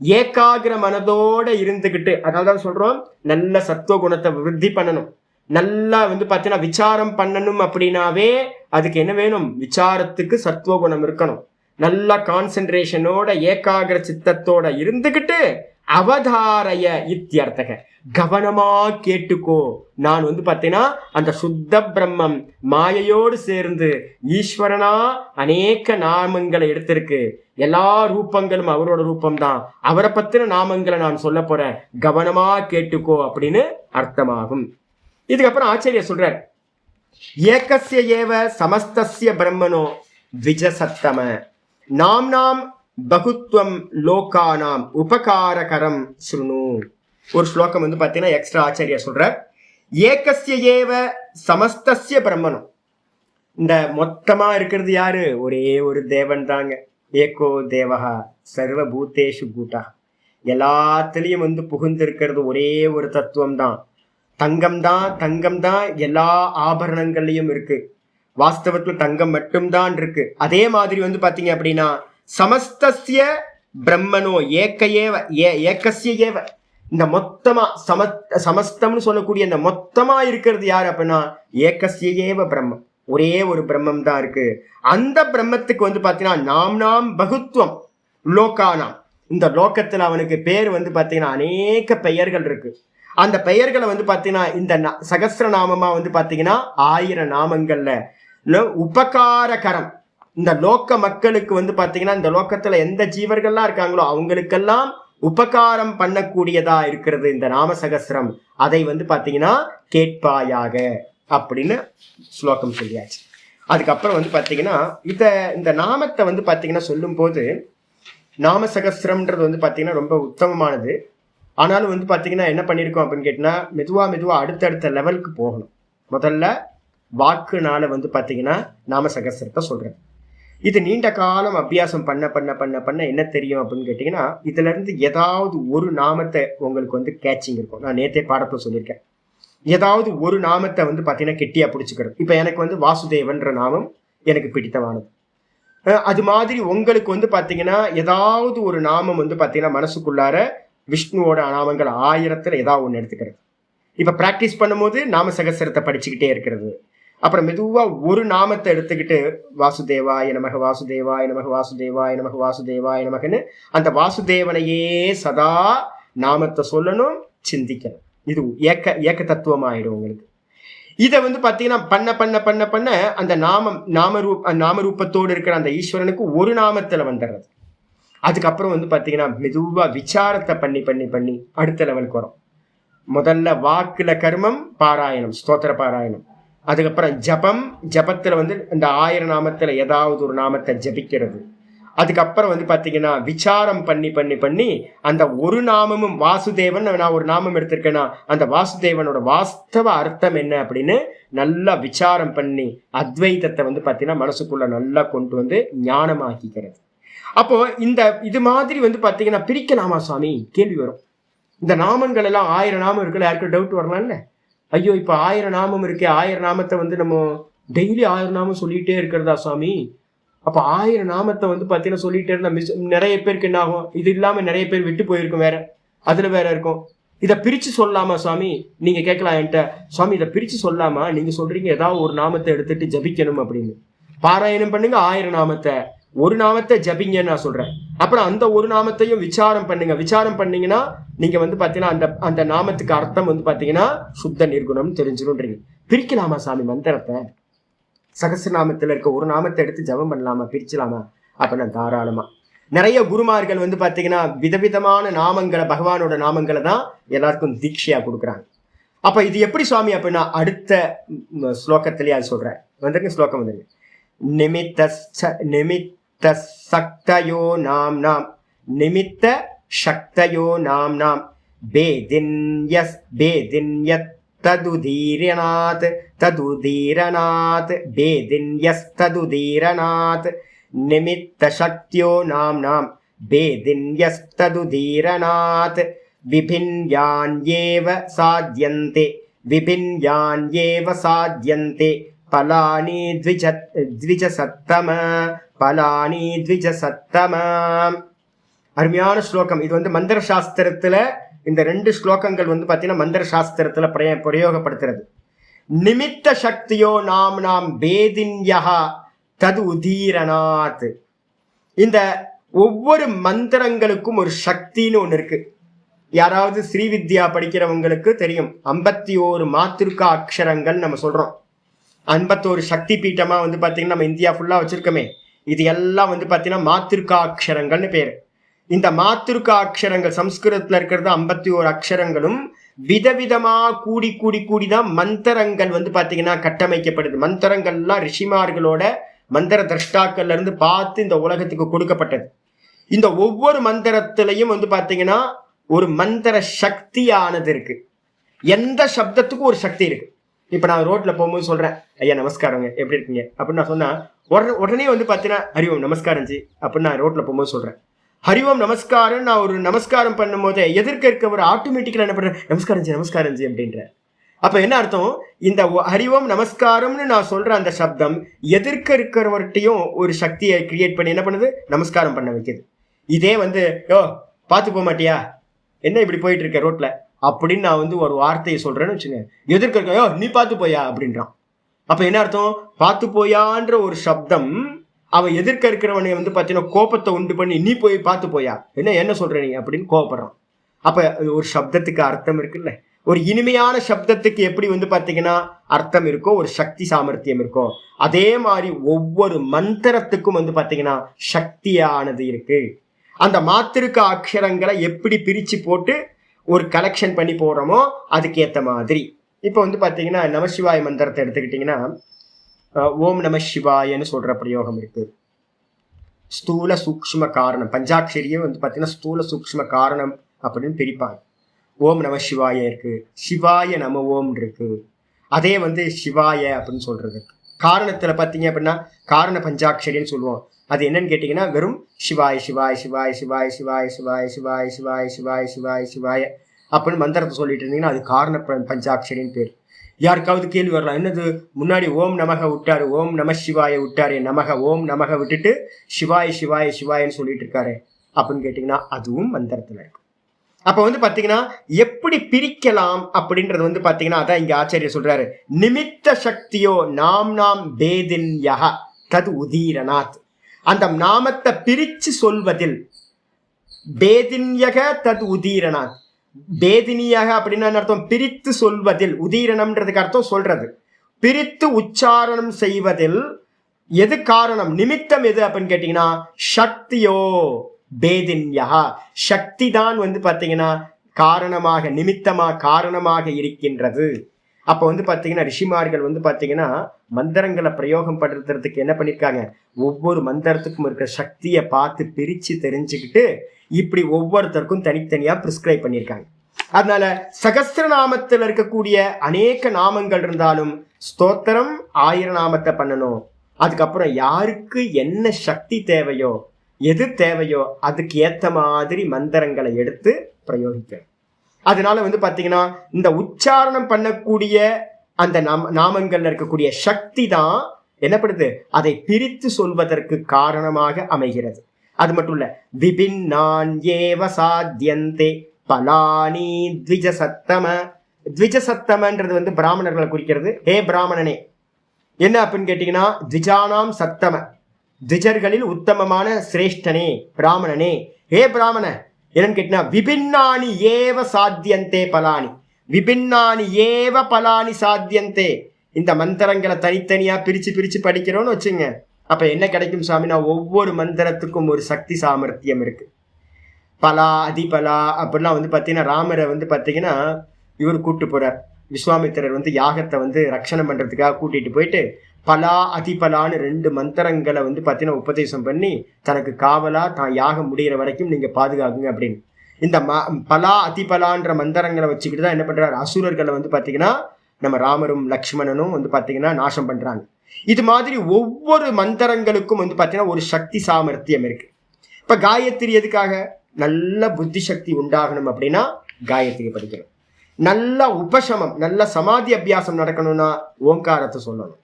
ஏகாகிர மனதோட இருந்துகிட்டு. அதனாலதான் சொல்றோம் நல்ல சத்துவ குணத்தை விருத்தி பண்ணணும், நல்லா வந்து பாத்தீங்கன்னா விசாரம் பண்ணணும். அப்படின்னாவே அதுக்கு என்ன வேணும்? விசாரத்துக்கு சத்துவ குணம் இருக்கணும். நல்ல கான்சென்ட்ரேஷனோட ஏகாகிர சித்தத்தோட இருந்துகிட்டு அவதாரய இத்தியர்த்தக, கவனமா கேட்டுக்கோ. நான் பார்த்தீங்கன்னா அந்த சுத்த பிரம்மம் மாயையோடு சேர்ந்து ஈஸ்வரனா அநேக நாமங்களை எடுத்திருக்கு. எல்லா ரூபங்களும் அவரோட ரூபம்தான். அவரை பத்தின நாமங்களை நான் சொல்ல போறேன், கவனமா கேட்டுக்கோ அப்படின்னு அர்த்தமாகும். இதுக்கப்புறம் ஆச்சரியர் சொல்றார், ஏகஸ்ய ஏவ சமஸ்தஸ்ய பிரம்மனோ த்விஜசத்தம நாம் நாம் பகுத்வம் லோகானாம் உபகாரகரம் ஸ்ருணு. ஒரு ஸ்லோகம் பார்த்தீங்கன்னா எக்ஸ்ட்ரா ஆச்சரியா சொல்றார், ஏகஸ்ய ஏவ சமஸ்தஸ்ய பிரம்மனும், இந்த மொத்தமா இருக்கிறது யாரு? ஒரே ஒரு தேவன் தாங்க. ஏகோ தேவஹா சர்வபூதேஷு கூட்டா, எல்லாத்துலயும் புகுந்து இருக்கிறது ஒரே ஒரு தத்துவம் தான். தங்கம் தான் எல்லா ஆபரணங்கள்லயும் இருக்கு. வாஸ்தவத்துல தங்கம் மட்டும்தான் இருக்கு. அதே மாதிரி பாத்தீங்க அப்படின்னா சமஸ்தஸ்ய பிரம்மனோ ஏகஸ்ய ஏவ, இந்த மொத்தமா சமஸ்தம்னு சொல்லக்கூடிய இந்த மொத்தமா இருக்கிறது யாரு அப்படின்னா ஏகஸ்ய ஏவ பிரம்மம், ஒரே ஒரு பிரம்மம் தான் இருக்கு. அந்த பிரம்மத்துக்கு பாத்தீங்கன்னா நாம் நாம் பகுத்துவம் லோகானாம், இந்த லோகத்துல அவனுக்கு பேர் பாத்தீங்கன்னா அநேக பெயர்கள் இருக்கு. அந்த பெயர்களை பாத்தீங்கன்னா இந்த சகஸ்ரநாமமா பாத்தீங்கன்னா 1000 நாமங்கள்ல உபகாரகரம், இந்த லோக்க மக்களுக்கு பாத்தீங்கன்னா இந்த லோக்கத்துல எந்த ஜீவர்கள்லாம் இருக்காங்களோ அவங்களுக்கெல்லாம் உபகாரம் பண்ணக்கூடியதா இருக்கிறது இந்த நாம சகஸ்ரம். அதை பாத்தீங்கன்னா கேட்பாயாக அப்படின்னு ஸ்லோகம் சொல்லியாச்சு. அதுக்கப்புறம் பாத்தீங்கன்னா இந்த நாமத்தை பாத்தீங்கன்னா சொல்லும் போது, நாம சகஸ்ரம்ன்றது பாத்தீங்கன்னா ரொம்ப உத்தமமானது. ஆனாலும் பாத்தீங்கன்னா என்ன பண்ணிருக்கோம் அப்படின்னு கேட்டீங்கன்னா மெதுவா அடுத்தடுத்த லெவலுக்கு போகணும். முதல்ல வாக்குனால பாத்தீங்கன்னா நாம சகஸ்ரத்தை சொல்றேன். இது நீண்ட காலம் அபியாசம் பண்ண என்ன தெரியும் அப்படின்னு கேட்டீங்கன்னா, இதுல இருந்து ஏதாவது ஒரு நாமத்தை உங்களுக்கு கேட்சிங் இருக்கும். நான் நேத்தே பாடத்தை சொல்லியிருக்கேன். ஏதாவது ஒரு நாமத்தை பாத்தீங்கன்னா கெட்டியா பிடிச்சுக்கிறது. இப்ப எனக்கு வாசுதேவன்ற நாமம் எனக்கு பிடித்தமானது. அது மாதிரி உங்களுக்கு பாத்தீங்கன்னா ஏதாவது ஒரு நாமம் பாத்தீங்கன்னா மனசுக்குள்ளார விஷ்ணுவோட நாமங்கள் 1000த்துல ஏதாவது ஒன்று எடுத்துக்கிறது. இப்ப பிராக்டிஸ் பண்ணும்போது நாம சகஸ்ரத்தை படிச்சுக்கிட்டே இருக்கிறது. அப்புறம் மெதுவா ஒரு நாமத்தை எடுத்துக்கிட்டு வாசுதேவாய நமக வாசுதேவாய நமக வாசுதேவாய நமக வாசுதேவாய நமகன்னு அந்த வாசுதேவனையே சதா நாமத்தை சொல்லணும், சிந்திக்கணும். இது ஏக்க தத்துவம் ஆயிடும் உங்களுக்கு. இதை பாத்தீங்கன்னா பண்ண அந்த நாமரூபத்தோடு இருக்கிற அந்த ஈஸ்வரனுக்கு ஒரு நாமத்துல வந்துடுறது. அதுக்கப்புறம் பாத்தீங்கன்னா மெதுவா விசாரத்தை பண்ணி அடுத்த லெவலுக்கு வரும். முதல்ல வாக்குல கர்மம் பாராயணம், ஸ்தோத்திர பாராயணம். அதுக்கப்புறம் ஜபத்துல இந்த 1000 நாமத்துல ஏதாவது ஒரு நாமத்தை ஜபிக்கிறது. அதுக்கப்புறம் பாத்தீங்கன்னா விசாரம் பண்ணி அந்த ஒரு நாமமும் வாசுதேவன், நான் ஒரு நாமம் எடுத்திருக்கேன்னா அந்த வாசுதேவனோட வாஸ்தவ அர்த்தம் என்ன அப்படின்னு நல்லா விசாரம் பண்ணி அத்வைதத்தை பாத்தீங்கன்னா மனசுக்குள்ள நல்லா கொண்டு ஞானமாக்கிக்கிறது. அப்போ இது மாதிரி பாத்தீங்கன்னா பிரிக்கலாமா சுவாமி கேள்வி வரும். இந்த நாமங்கள் எல்லாம் 1000 நாமம் இருக்குல்ல, யாருக்கு டவுட் வரலாம்ல. ஐயோ இப்ப 1000 நாமம் இருக்கே, 1000 நாமத்தை நம்ம டெய்லி 1000 நாமம் சொல்லிட்டே இருக்கிறதா சுவாமி? அப்ப 1000 நாமத்தை பாத்தீங்கன்னா சொல்லிட்டே இருந்தா நிறைய பேருக்கு என்ன ஆகும்? இது இல்லாம நிறைய பேர் விட்டு போயிருக்கும், வேற அதுல வேற இருக்கும். இதை பிரிச்சு சொல்லலாமா சுவாமி? நீங்க கேட்கலாம் என்கிட்ட, சுவாமி இதை பிரிச்சு சொல்லாமா? நீங்க சொல்றீங்க ஏதாவது ஒரு நாமத்தை எடுத்துட்டு ஜபிக்கணும் அப்படின்னு. பாராயணம் பண்ணுங்க 1000 நாமத்தை, ஒரு நாமத்தை ஜபிங்கன்னு நான் சொல்றேன். அப்புறம் அந்த ஒரு நாமத்தையும் விசாரம் பண்ணுங்க. விசாரம் பண்ணீங்கன்னா நீங்க பாத்தீங்கன்னா அந்த நாமத்துக்கு அர்த்தம் பாத்தீங்கன்னா சுத்த நிர்குணம் தெரிஞ்சிடும்ன்றீங்க. பிரிக்கலாமா சாமி மந்திரத்தை? சகஸ்ரநாமத்துல இருக்க ஒரு நாமத்தை எடுத்து ஜபம் பண்ணலாமா, பிரிச்சலாமா? அப்படின்னா தாராளமா. நிறைய குருமார்கள் பாத்தீங்கன்னா விதவிதமான நாமங்களை, பகவானோட நாமங்களை தான் எல்லாருக்கும் தீட்சையா கொடுக்குறாங்க. அப்ப இது எப்படி சுவாமி அப்படின்னா அடுத்த ஸ்லோகத்திலேயே அது சொல்றேன். வந்துருங்க ஸ்லோகம் வந்துருங்க. நிமித்த சக்தயோ நாம் நாம் நிமித்த சக்தயோ நாம் நாம் பேதின்யத் ததுதீரநாத் பேதின்யஸ்ததுதீரநாத் நிமித்த சக்தியோ நாம் நாம் பேதின்யஸ்ததுதீரநாத் விபின்யான்யேவ சாத்யந்தே பலானி த்விஜசத்தம பலானி த்விஜசத்தம. அருமையான ஸ்லோகம் இது. மந்திர சாஸ்திரத்துல இந்த 2 ஸ்லோகங்கள் பாத்தீங்கன்னா மந்திர சாஸ்திரத்துல பிரயோகப்படுத்துறது. நிமித்த சக்தியோ நாம் நாம் பேதின்யா தது உதீரநாத். இந்த ஒவ்வொரு மந்திரங்களுக்கும் ஒரு சக்தின்னு ஒண்ணு இருக்கு. யாராவது ஸ்ரீவித்யா படிக்கிறவங்களுக்கு தெரியும், 51 மாத்திருக்கா அக்ஷரங்கள் நம்ம சொல்றோம். 51 சக்தி பீட்டமா வந்து பாத்தீங்கன்னா நம்ம இந்தியா ஃபுல்லா வச்சிருக்கோமே, இது எல்லாம் வந்து பாத்தீங்கன்னா மாத்திருக்கா அக்ஷரங்கள்னு பேரு. இந்த மாத்திருக்கா அக்ஷரங்கள் சம்ஸ்கிருதத்துல இருக்கிறது 51 அக்ஷரங்களும் விதவிதமா கூடி கூடி கூடிதான் மந்திரங்கள் வந்து பாத்தீங்கன்னா கட்டமைக்கப்படுது. மந்திரங்கள்லாம் ரிஷிமார்களோட மந்திர திரஷ்டாக்கள்ல இருந்து பார்த்து இந்த உலகத்துக்கு கொடுக்கப்பட்டது. இந்த ஒவ்வொரு மந்திரத்திலையும் வந்து பாத்தீங்கன்னா ஒரு மந்திர சக்தியானது இருக்கு. எந்த சப்தத்துக்கும் ஒரு சக்தி இருக்கு. இப்ப நான் ரோட்ல போகும்போது சொல்றேன், ஐயா நமஸ்காரங்க, எப்படி இருக்கீங்க அப்படின்னு நான் சொன்னா உடனே வந்து பாத்தீங்கன்னா ஹரிஓம் நமஸ்காரம் ஜி அப்படின்னு நான் ரோட்ல போகும்போது சொல்றேன். ஹரிஓம் நமஸ்காரம் நான் ஒரு நமஸ்காரம் பண்ணும் போதே எதிர்க்க இருக்கவர் ஆட்டோமேட்டிக்கலா என்ன பண்றேன், நமஸ்காரம் ஜி அப்படின்ற. அப்ப என்ன அர்த்தம், இந்த ஹரிஓம் நமஸ்காரம்னு நான் சொல்ற அந்த சப்தம் எதிர்க்க இருக்கிறவர்கிட்டையும் ஒரு சக்தியை கிரியேட் பண்ணி என்ன பண்ணுது, நமஸ்காரம் பண்ண வைக்குது. இதே வந்து யோ பார்த்து போக மாட்டியா, என்ன இப்படி போயிட்டு இருக்க ரோட்ல அப்படின்னு நான் வந்து ஒரு வார்த்தையை சொல்றேன்னு வச்சுங்க, எதிர்க்க இருக்க யோ நீ பார்த்து போயா அப்படின்றான். அப்ப என்ன அர்த்தம், பார்த்து போயான்ற ஒரு சப்தம் அவன் எதிர்க்க இருக்கிறவனை வந்து பார்த்தீங்கன்னா கோபத்தை உண்டு பண்ணி நீ போய் பார்த்து போயா, என்ன சொல்ற நீ அப்படின்னு கோபப்படுறான். அப்ப ஒரு சப்தத்துக்கு அர்த்தம் இருக்குல்ல, ஒரு இனிமையான சப்தத்துக்கு எப்படி வந்து பாத்தீங்கன்னா அர்த்தம் இருக்கோ, ஒரு சக்தி சாமர்த்தியம் இருக்கோ, அதே மாதிரி ஒவ்வொரு மந்திரத்துக்கும் வந்து பாத்தீங்கன்னா சக்தியானது இருக்கு. அந்த மாத்திருக்க அக்ஷரங்களை எப்படி பிரிச்சு போட்டு ஒரு கலெக்ஷன் பண்ணி போடுறோமோ அதுக்கு ஏத்த மாதிரி. இப்போ வந்து பாத்தீங்கன்னா நமசிவாய மந்திரத்தை எடுத்துக்கிட்டீங்கன்னா ஓம் நம சிவாயன்னு சொல்ற பிரயோகம் இருக்கு. ஸ்தூல சூக்ஷ்ம காரணம், பஞ்சாட்சரியே வந்து பாத்தீங்கன்னா ஸ்தூல சூக்ஷ்ம காரணம் அப்படின்னு பிரிப்பாங்க. ஓம் நம சிவாய இருக்கு, சிவாய நம ஓம் இருக்கு. அதே வந்து சிவாய அப்படின்னு சொல்றது காரணத்துல பாத்தீங்க அப்படின்னா காரண பஞ்சாட்சரின்னு சொல்லுவோம். அது என்னன்னு கேட்டீங்கன்னா வெறும் சிவாய் சிவாய் சிவாய் சிவாய் சிவாய் சிவாய் சிவாய் சிவாய் சிவாய் சிவாய் சிவாய அப்படின்னு மந்திரத்தை சொல்லிட்டு இருந்தீங்கன்னா அது காரண பஞ்சாட்சரின்னு பேர். யாருக்காவது கேள்வி வரலாம், என்னது முன்னாடி ஓம் நமக விட்டாரு, ஓம் நம சிவாய விட்டாரு, நமக ஓம் நமக விட்டுட்டு சிவாய் சிவாய் சிவாயன்னு சொல்லிட்டு இருக்காரு அப்படின்னு கேட்டீங்கன்னா அதுவும் மந்திரத்துல இருக்கு. அப்ப வந்து பாத்தீங்கன்னா எப்படி பிரிக்கலாம் அப்படின்றது வந்து பாத்தீங்கன்னா அதான் இங்க ஆச்சாரியர் சொல்றாரு, நிமித்த சக்தியோ நாம் பேதின் யஹ தது உதீரநாத். அந்த நாமத்தை பிரிச்சு சொல்வதில் பேதின்யக தது உதீரநாத். பேதினியாக அப்படின்னா அர்த்தம் பிரித்து சொல்வதில், உதீரணம்ன்றதுக்கு அர்த்தம் சொல்றது, பிரித்து உச்சாரணம் செய்வதில் எது காரணம், நிமித்தம் எது அப்படின்னு கேட்டீங்கன்னா சக்தியோ பேதின்யா. சக்தி தான் வந்து பாத்தீங்கன்னா காரணமாக, நிமித்தமா காரணமாக இருக்கின்றது. அப்ப வந்து பாத்தீங்கன்னா ரிஷிமார்கள் வந்து பாத்தீங்கன்னா மந்திரங்களை பிரயோகம் படுத்துறதுக்கு என்ன பண்ணிருக்காங்க, ஒவ்வொரு மந்திரத்துக்கும் இருக்கிற சக்தியை பார்த்து பிரிச்சு தெரிஞ்சுக்கிட்டு இப்படி ஒவ்வொருத்தருக்கும் தனித்தனியா பிரிஸ்கிரைப் பண்ணியிருக்காங்க. அதனால சகஸ்திரநாமத்தில் இருக்கக்கூடிய அநேக நாமங்கள் இருந்தாலும் ஸ்தோத்திரம் 1000 நாமத்தை பண்ணணும். அதுக்கப்புறம் யாருக்கு என்ன சக்தி தேவையோ, எது தேவையோ அதுக்கு ஏத்த மாதிரி மந்திரங்களை எடுத்து பிரயோகிக்கணும். அதனால வந்து பாத்தீங்கன்னா இந்த உச்சாரணம் பண்ணக்கூடிய அந்த நாமங்கள்ல இருக்கக்கூடிய சக்தி தான் என்ன பண்ணுது, அதை பிரித்து சொல்வதற்கு காரணமாக அமைகிறது. அது மட்டும் இல்ல, விபின்னான் ஏவ சாத்யந்தே பலானி த்விஜசத்தம. த்விஜசத்தமன்றது வந்து பிராமணர்களை குறிக்கிறது. ஹே பிராமணனே, என்ன அப்படின்னு கேட்டீங்கன்னா த்விஜானாம் சத்தம, த்விஜர்களில் உத்தமமான சிரேஷ்டனே பிராமணனே. ஹே பிராமண, என்னன்னு கேட்டீங்கன்னா விபின்னானி ஏவ சாத்தியந்தே பலானி, விபின்னானி ஏவ பலானி சாத்தியந்தே. இந்த மந்திரங்களை தனித்தனியா பிரிச்சு பிரிச்சு படிக்கிறோம்னு வச்சுங்க, அப்ப என்ன கிடைக்கும் சாமினா ஒவ்வொரு மந்திரத்துக்கும் ஒரு சக்தி சாமர்த்தியம் இருக்கு. பலா அதிபலா அப்படிலாம் வந்து பாத்தீங்கன்னா ராமரை வந்து பாத்தீங்கன்னா இவர் கூட்டு போறார், விஸ்வாமித்திரர் வந்து யாகத்தை வந்து ரட்சணம் பண்றதுக்காக கூட்டிட்டு போயிட்டு பலா அதிபலான்னு 2 மந்திரங்களை வந்து பாத்தீங்கன்னா உபதேசம் பண்ணி தனக்கு காவலா தான் யாகம் முடிகிற வரைக்கும் நீங்க பாதுகாக்குங்க அப்படின்னு. இந்த பலா அதிபலான்ற மந்திரங்களை வச்சுக்கிட்டு தான் என்ன பண்றாரு, அசுரர்களை வந்து பாத்தீங்கன்னா நம்ம ராமரும் லக்ஷ்மணனும் வந்து பாத்தீங்கன்னா நாசம் பண்றாங்க. இது மாதிரி ஒவ்வொரு மந்திரங்களுக்கும் வந்து பாத்தீங்கன்னா ஒரு சக்தி சாமர்த்தியம் இருக்கு. இப்ப காயத்ரி எதுக்காக, நல்ல புத்தி சக்தி உண்டாகணும் அப்படின்னா காயத்ரி படிக்கணும். நல்ல உபசமம், நல்ல சமாதி அபியாசம் நடக்கணும்னா ஓங்காரத்தை சொல்லணும்.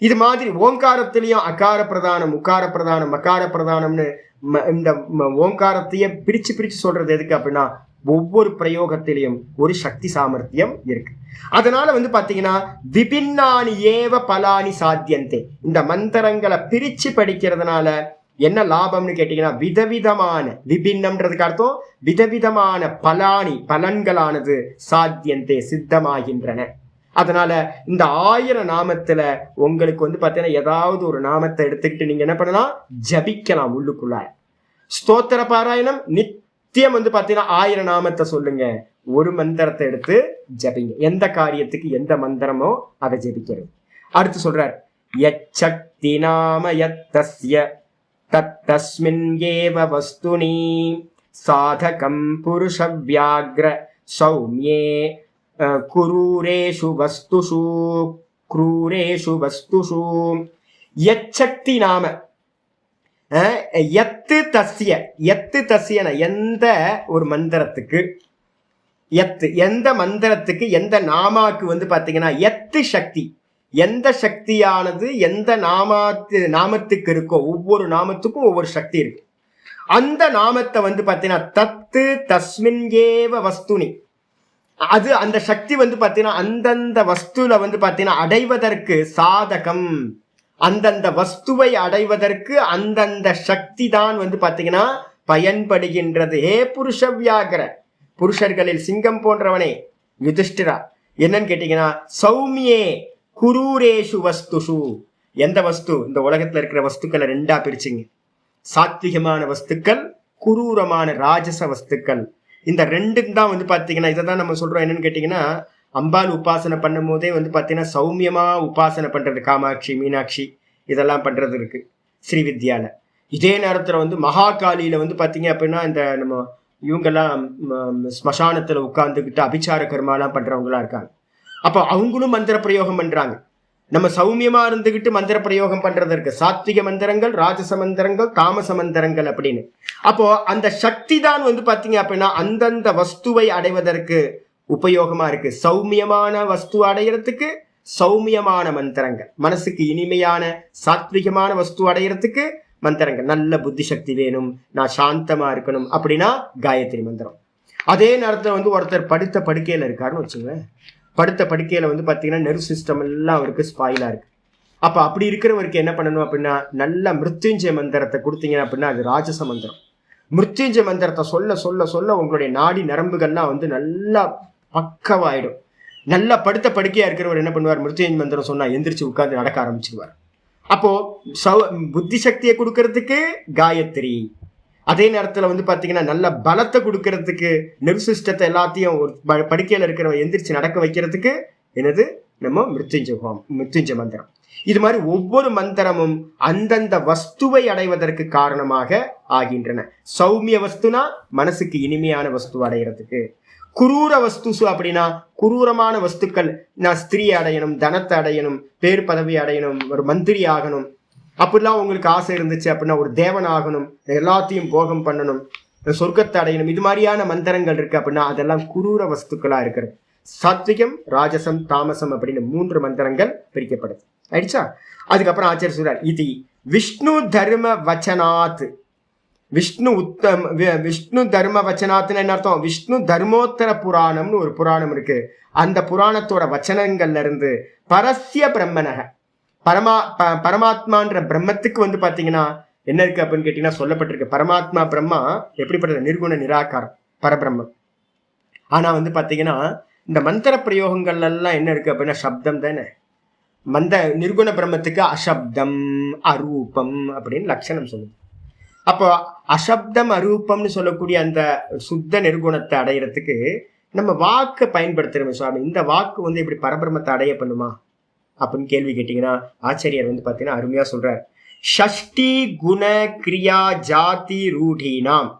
இது மாதிரி ஓங்காரத்திலையும் அகார பிரதானம், உக்கார பிரதானம், மகார பிரதானம்னு இந்த ஓங்காரத்தையே பிரிச்சு பிரிச்சு சொல்றது எதுக்கு அப்படின்னா ஒவ்வொரு பிரயோகத்திலையும் ஒரு சக்தி சாமர்த்தியம் இருக்கு. அதனால வந்து பாத்தீங்கன்னா விபின்னானி ஏவ பலானி சாத்தியந்தே, இந்த மந்திரங்களை பிரிச்சு படிக்கிறதுனால என்ன லாபம்னு கேட்டீங்கன்னா விதவிதமான, விபின்னம்ன்றதுக்கு அர்த்தம் விதவிதமான பலன்களானது சாத்தியந்தே சித்தமாகின்றன. அதனால இந்த 1000 நாமத்துல உங்களுக்கு வந்து பாத்தீங்கன்னா ஏதாவது ஒரு நாமத்தை எடுத்துக்கிட்டு நீங்க என்ன பண்ணலாம், ஜபிக்கலாம். உள்ளுக்குள்ள ஸ்தோத்திர பாராயணம் நித்தியம் வந்து பாத்தீங்கன்னா 1000 நாமத்தை சொல்லுங்க. ஒரு மந்திரத்தை எடுத்து ஜபிங்க. எந்த காரியத்துக்கு எந்த மந்திரமோ அதை ஜபிக்கிறது. அடுத்து சொல்றார், யச்சக்தி நாம யத்தஸ்ய தத்தஸ்மின் ஏவ வஸ்துனி சாதகம் புருஷ வியாக்ர சௌம்யே குரூரேஷு வஸ்துஷு யச்சக்தி நாம எத்து தஸ்யன எந்த ஒரு மந்திரத்துக்கு, எந்த மந்திரத்துக்கு எந்த நாமாக்கு வந்து பாத்தீங்கன்னா எத்து சக்தி, எந்த சக்தியானது எந்த நாமத்துக்கு இருக்கோ, ஒவ்வொரு நாமத்துக்கும் ஒவ்வொரு சக்தி இருக்கு. அந்த நாமத்தை வந்து பாத்தீங்கன்னா தத்து தஸ்மின் ஏவ வஸ்துனி, அது அந்த சக்தி வந்து பாத்தீங்கன்னா அந்தந்த வஸ்துல வந்து பாத்தீங்கன்னா அடைவதற்கு சாதகம், அந்தந்த வஸ்துவை அடைவதற்கு அந்தந்த சக்தி தான் வந்து பாத்தீங்கன்னா பயன்படுகின்றது. ஹே புருஷ வியாகர, புருஷர்களில் சிங்கம் போன்றவனே யுதிஷ்டிரா, என்னன்னு கேட்டீங்கன்னா சௌமியே குரூரேஷு வஸ்துஷு, எந்த வஸ்து, இந்த உலகத்துல இருக்கிற வஸ்துக்களை 2ஆ பிரிச்சுங்க. சாத்விகமான வஸ்துக்கள், குரூரமான ராஜச வஸ்துக்கள். இந்த 2 தான் வந்து பாத்தீங்கன்னா இதை தான் நம்ம சொல்றோம். என்னன்னு கேட்டீங்கன்னா அம்பாள் உபாசனை பண்ணும் போதே வந்து பாத்தீங்கன்னா சௌமியமா உபாசனை பண்றது, காமாட்சி மீனாட்சி இதெல்லாம் பண்றது இருக்கு ஸ்ரீவித்யால. இதே நேரத்துல வந்து மகாகாலியில வந்து பாத்தீங்க அப்படின்னா இந்த நம்ம இவங்கெல்லாம் ஸ்மசானத்துல உட்கார்ந்துக்கிட்டு அபிச்சார கர்மாலாம் பண்றவங்களா இருக்காங்க. அப்போ அவங்களும் மந்திர பிரயோகம் பண்றாங்க. நம்ம சௌமியமா இருந்துகிட்டு மந்திர பிரயோகம் பண்றது இருக்கு. சாத்விக மந்திரங்கள், ராஜச மந்திரங்கள், தாமச மந்திரங்கள் அப்படின்னு. அப்போ அந்த சக்தி தான் வந்து பாத்தீங்க அப்படின்னா அந்தந்த வஸ்துவை அடைவதற்கு உபயோகமா இருக்கு. சௌமியமான வஸ்து அடையறதுக்கு சௌமியமான மந்திரங்கள், மனசுக்கு இனிமையான சாத்விகமான வஸ்து அடையறதுக்கு மந்திரங்கள். நல்ல புத்தி சக்தி வேணும், நான் சாந்தமா இருக்கணும் அப்படின்னா காயத்ரி மந்திரம். அதே நேரத்துல வந்து ஒருத்தர் படுத்த படுக்கையில இருக்காருன்னு வச்சுங்க, படுத்த படுக்கையில வந்து பாத்தீங்கன்னா நர்வ் சிஸ்டம் எல்லாம் அவருக்கு ஸ்பாயிலா இருக்கு. அப்ப அப்படி இருக்கிறவருக்கு என்ன பண்ணணும் அப்படின்னா நல்ல மிருத்யுஞ்சய மந்திரத்தை கொடுத்தீங்க அப்படின்னா அது ராஜச மந்திரம். மிருத்யுஞ்சய மந்திரத்தை சொல்ல சொல்ல சொல்ல உங்களுடைய நாடி நரம்புகள்லாம் வந்து நல்லா பக்கவாயிடும். நல்லா படுத்த படுக்கையா இருக்கிறவர் என்ன பண்ணுவார், மிருத்யுஞ்சய மந்திரம் சொன்னா எந்திரிச்சு உட்கார்ந்து நடக்க ஆரம்பிச்சிருவார். அப்போ புத்தி சக்தியை கொடுக்கறதுக்கு காயத்ரி, அதே நேரத்துல வந்து பாத்தீங்கன்னா நல்ல பலத்தை கொடுக்கறதுக்கு நெர்வ் சிஸ்டத்தை எல்லாத்தையும் ஒரு படுக்கையில இருக்கிறவங்க எந்திரிச்சு நடக்க வைக்கிறதுக்கு என்னது நம்ம மிருத்யுஞ்சய மந்திரம். இது மாதிரி ஒவ்வொரு மந்திரமும் அந்தந்த வஸ்துவை அடைவதற்கு காரணமாக ஆகின்றன. சௌமிய வஸ்துனா மனசுக்கு இனிமையான வஸ்து அடைகிறதுக்கு, குரூர வஸ்து அப்படின்னா குரூரமான வஸ்துக்கள், நான் ஸ்திரீ அடையணும், தனத்தை அடையணும், பேர் பதவி அடையணும், ஒரு மந்திரி ஆகணும், அப்படிலாம் உங்களுக்கு ஆசை இருந்துச்சு அப்படின்னா ஒரு தேவன் ஆகணும், எல்லாத்தையும் போகம் பண்ணணும், சொர்க்கத்தை அடையணும், இது மாதிரியான மந்திரங்கள் இருக்கு அப்படின்னா அதெல்லாம் குரூர வஸ்துக்களா இருக்கிறது. சாத்விகம், ராஜசம், தாமசம் அப்படின்னு 3 மந்திரங்கள் பிரிக்கப்படுது. ஆயிடுச்சா? அதுக்கப்புறம் ஆச்சாரிய சொல்றார், இது விஷ்ணு தர்ம வச்சனாத். விஷ்ணு தர்ம வச்சனாத்னு என்ன அர்த்தம்? விஷ்ணு தர்மோத்தர புராணம்னு ஒரு புராணம் இருக்கு. அந்த புராணத்தோட வச்சனங்கள்ல இருந்து பரஸ்ய பிரம்மனக, பரமாத்மான்ற பிரம்மத்துக்கு வந்து பாத்தீங்கன்னா என்ன இருக்கு அப்படின்னு கேட்டீங்கன்னா சொல்லப்பட்டிருக்கு. பரமாத்மா பிரம்மா எப்படிப்பட்டது? நிர்குண நிராகாரம் பரபிரம்மம். ஆனா வந்து பாத்தீங்கன்னா இந்த மந்திர பிரயோகங்கள்ல எல்லாம் என்ன இருக்கு அப்படின்னா சப்தம் தானே. நிர்குண பிரம்மத்துக்கு அசப்தம் அரூபம் அப்படின்னு லட்சணம் சொல்லுது. அப்போ அசப்தம் அரூபம்னு சொல்லக்கூடிய அந்த சுத்த நிர்குணத்தை அடையிறதுக்கு நம்ம வாக்கை பயன்படுத்துறோம் சுவாமி. இந்த வாக்கு வந்து இப்படி பரபிரம்மத்தை அடைய பண்ணுமா அப்படின்னு கேள்வி கேட்டீங்கன்னா ஆச்சாரியர் வந்து பாத்தீங்கன்னா அருமையா சொல்றார். ஷஷ்டி குண கிரியா ஜாதி ரூಢீனாம்.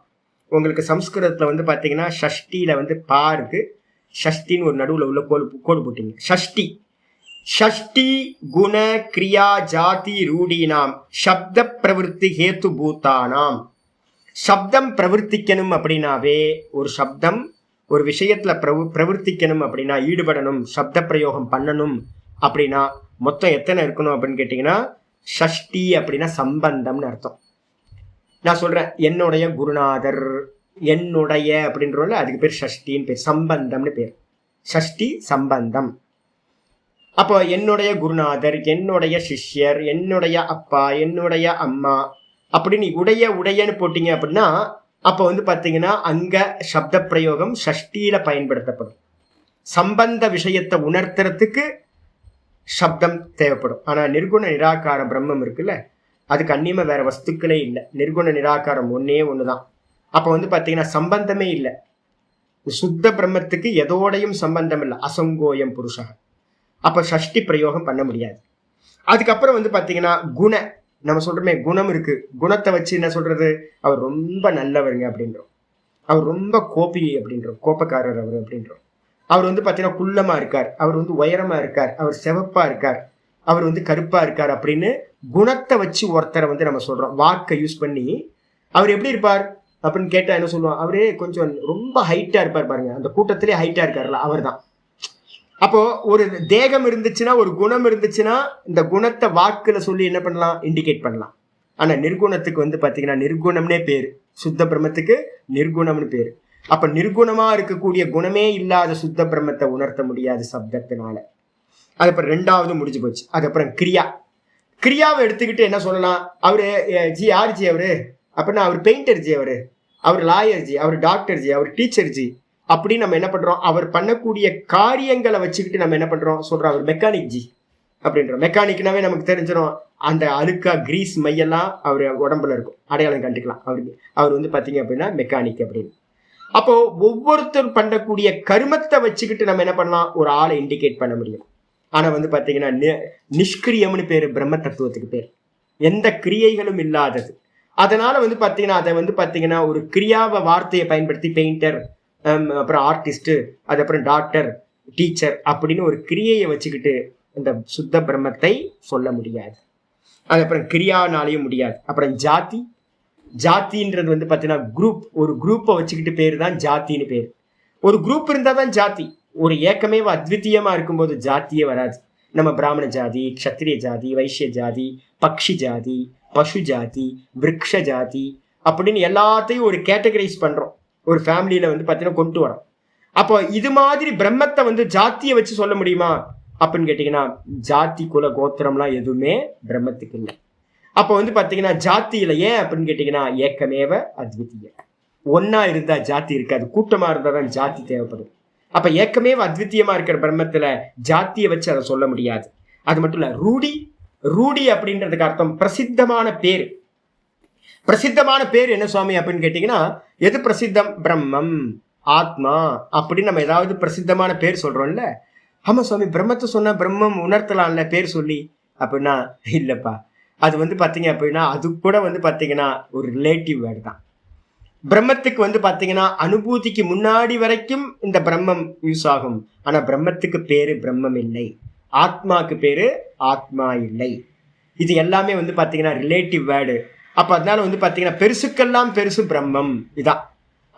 உங்களுக்கு சம்ஸ்கிருதத்துல வந்து பாத்தீங்கன்னா ஷஷ்டியில வந்து பாருக்கு, ஷஷ்டின்னு ஒரு நடுவுல உள்ள கோடு போட்டீங்க. ஷஷ்டி குண கிரியா ஜாதி ரூಢீனாம் சப்த பிரவருத்தி ஹேத்து பூத்தானாம். சப்தம் பிரவர்த்திக்கணும் அப்படின்னாவே, ஒரு சப்தம் ஒரு விஷயத்துல பிரவர்த்திக்கணும் அப்படின்னா, ஈடுபடணும், சப்த பிரயோகம் பண்ணணும் அப்படின்னா மொத்தம் எத்தனை இருக்கணும் அப்படின்னு கேட்டீங்கன்னா ஷஷ்டி அப்படின்னா சம்பந்தம்னு அர்த்தம். நான் சொல்றேன், என்னுடைய குருநாதர், என்னுடைய அப்படின்றோம்ல, அதுக்கு பேர் ஷஷ்டின்னு பேர், சம்பந்தம்னு பேர். ஷஷ்டி சம்பந்தம். அப்போ என்னுடைய குருநாதர், என்னுடைய சிஷ்யர், என்னுடைய அப்பா, என்னுடைய அம்மா, அப்படின்னு உடையன்னு போட்டீங்க அப்படின்னா அப்ப வந்து பாத்தீங்கன்னா அங்க சப்த பிரயோகம் ஷஷ்டியில பயன்படுத்தப்படும். சம்பந்த விஷயத்தை உணர்த்துறதுக்கு சப்தம் தேவைப்படும். ஆனா நிர்குண நிராகார பிரம்மம் இருக்குல்ல, அதுக்கு அந்நியமா வேற வஸ்துக்களே இல்லை. நிர்குண நிராகாரம் ஒன்னே ஒண்ணுதான். அப்ப வந்து பாத்தீங்கன்னா சம்பந்தமே இல்லை. சுத்த பிரம்மத்துக்கு எதோடையும் சம்பந்தம் இல்லை. அசங்கோயம் புருஷா. அப்ப ஷஷ்டி பிரயோகம் பண்ண முடியாது. அதுக்கப்புறம் வந்து பாத்தீங்கன்னா குண, நம்ம சொல்றோமே குணம் இருக்கு, குணத்தை வச்சு என்ன சொல்றது, அவர் ரொம்ப நல்லவருங்க அப்படின்றோம், அவர் ரொம்ப கோபி அப்படின்றோம், கோபக்காரர் அவர் அப்படின்றோம். அவர் வந்து பாத்தீங்கன்னா குள்ளமா இருக்கார், அவர் வந்து உயரமா இருக்கார், அவர் செவப்பா இருக்கார், அவர் வந்து கருப்பா இருக்கார் அப்படின்னு குணத்தை வச்சு ஒருத்தரை வந்து நம்ம சொல்றோம். வாக்கை யூஸ் பண்ணி அவர் எப்படி இருப்பார் அப்படின்னு கேட்டா என்ன சொல்லுவோம், அவரே கொஞ்சம் ரொம்ப ஹைட்டா இருப்பார் பாருங்க, அந்த கூட்டத்திலே ஹைட்டா இருக்காருல்ல அவர் தான். அப்போ ஒரு தேகம் இருந்துச்சுன்னா, ஒரு குணம் இருந்துச்சுன்னா, இந்த குணத்தை வாக்குல சொல்லி என்ன பண்ணலாம், இண்டிகேட் பண்ணலாம். ஆனா நிர்குணத்துக்கு வந்து பாத்தீங்கன்னா நிர்குணம்னே பேரு, சுத்த பிரம்மத்துக்கு நிர்குணம்னு பேரு. அப்ப நிர்குணமா இருக்கக்கூடிய குணமே இல்லாத சுத்த பிரம்மத்தை உணர்த்த முடியாது சப்தத்தினால. அதுக்கப்புறம் ரெண்டாவது முடிஞ்சு போச்சு. அதுக்கப்புறம் கிரியா. கிரியாவை எடுத்துக்கிட்டு என்ன சொல்லலாம், அவரு ஜி யாரு ஜி அவரு அப்படின்னா, அவர் பெயிண்டர் ஜி, அவர் லாயர் ஜி, அவர் டாக்டர் ஜி, அவர் டீச்சர் ஜி அப்படின்னு நம்ம என்ன பண்றோம், அவர் பண்ணக்கூடிய காரியங்களை வச்சுக்கிட்டு நம்ம என்ன பண்றோம் சொல்றோம், அவர் மெக்கானிக் ஜி அப்படின்றோம். மெக்கானிக்னாவே நமக்கு தெரிஞ்சிடும், அந்த அழுக்கா கிரீஸ் மையெல்லாம் அவர் உடம்புல இருக்கும், அடையாளம் கண்டுக்கலாம் அவருக்கு. அவர் வந்து பாத்தீங்க அப்படின்னா மெக்கானிக் அப்படின்னு. அப்போ ஒவ்வொருத்தர் பண்ணக்கூடிய கர்மத்தை வச்சுக்கிட்டு நம்ம என்ன பண்ணலாம், ஒரு ஆளை இண்டிகேட் பண்ண முடியும். ஆனா வந்து பாத்தீங்கன்னா நிஷ்கிரியம்னு பேரு பிரம்ம தத்துவத்துக்கு பேர், எந்த கிரியைகளும் இல்லாதது. அதனால வந்து பாத்தீங்கன்னா அதை வந்து பாத்தீங்கன்னா ஒரு கிரியாவை வார்த்தையை பயன்படுத்தி பெயிண்டர், அப்புறம் ஆர்டிஸ்ட், அதுக்கப்புறம் டாக்டர், டீச்சர் அப்படின்னு ஒரு கிரியையை வச்சுக்கிட்டு இந்த சுத்த பிரம்மத்தை சொல்ல முடியாது. அதுக்கப்புறம் கிரியானாலையும் முடியாது. அப்புறம் ஜாதி, ஜாத்தின்றது வந்து பார்த்தீங்கன்னா குரூப், ஒரு குரூப்பை வச்சுக்கிட்டு பேர் தான் ஜாத்தின்னு பேர். ஒரு குரூப் இருந்தால் தான் ஜாதி. ஒரு ஏக்கமே அத்விதீயமா இருக்கும்போது ஜாத்தியே வராது. நம்ம பிராமண ஜாதி, க்ஷத்திரிய ஜாதி, வைசிய ஜாதி, பக்ஷி ஜாதி, பசு ஜாதி, விருக்ஷ ஜாதி அப்படின்னு எல்லாத்தையும் ஒரு கேட்டகரைஸ் பண்றோம், ஒரு ஃபேமிலியில வந்து பார்த்தீங்கன்னா கொண்டு வரோம். அப்போ இது மாதிரி பிரம்மத்தை வந்து ஜாத்தியை வச்சு சொல்ல முடியுமா அப்படின்னு கேட்டீங்கன்னா, ஜாதி குல கோத்திரம்லாம் எதுவுமே பிரம்மத்துக்கு இல்லை. அப்போ வந்து பார்த்தீங்கன்னா ஜாத்தியில ஏன் அப்படின்னு கேட்டீங்கன்னா, ஏக்கமேவ அத்விதீய, ஒன்னா இருந்தா ஜாதி இருக்காது, கூட்டமா இருந்தா தான் ஜாதி தேவைப்படும். அப்ப ஏக்கமேவ அத்விதீயமா இருக்கிற பிரம்மத்துல ஜாத்தியை வச்சு அதை சொல்ல முடியாது. அது மட்டும் இல்ல, ரூடி, ரூடி அப்படின்றதுக்கு அர்த்தம் பிரசித்தமான பேர். பிரசித்தமான பேர் என்ன சுவாமி அப்படின்னு கேட்டீங்கன்னா, எது பிரசித்தம், பிரம்மம், ஆத்மா அப்படின்னு நம்ம ஏதாவது பிரசித்தமான பேர் சொல்றோம்ல. ஆமா சுவாமி, பிரம்மத்தை சொன்னா பிரம்மம் உணர்த்தலாம்ல பேர் சொல்லி அப்படின்னா, இல்லப்பா, அது வந்து பாத்தீங்க அப்படின்னா அது கூட வந்து பாத்தீங்கன்னா ஒரு ரிலேட்டிவ் வேர்டு தான். பிரம்மத்துக்கு வந்து பாத்தீங்கன்னா அனுபூதிக்கு முன்னாடி வரைக்கும் இந்த பிரம்மம் யூஸ் ஆகும். ஆனா பிரம்மத்துக்கு பேரு பிரம்மம் இல்லை, ஆத்மாக்கு பேரு ஆத்மா இல்லை. இது எல்லாமே வந்து பாத்தீங்கன்னா ரிலேட்டிவ் வேர்டு. அப்ப அதனால வந்து பாத்தீங்கன்னா பெருசுக்கெல்லாம் பெருசு பிரம்மம் இதான்.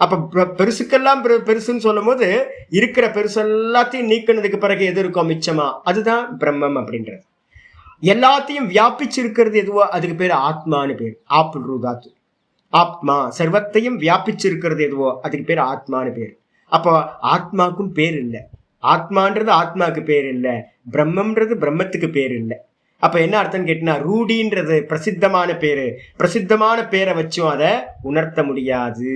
அப்ப பெருசுக்கெல்லாம் பெருசுன்னு சொல்லும் போது இருக்கிற பெருசு எல்லாத்தையும் நீக்கினதுக்கு பிறகு எது இருக்கும் மிச்சமா, அதுதான் பிரம்மம் அப்படின்றது. எல்லாத்தையும் வியாபிச்சு இருக்கிறது எதுவோ அதுக்கு பேர் ஆத்மான்னு பேர். ஆப்பிள் ரூதாத்து ஆத்மா, சர்வத்தையும் வியாபிச்சு இருக்கிறது எதுவோ அதுக்கு பேர் ஆத்மான்னு பேர். அப்போ ஆத்மாக்கும் பேர் இல்லை, ஆத்மான்றது ஆத்மாவுக்கு பேர் இல்லை, பிரம்மம்ன்றது பிரம்மத்துக்கு பேர் இல்லை. அப்ப என்ன அர்த்தம் கேட்டினா, ரூடின்றது பிரசித்தமான பேரு, பிரசித்தமான பேரை வச்சும் அதை உணர்த்த முடியாது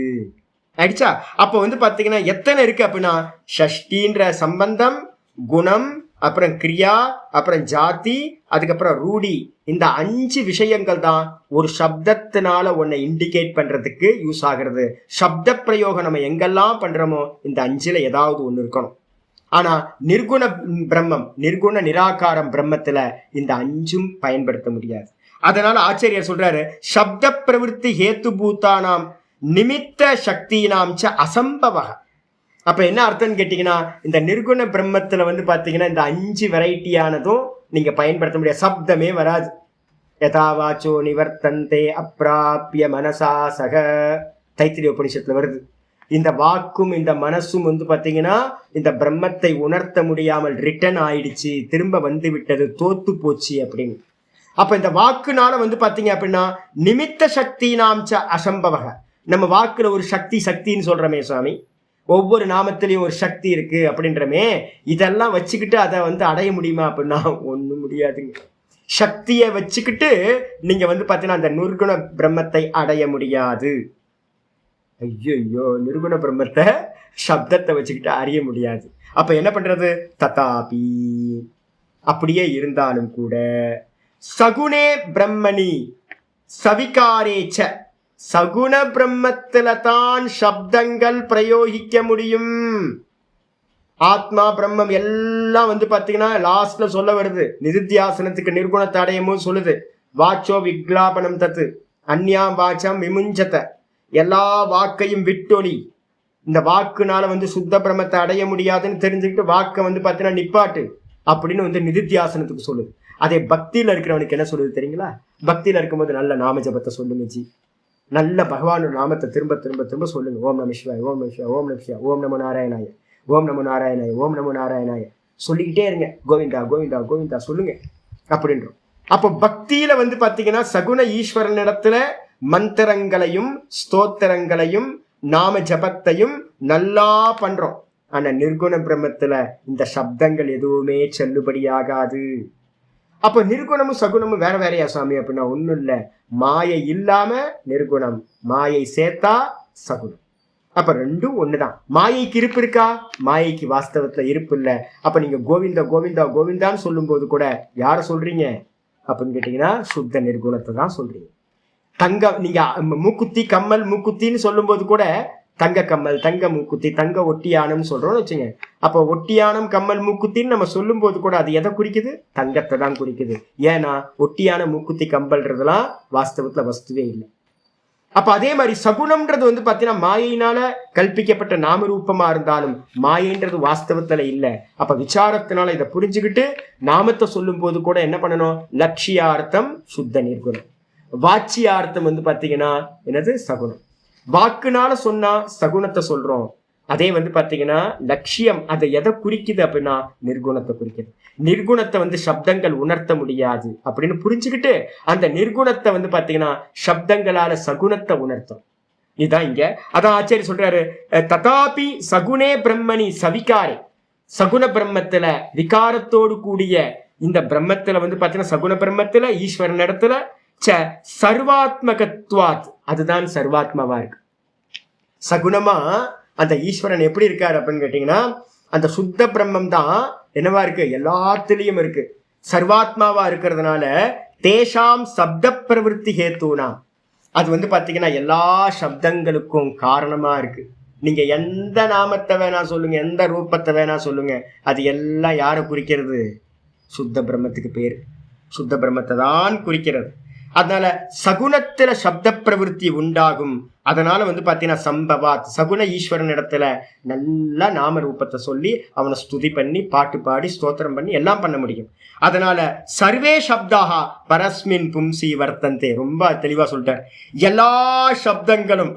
ஆயிடுச்சா. அப்போ வந்து பாத்தீங்கன்னா எத்தனை இருக்கு அப்படின்னா, ஷஷ்டின்ற சம்பந்தம், குணம், அப்புறம் கிரியா, அப்புறம் ஜாதி, அதுக்கப்புறம் ரூடி, இந்த 5 விஷயங்கள் தான் ஒரு சப்தத்தினால ஒன்னை இண்டிகேட் பண்றதுக்கு யூஸ் ஆகிறது. சப்த பிரயோகம் நம்ம எங்கெல்லாம் பண்றோமோ இந்த 5ல ஏதாவது ஒண்ணு இருக்கணும். ஆனா நிர்குண பிரம்மம், நிர்குண நிராகாரம் பிரம்மத்துல இந்த 5ம் பயன்படுத்த முடியாது. அதனால ஆச்சாரியர் சொல்றாரு, சப்த பிரவிற்த்தி ஹேத்து பூத்தானாம் நிமித்த சக்தினாம் ச அசம்பவக. அப்ப என்ன அர்த்தம்னு கேட்டீங்கன்னா, இந்த நிர்குண பிரம்மத்துல வந்து பாத்தீங்கன்னா இந்த 5 வெரைட்டியானதும் நீங்க பயன்படுத்த முடியாது, சப்தமே வராது. யதாவாச்சோ நிவர்த்தந்தே அப்ராப்ய மனசா சக, தைத்திரிய உபனிஷத்துல வருது. இந்த வாக்கும் இந்த மனசும் வந்து பாத்தீங்கன்னா இந்த பிரம்மத்தை உணர்த்த முடியாமல் ரிட்டர்ன் ஆயிடுச்சு, திரும்ப வந்து விட்டது, தோத்து போச்சு அப்படின்னு. அப்ப இந்த வாக்குனால வந்து பாத்தீங்க அப்படின்னா நிமித்த சக்தி நாம் ச அசம்பவக. நம்ம வாக்குல ஒரு சக்தி, சக்தின்னு சொல்றமே சுவாமி, ஒவ்வொரு நாமத்திலையும் ஒரு சக்தி இருக்கு அப்படின்றமே, இதெல்லாம் வச்சுக்கிட்டு அதை வந்து அடைய முடியுமா அப்படின்னா ஒண்ணும் முடியாதுங்க. சக்தியை வச்சுக்கிட்டு நீங்க பாத்தீங்கன்னா அந்த நிர்குண பிரம்மத்தை அடைய முடியாது. ஐயோ, நிர்குண பிரம்மத்தை சப்தத்தை வச்சுக்கிட்டு அறிய முடியாது. அப்ப என்ன பண்றது? ததாபி, அப்படியே இருந்தாலும் கூட சகுணே பிரம்மணி சவிகாரேச்ச, சகுண பிரம்மத்தில தான் சப்தங்கள் பிரயோகிக்க முடியும். ஆத்மா பிரம்மம் எல்லாம் பாத்தீங்கன்னா லாஸ்ட்ல சொல்ல வருது. நிதித்தியாசனத்துக்கு நிர்குணத்தை அடையமும் சொல்லுது. வாச்சோ விக்லாபனம் தத்து அந்யாம் வாச்சம் விமுஞ்சத, எல்லா வாக்கையும் விட்டொழி. இந்த வாக்குனால சுத்த பிரம்மத்தை அடைய முடியாதுன்னு தெரிஞ்சுக்கிட்டு வாக்கை பாத்தீங்கன்னா நிப்பாட்டு அப்படின்னு நிதித்தியாசனத்துக்கு சொல்லுது. அதே பக்தியில இருக்கிறவனுக்கு என்ன சொல்லுது தெரியுங்களா? பக்தியில இருக்கும்போது நல்ல நாம ஜபத்தை சொல்லுங்க ஜி, நல்ல பகவானோட நாமத்தை திரும்ப திரும்ப திரும்ப சொல்லுங்க. ஓம் நம சிவாய், ஓம் நம சிவாய், ஓம் நம சிவாய், ஓம் நமோ நாராயணாய, ஓம் நமோ நாராயணாய, ஓம் நமோ நாராயணாய சொல்லிக்கிட்டே இருங்க. கோவிந்தா கோவிந்தா கோவிந்தா சொல்லுங்க அப்படின்றோம். அப்போ பக்தியில பாத்தீங்கன்னா சகுண ஈஸ்வரனிடத்துல மந்திரங்களையும் ஸ்தோத்திரங்களையும் நாம ஜபத்தையும் நல்லா பண்றோம். ஆனா நிர்குண பிரம்மத்துல இந்த சப்தங்கள் எதுவுமே செல்லுபடியாகாது. அப்ப நிர்குணமும் சகுணமும் வேற வேறையா சுவாமி அப்படின்னா ஒண்ணும் இல்ல. மாயை இல்லாம நிர்குணம், மாயை சேர்த்தா சகுணம். அப்ப ரெண்டும் ஒண்ணுதான். மாயைக்கு இருப்பு இருக்கா? மாயைக்கு வாஸ்தவத்துல இருப்பு இல்ல. அப்ப நீங்க கோவிந்தா கோவிந்தா கோவிந்தான்னு சொல்லும் போது கூட யார சொல்றீங்க அப்படின்னு கேட்டீங்கன்னா சுத்த நிர்குணத்தை தான் சொல்றீங்க. தங்க நீங்க மூக்குத்தி கம்மல் மூக்குத்தின்னு சொல்லும் போது கூட தங்க கம்மல், தங்க மூக்குத்தி, தங்க ஒட்டியானம் சொல்றோம்னு வச்சுங்க. அப்போ ஒட்டியானம் கம்மல் மூக்குத்தின்னு நம்ம சொல்லும் போது கூட அது எதை குறிக்குது? தங்கத்தை தான் குறிக்குது. ஏன்னா ஒட்டியான மூக்குத்தி கம்பல்ன்றதுலாம் வாஸ்தவத்துல வஸ்துவே இல்லை. அப்ப அதே மாதிரி சகுனம்ன்றது பாத்தீங்கன்னா மாயினால கல்பிக்கப்பட்ட நாம ரூபமா இருந்தாலும் மாயைன்றது வாஸ்தவத்துல இல்ல. அப்ப விசாரத்தினால இதை புரிஞ்சுக்கிட்டு நாமத்தை சொல்லும் போது கூட என்ன பண்ணணும்? லட்சியார்த்தம் சுத்த நிர்குணம், வாச்சியார்த்தம் பாத்தீங்கன்னா என்னது? சகுனம். வாக்குனால சொன்னா சகுனத்தை சொல்றோம். அதே பாத்தீங்கன்னா லட்சியம் அதை எதை குறிக்குது அப்படின்னா நிர்குணத்தை குறிக்குது. நிர்குணத்தை சப்தங்கள் உணர்த்த முடியாது அப்படின்னு புரிஞ்சுக்கிட்டு அந்த நிர்குணத்தை பாத்தீங்கன்னா சப்தங்களால சகுனத்தை உணர்த்தும். இதுதான் இங்க. அதான் ஆச்சாரி சொல்றாரு, ததாபி சகுனே பிரம்மணி சவிகாரே, சகுன பிரம்மத்துல விகாரத்தோடு கூடிய இந்த பிரம்மத்துல பாத்தீங்கன்னா சகுன பிரம்மத்துல ஈஸ்வரன் இடத்துல சர்வாத்மகத்வாத், அதுதான் சர்வாத்மாவா இருக்கு. சகுனமா அந்த ஈஸ்வரன் எப்படி இருக்காரு அப்படின்னு கேட்டீங்கன்னா அந்த சுத்த பிரம்மம் தான் என்னவா இருக்கு? எல்லாத்திலையும் இருக்கு. சர்வாத்மாவா இருக்கிறதுனால தேஷாம் சப்த பிரவருத்தி ஹேத்துனா, அது பாத்தீங்கன்னா எல்லா சப்தங்களுக்கும் காரணமா இருக்கு. நீங்க எந்த நாமத்தை வேணா சொல்லுங்க, எந்த ரூபத்தை வேணா சொல்லுங்க, அது எல்லாம் யாரை குறிக்கிறது? சுத்த பிரம்மத்துக்கு பேரு சுத்த பிரம்மத்தை தான் குறிக்கிறது. அதனால சகுனத்துல சப்த பிரவருத்தி உண்டாகும். அதனால பாத்தீங்கன்னா சம்பவாத், சகுன ஈஸ்வரன் இடத்துல நல்லா நாம ரூபத்தை சொல்லி அவனை ஸ்துதி பண்ணி பாட்டு பாடி ஸ்தோத்திரம் பண்ணி எல்லாம் பண்ண முடியும். அதனால சர்வே சப்தாக பரஸ்மின் பும்சி வர்த்தந்தே, ரொம்ப தெளிவா சொல்லிட்டார். எல்லா சப்தங்களும்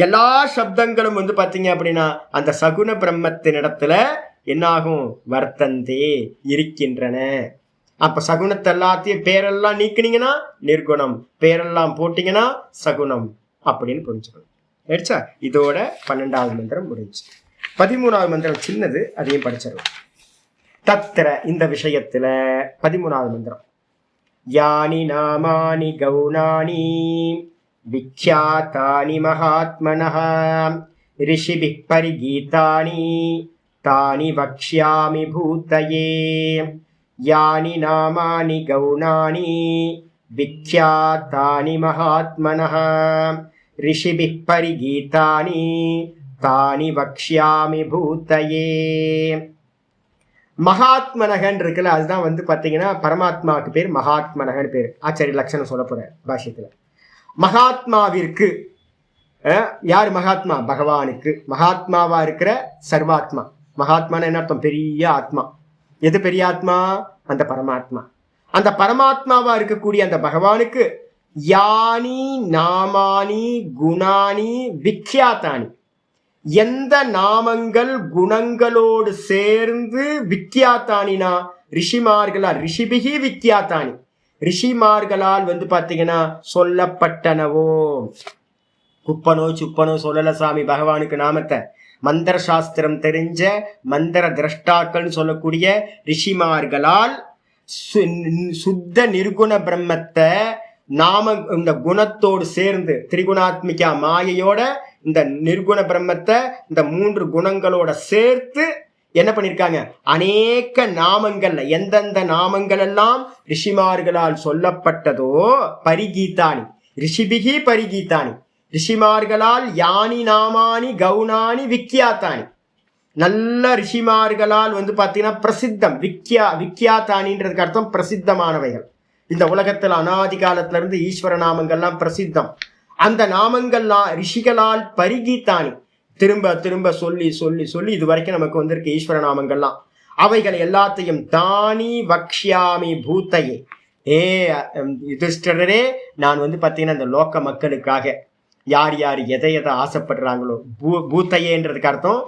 எல்லா சப்தங்களும் பாத்தீங்க அப்படின்னா அந்த சகுன பிரம்மத்தின் இடத்துல என்னாகும்? வர்த்தந்தே, இருக்கின்றன. அப்ப சகுனத்தை எல்லாத்தையும் பேரெல்லாம் நீக்கினீங்கன்னா நிர்குணம், பேரெல்லாம் போட்டீங்கன்னா சகுனம் அப்படின்னு புரிஞ்சுக்கணும். ஆயிடுச்சா? இதோட 12வது மந்திரம் முடிஞ்சு. 13வது மந்திரம் சின்னது, அதையும் படிச்சிடலாம். தத்திர, இந்த விஷயத்துல 13வது மந்திரம், யானி நாமானி கௌணானி விக்யாதானி மகாத்மனஹ ரிஷிபிக் பரிகீதானி தானி வக்ஷ்யாமி பூதயே. யானி நாமானி கௌணானி விக்யாதானி மகாத்மனஹ ரிஷிபிக் பரிகீதானி தானி வக்ஷ்யாமி பூதயே. மகாத்மனகன் இருக்குல்ல, அதுதான் பாத்தீங்கன்னா பரமாத்மாவுக்கு பேர் மகாத்மனகன் பேர். ஆச்சாரிய லட்சணம் சொல்ல போற பாஷ்யத்துல. மகாத்மாவிற்கு, யார் மகாத்மா? பகவானுக்கு மகாத்மாவா இருக்கிற சர்வாத்மா. மகாத்மான என்ன அர்த்தம்? பெரிய ஆத்மா. எது பெரிய ஆத்மா? அந்த பரமாத்மா. அந்த பரமாத்மாவா இருக்கக்கூடிய அந்த பகவானுக்கு யானி நாமானி குணானி விக்யாத்தானி, எந்த நாமங்கள் குணங்களோடு சேர்ந்து விக்யாத்தானினா ரிஷிமார்களால், ரிஷிபிகி விக்யாத்தானி, ரிஷிமார்களால் பாத்தீங்கன்னா சொல்லப்பட்டனவோ. குப்பனோ சுப்பனோ சொல்லல சாமி பகவானுக்கு நாமத்தை. மந்திர சாஸ்திரம் தெரிஞ்ச மந்திர திரஷ்டாக்கள் சொல்லக்கூடிய ரிஷிமார்களால் சுத்த நிர்குண பிரம்மத்தை நாம இந்த குணத்தோடு சேர்ந்து திரிகுணாத்மிகா மாயையோட இந்த நிர்குண பிரம்மத்தை இந்த 3 குணங்களோட சேர்த்து என்ன பண்ணிருக்காங்க, அநேக நாமங்கள்ல எந்தெந்த நாமங்கள் எல்லாம் ரிஷிமார்களால் சொல்லப்பட்டதோ பரிகீதானி ரிஷிபிகி பரிகீதானி ரிஷிமார்களால் யானி நாமானி கவுனானி விக்கியாத்தானி, நல்ல ரிஷிமார்களால் பாத்தீங்கன்னா பிரசித்தம் விக்கியாத்தானின்றதுக்கு அர்த்தம் பிரசித்தமானவைகள். இந்த உலகத்துல அனாதி காலத்துல இருந்து ஈஸ்வர நாமங்கள்லாம் பிரசித்தம். அந்த நாமங்கள்லாம் ரிஷிகளால் பரிகீத்தானி திரும்ப திரும்ப சொல்லி சொல்லி சொல்லி இது வரைக்கும் நமக்கு வந்திருக்கு ஈஸ்வர நாமங்கள்லாம். அவைகள் எல்லாத்தையும் தானி வக்ஷ்யாமி பூத்தையே, யுதிஷ்டரே நான் பாத்தீங்கன்னா இந்த லோக்க மக்களுக்காக யார் யார் எதை எதை ஆசைப்படுறாங்களோ, பூத்தையேன்றதுக்கு அர்த்தம்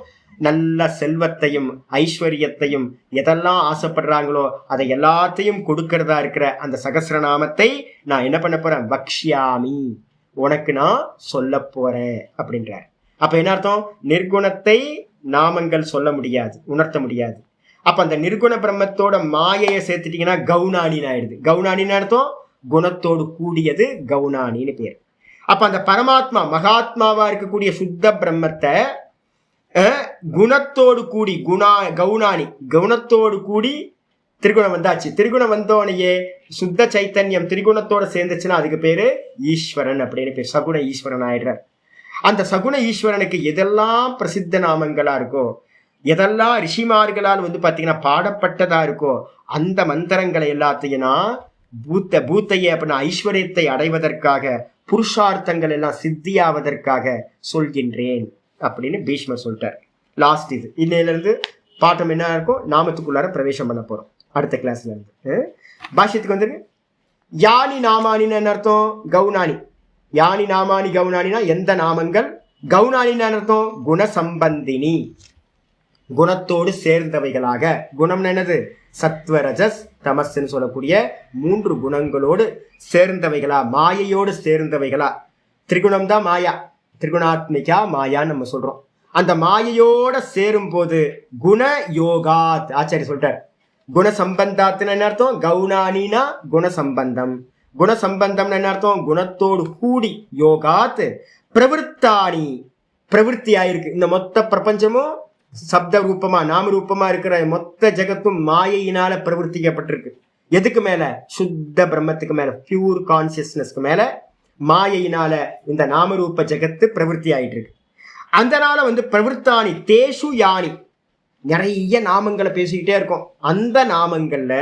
நல்ல செல்வத்தையும் ஐஸ்வர்யத்தையும் எதெல்லாம் ஆசைப்படுறாங்களோ அதை எல்லாத்தையும் கொடுக்கறதா இருக்கிற அந்த சகஸ்ரநாமத்தை நான் என்ன பண்ண போறேன், வக்ஷ்யாமி உனக்கு நான் சொல்ல போறேன் அப்படின்றார். அப்ப என்ன அர்த்தம், நிர்குணத்தை நாமங்கள் சொல்ல முடியாது, உணர்த்த முடியாது. அப்ப அந்த நிர்குண பிரம்மத்தோட மாயையை சேர்த்துட்டீங்கன்னா கவுனானின்னு ஆயிடுது. கவுனானின்னு அர்த்தம் குணத்தோடு கூடியது, கவுனானின்னு பேர். அப்ப அந்த பரமாத்மா மகாத்மாவா இருக்கக்கூடிய சுத்த பிரம்மத்தை குணத்தோடு கூடி கவுனானி குணத்தோடு கூடி திரிகுணம் வந்தாச்சு. திரிகுணம் வந்தோனையே சுத்த சைத்தன்யம் திரிகுணத்தோட சேர்ந்துச்சுன்னா அதுக்கு பேரு ஈஸ்வரன் அப்படின்னு பேர், சகுண ஈஸ்வரன் ஆயிடுறார். அந்த சகுண ஈஸ்வரனுக்கு எதெல்லாம் பிரசித்த நாமங்களா இருக்கோ, எதெல்லாம் ரிஷிமார்களால் பாத்தீங்கன்னா பாடப்பட்டதா இருக்கோ, அந்த மந்திரங்களை எல்லாத்தையும் பூத்தையே அப்படின்னா ஐஸ்வர்யத்தை அடைவதற்காக, புருஷார்த்தங்கள் எல்லாம் சித்தியாவதற்காக சொல்கின்றேன் அப்படின்னு பீஷ்மர் சொல்லிட்டார். லாஸ்ட் இது. இன்னையில இருந்து பாட்டம் என்ன இருக்கும், நாமத்துக்குள்ளார பிரவேசம் பண்ண போறோம் அடுத்த கிளாஸ்ல இருந்து. பாஷ்யத்துக்கு வந்துருக்கு. யானி நாமானின்னு என்ன அர்த்தம், கவுனானி. யானி நாமானி கவுனானினா எந்த நாமங்கள், கவுனானின்னு அர்த்தம் குணசம்பந்தினி குணத்தோடு சேர்ந்தவைகளாக. குணம்னு என்னது, சத்வரஜஸ் தமஸ்ன்னு சொல்லக்கூடிய 3 குணங்களோடு சேர்ந்தவைகளா, மாயையோடு சேர்ந்தவைகளா. திரிகுணம் தான் மாயா, திரிகுணாத்மிகா மாயான்னு நம்ம சொல்றோம். அந்த மாயையோட சேரும் போது குண யோகாத் ஆச்சாரிய சொல்லிட்டார். குணசம்பந்தாத்துன்னு என்ன அர்த்தம், கவுனானினா குணசம்பந்தம். குணசம்பந்தம் என்ன அர்த்தம், குணத்தோடு கூடி. யோகாத் பிரவருத்தானி பிரவருத்தி ஆயிருக்கு. இந்த மொத்த பிரபஞ்சமும் சப்த ரூபமா நாம ரூபமா இருக்கிற மொத்த ஜெகத்தும் மாயையினால பிரவர்த்திக்கப்பட்டிருக்கு. எதுக்கு மேல, சுத்த பிரம்மத்துக்கு மேல, பியூர் கான்சியஸ்னஸ்க்கு மேல மாயையினால இந்த நாமரூப ஜெகத்து பிரவருத்தி ஆயிட்டு இருக்கு. அதனால பிரவருத்தானி தேஷு யானி, நிறைய நாமங்களை பேசிக்கிட்டே இருக்கோம். அந்த நாமங்கள்ல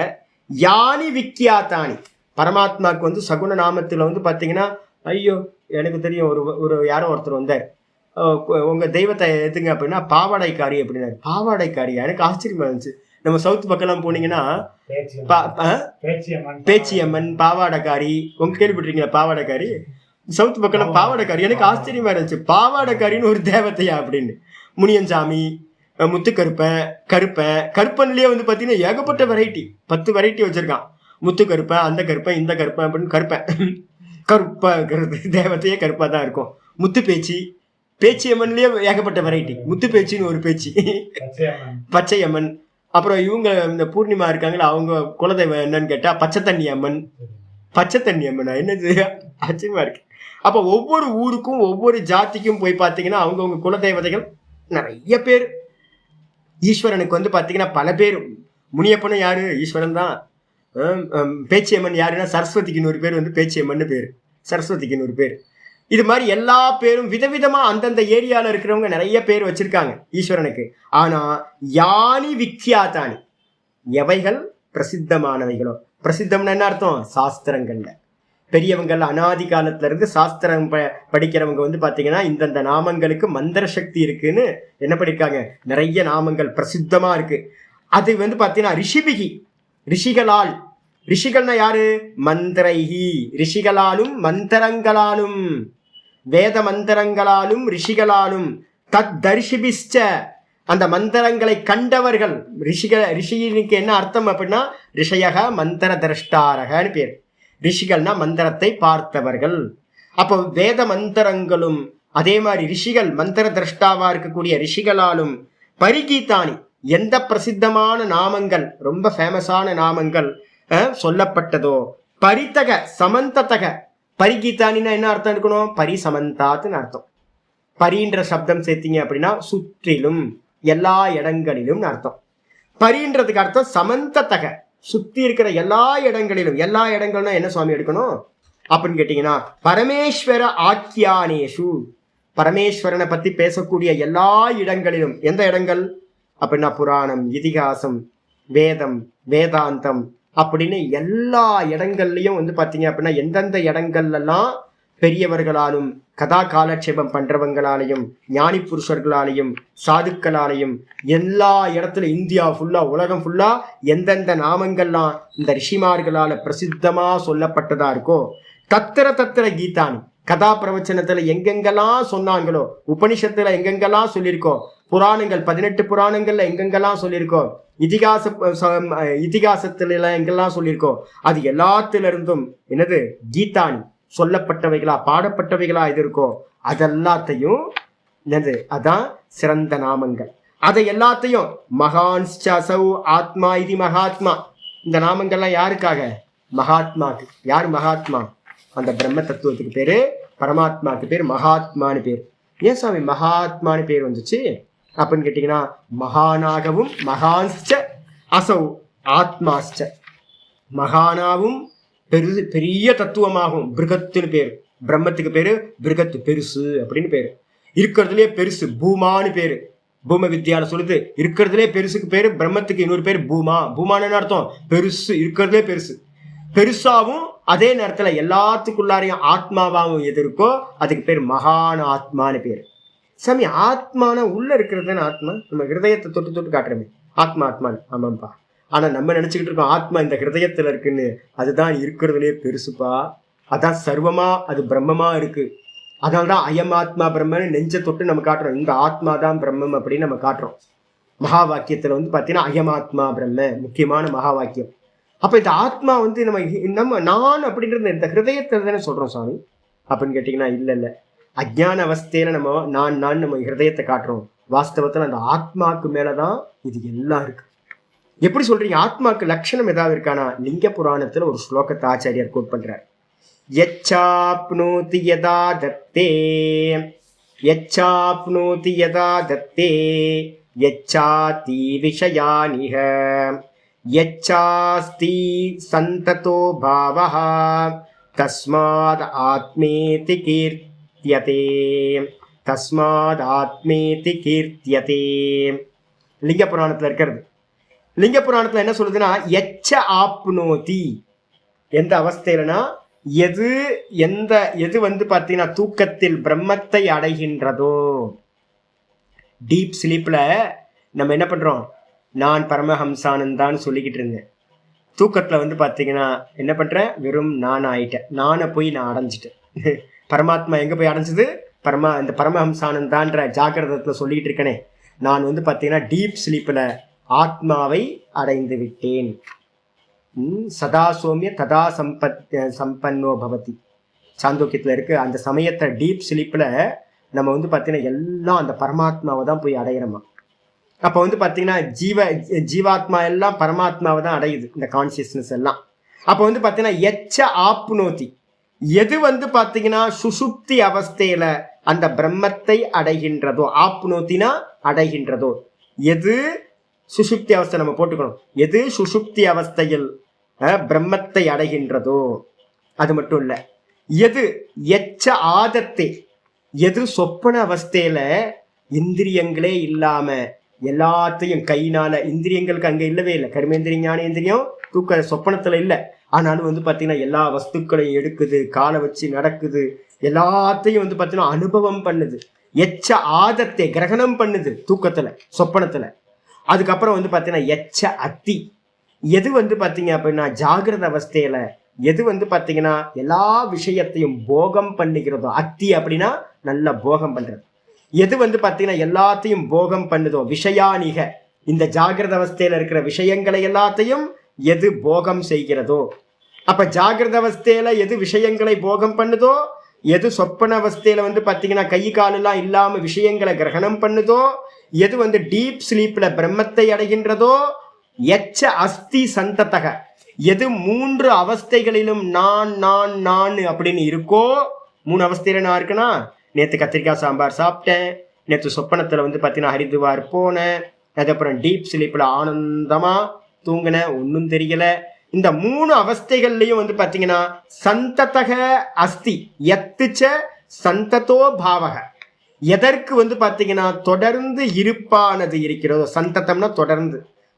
யானி விக்கியாத்தானி, பரமாத்மாவுக்கு சகுன நாமத்துல பாத்தீங்கன்னா, ஐயோ எனக்கு தெரியும் ஒரு யாரோ ஒருத்தர் வந்தார், உங்க தெய்வத்தை எதுங்க அப்படின்னா பாவாடைக்காரி அப்படின்னாரு. பாவாடைக்காரியா, எனக்கு ஆச்சரியமா இருந்துச்சு. நம்ம சவுத் பக்கம்லாம் போனீங்கன்னா பேச்சியம்மன் பாவாடைக்காரி, உங்க கேள்விப்பட்டிருக்கீங்களா பாவாடைக்காரி? சவுத் பக்கம் பாவாடைக்காரி, எனக்கு ஆச்சரியமா இருந்துச்சு. பாவாடைக்காரின்னு ஒரு தேவத்தையா அப்படின்னு. முனியன்சாமி, முத்துக்கருப்பன், கருப்பன்லயே பாத்தீங்கன்னா ஏகப்பட்ட வெரைட்டி, 10 வெரைட்டி வச்சிருக்கான். முத்துக்கருப்பன், அந்த கருப்பன், இந்த கருப்பன் அப்படின்னு கருப்ப தேவத்தையே கருப்பா தான் இருக்கும். முத்து பேச்சி, பேச்சியம்மன்லயே ஏகப்பட்ட வெரைட்டி. முத்து பேச்சின்னு ஒரு பேச்சு, பச்சையம்மன். அப்புறம் இவங்க இந்த பூர்ணிமா இருக்காங்களா, அவங்க குலதெய்வம் என்னன்னு கேட்டா பச்சை தண்ணி அம்மன். பச்சை தண்ணி அம்மனா, என்னது ஆச்சரியமா இருக்கு. அப்ப ஒவ்வொரு ஊருக்கும் ஒவ்வொரு ஜாதிக்கும் போய் பாத்தீங்கன்னா அவங்கவுங்க குலதெய்வதைகள் நிறைய பேர். ஈஸ்வரனுக்கு பாத்தீங்கன்னா பல பேர். முனியப்பனும் யாரு, ஈஸ்வரன் தான். பேச்சியம்மன் யாருன்னா சரஸ்வதிக்குன்னு ஒரு பேர், பேச்சியம்மன் பேரு, சரஸ்வதிக்குன்னு ஒரு பேர். இது மாதிரி எல்லா பேரும் விதவிதமா அந்தந்த ஏரியால இருக்கிறவங்க நிறைய பேர் வச்சிருக்காங்க ஈஸ்வரனுக்கு. ஆனா யானி விக்கியாத்தானி, எவைகள் பிரசித்தமானவைகளோ. பிரசித்தம்னு என்ன அர்த்தம், சாஸ்திரங்கள்ல பெரியவங்கள் அனாதி காலத்துல இருந்து சாஸ்திரம் படிக்கிறவங்க பாத்தீங்கன்னா இந்தந்த நாமங்களுக்கு மந்திர சக்தி இருக்குன்னு என்ன பண்ணிருக்காங்க, நிறைய நாமங்கள் பிரசித்தமா இருக்கு. அது பாத்தீங்கன்னா ரிஷிபிகி, ரிஷிகளால். ரிஷிகள்னா யாரு, மந்திரைஹி, ரிஷிகளாலும் மந்திரங்களாலும், வேத மந்திரங்களாலும் ரிஷிகளாலும், தத் தரிசிபிஷ்ட, அந்த மந்திரங்களை கண்டவர்கள். ரிஷிக்கு என்ன அர்த்தம் அப்படின்னா, ரிஷயக மந்திர திரஷ்டாரகன்னு பேர். ரிஷிகள்னா மந்திரத்தை பார்த்தவர்கள். அப்போ வேத மந்திரங்களும் அதே மாதிரி ரிஷிகள் மந்திர திரஷ்டாவா இருக்கக்கூடிய ரிஷிகளாலும், பரிகீதானி எந்த பிரசித்தமான நாமங்கள், ரொம்ப ஃபேமஸான நாமங்கள் சொல்லப்பட்டதோ. பரித்தக சமந்ததக, பரிகீதானின்னா என்ன அர்த்தம் இருக்கணும்? பரிசமந்தாத்துன்னு அர்த்தம். பரின்ற சப்தம் சேர்த்தீங்க அப்படின்னா சுற்றிலும், எல்லா இடங்களிலும் அர்த்தம். பரின்றதுக்கு அர்த்தம் சமந்ததக, சுத்தி இருக்கிற எல்லா இடங்களிலும். எல்லா இடங்கள்னா என்ன சுவாமி எடுக்கணும் அப்படின்னு கேட்டீங்கன்னா, பரமேஸ்வர ஆக்கியானேஷு, பரமேஸ்வரனை பத்தி பேசக்கூடிய எல்லா இடங்களிலும். எந்த இடங்கள் அப்படின்னா புராணம், இதிகாசம், வேதம், வேதாந்தம் அப்படின்னு எல்லா இடங்கள்லயும் பார்த்தீங்க அப்படின்னா எந்தெந்த இடங்கள்லாம் பெரியவர்களாலும் கதா காலட்சேபம் பண்றவங்களாலையும் ஞானி புருஷர்களாலையும் சாதுக்களாலையும் எல்லா இடத்துல இந்தியா ஃபுல்லா உலகம் ஃபுல்லா எந்தெந்த நாமங்கள்லாம் இந்த ரிஷிமார்களால பிரசித்தமா சொல்லப்பட்டதா இருக்கோ, தத்திர தத்திர கீதானி, கதா பிரவச்சனத்துல எங்கெங்கெல்லாம் சொன்னாங்களோ, உபனிஷத்துல எங்கெங்கெல்லாம் சொல்லியிருக்கோம், புராணங்கள் 18 புராணங்கள்ல எங்கெங்கெல்லாம் சொல்லியிருக்கோம், இதிகாசத்துல எங்கெல்லாம் சொல்லியிருக்கோம், அது எல்லாத்திலிருந்தும் என்னது கீதானி சொல்லப்பட்டவைகளா பாடப்பட்டவைகளா இது இருக்கோ அதெல்லாத்தையும் என்னது அதான் சிறந்த நாமங்கள். அதை எல்லாத்தையும் மகான்ஸ்சௌ ஆத்மா இது மகாத்மா, இந்த நாமங்கள்லாம் யாருக்காக? மகாத்மாக்கு. யார் மகாத்மா? அந்த பிரம்ம தத்துவத்துக்கு பேரு, பரமாத்மாக்கு பேர் மகாத்மானு பேர். ஏன் சாமி மகாத்மானு பேர் வந்துச்சு அப்படின்னு கேட்டீங்கன்னா, மகானாகவும் மகான்ஸ்ச அசௌ ஆத்மாஸ்ச, மகானாவும் பெரிய தத்துவமாகும். பிருகத்துன்னு பேரு, பிரம்மத்துக்கு பேரு பிருகத்து, பெருசு அப்படின்னு பேரு. இருக்கிறதுலே பெருசு பூமான்னு பேரு, பூம வித்யால சொல்லுது. இருக்கிறதுலே பெருசுக்கு பேரு, பிரம்மத்துக்கு இன்னொரு பேரு பூமா. பூமான்னு அர்த்தம் பெருசு, இருக்கிறதுலே பெருசு. பெருசாவும் அதே நேரத்துல எல்லாத்துக்குள்ளாரையும் ஆத்மாவாகவும் எது இருக்கோ அதுக்கு பேர் மகான் ஆத்மான்னு பேரு. சாமி ஆத்மான உள்ள இருக்கிறது ஆத்மா, நம்ம ஹிருதயத்தை தொட்டு தொட்டு காட்டுறமே ஆத்மா ஆத்மான்னு. ஆமாப்பா, ஆனா நம்ம நினைச்சுக்கிட்டு இருக்கோம் ஆத்மா இந்த ஹிருதயத்துல இருக்குன்னு. அதுதான் இருக்கிறதுலே பெருசுப்பா, அதான் சர்வமா, அது பிரம்மமா இருக்கு. அதனால்தான் அயம் ஆத்மா பிரம்மன்னு நெஞ்ச தொட்டு நம்ம காட்டுறோம். இந்த ஆத்மா தான் பிரம்மம் அப்படின்னு நம்ம காட்டுறோம். மகா வாக்கியத்துல பாத்தீங்கன்னா அயம் ஆத்மா பிரம்ம முக்கியமான மகா வாக்கியம். அப்ப இந்த ஆத்மா நம்ம நான் அப்படின்றது இந்த ஹிருதயத்துல தானே சொல்றோம் சாமி அப்படின்னு கேட்டீங்கன்னா, இல்ல அஜ்ஞான அவஸ்தையில நம்ம ஹிருதயத்தை காட்டுறோம். வாஸ்தவத்துல அந்த ஆத்மாக்கு மேலதான் இது எல்லாம் இருக்கு. எப்படி சொல்றீங்க? ஆத்மாக்கு லட்சணம் ஏதாவது இருக்கானா? லிங்க புராணத்துல ஒரு ஸ்லோகத்தை ஆச்சாரியார் கோட் பண்றார். யச்சாப்னோதி யதா தத்தே, யச்சாப்னோதி யதா தத்தே, யச்சாதி விஷயானிஹ, யச்சாஸ்தி சந்ததோ பாவஹ, தஸ்மாத் ஆத்மேதி கீர்த்தியதே, தஸ்மாத் ஆத்மேதி கீர்த்தியதே. லிங்க புராணத்துல இருக்கிறது. லிங்க புராணத்துல என்ன சொல்லுதுன்னா, எச்ச ஆப்னோதி, எந்த அவஸ்தையிலனா எது பாத்தீங்கன்னா தூக்கத்தில் பிரம்மத்தை அடைகின்றதோ. டீப் ஸ்லீப்ல நம்ம என்ன பண்றோம்? நான் பரமஹம்சானந்தான்னு சொல்லிக்கிட்டு இருந்தேன். தூக்கத்துல பாத்தீங்கன்னா என்ன பண்றேன்? வெறும் நான் ஆயிட்டேன். நானை போய் நான் அடைஞ்சிட்டேன். பரமாத்மா எங்க போய் அடைஞ்சது? இந்த பரமஹம்சானந்தான்ற ஜாகிரதத்துல சொல்லிக்கிட்டு இருக்கனே, நான் பாத்தீங்கன்னா டீப் ஸ்லீப்ல ஆத்மாவை அடைந்து விட்டேன். சதா சோமிய ததா சம்பன்னோ பவதி சாந்தோக்கியத்துல இருக்கு. அந்த சமயத்தை டீப் ஸ்லீப்ல நம்ம பாத்தீங்கன்னா எல்லாம் அந்த பரமாத்மாவை தான் போய் அடையிறோமா. அப்ப பாத்தீங்கன்னா ஜீவாத்மா எல்லாம் பரமாத்மாவை தான் அடையுது, இந்த கான்சியஸ்னஸ் எல்லாம். அப்ப பாத்தீங்கன்னா எச்ச ஆப்னோதி, எது பாத்தீங்கன்னா சுசுப்தி அவஸ்தையில அந்த பிரம்மத்தை அடைகின்றதோ, ஆப்னோத்தினா அடைகின்றதோ, எது சுசுப்தி அவஸ்தை நம்ம போட்டுக்கணும், எது சுசுப்தி அவஸ்தையில் பிரம்மத்தை அடைகின்றதோ. அது மட்டும் இல்ல, எது எச்ச ஆதத்தை, எது சொப்பன அவஸ்தையில இந்திரியங்களே இல்லாம எல்லாத்தையும் கையினால, இந்திரியங்களுக்கு அங்க இல்லவே இல்லை, கர்மேந்திரியம் ஞானேந்திரியம் தூக்க சொப்பனத்துல இல்லை. ஆனாலும் பாத்தீங்கன்னா எல்லா வஸ்துக்களையும் எடுக்குது, காலை வச்சு நடக்குது, எல்லாத்தையும் பாத்தீங்கன்னா அனுபவம் பண்ணுது. எச்ச ஆதத்தை கிரகணம் பண்ணுது தூக்கத்துல சொப்பனத்துல. அதுக்கப்புறம் பாத்தீங்கன்னா எச்ச அத்தி, எது பாத்தீங்க அப்படின்னா ஜாகிரத அவஸ்தையில எது பாத்தீங்கன்னா எல்லா விஷயத்தையும் போகம் பண்ணுகிறதோ. அத்தி அப்படின்னா நல்ல போகம் பண்றது. எது பாத்தீங்கன்னா எல்லாத்தையும் போகம் பண்ணுதோ, விஷயானிக, இந்த ஜாகிரத அவஸ்தையில இருக்கிற விஷயங்களை எல்லாத்தையும் எது போகம் செய்கிறதோ. அப்ப ஜாகிரத அவஸ்தையில எது விஷயங்களை போகம் பண்ணுதோ, எது சொப்பன அவஸ்தையில பாத்தீங்கன்னா கை காலெல்லாம் இல்லாம விஷயங்களை கிரகணம் பண்ணுதோ, எது டீப் ஸ்லீப்ல பிரம்மத்தை அடைகின்றதோ, எச்ச அஸ்தி சந்ததக, எது 3 அவஸ்தைகளிலும் நான் நான் நான் அப்படின்னு இருக்கோ, 3 அவஸ்தையில நான் இருக்குன்னா, நேற்று கத்திரிக்காய் சாம்பார் சாப்பிட்டேன், நேற்று சொப்பனத்துல பார்த்தீங்கன்னா ஹரித்வார் போனேன், அதுக்கப்புறம் டீப் ஸ்லீப்ல ஆனந்தமா தூங்கினேன், ஒன்றும் தெரியல. இந்த 3 அவஸ்தைகள்லையும் பார்த்தீங்கன்னா சந்ததக அஸ்தி எத்துச்ச சந்ததோ பாவக, எதற்கு பார்த்தீங்கன்னா தொடர்ந்து இருப்பானது இருக்கிறதோ, சந்ததம்னா தொடர்ந்து,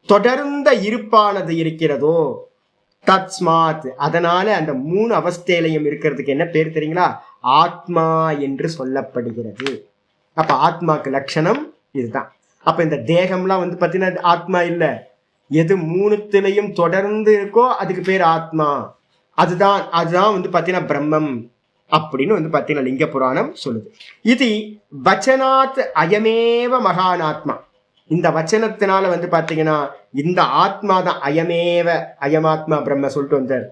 தொடர்ந்த இருப்பானது இருக்கிறதோ, தத்ஸ்மாத், அதனால அந்த 3 அவஸ்தையிலையும் இருக்கிறதுக்கு என்ன பேர் தெரியுங்களா? ஆத்மா என்று சொல்லப்படுகிறது. அப்ப ஆத்மாக்கு லட்சணம் இதுதான். அப்ப இந்த தேகம்லாம் பார்த்தீங்கன்னா ஆத்மா இல்ல, எது 3த்திலையும் தொடர்ந்து இருக்கோ அதுக்கு பேர் ஆத்மா. அதுதான் பார்த்தீங்கன்னா பிரம்மம் அப்படின்னு பார்த்தீங்கன்னா லிங்க புராணம் சொல்லுது. இது வச்சனாத் அயமேவ மகானாத்மா, இந்த வச்சனத்தினால பார்த்தீங்கன்னா இந்த ஆத்மா தான் அயமேவ, அயமாத்மா பிரம்ம சொல்லிட்டு வந்தார்.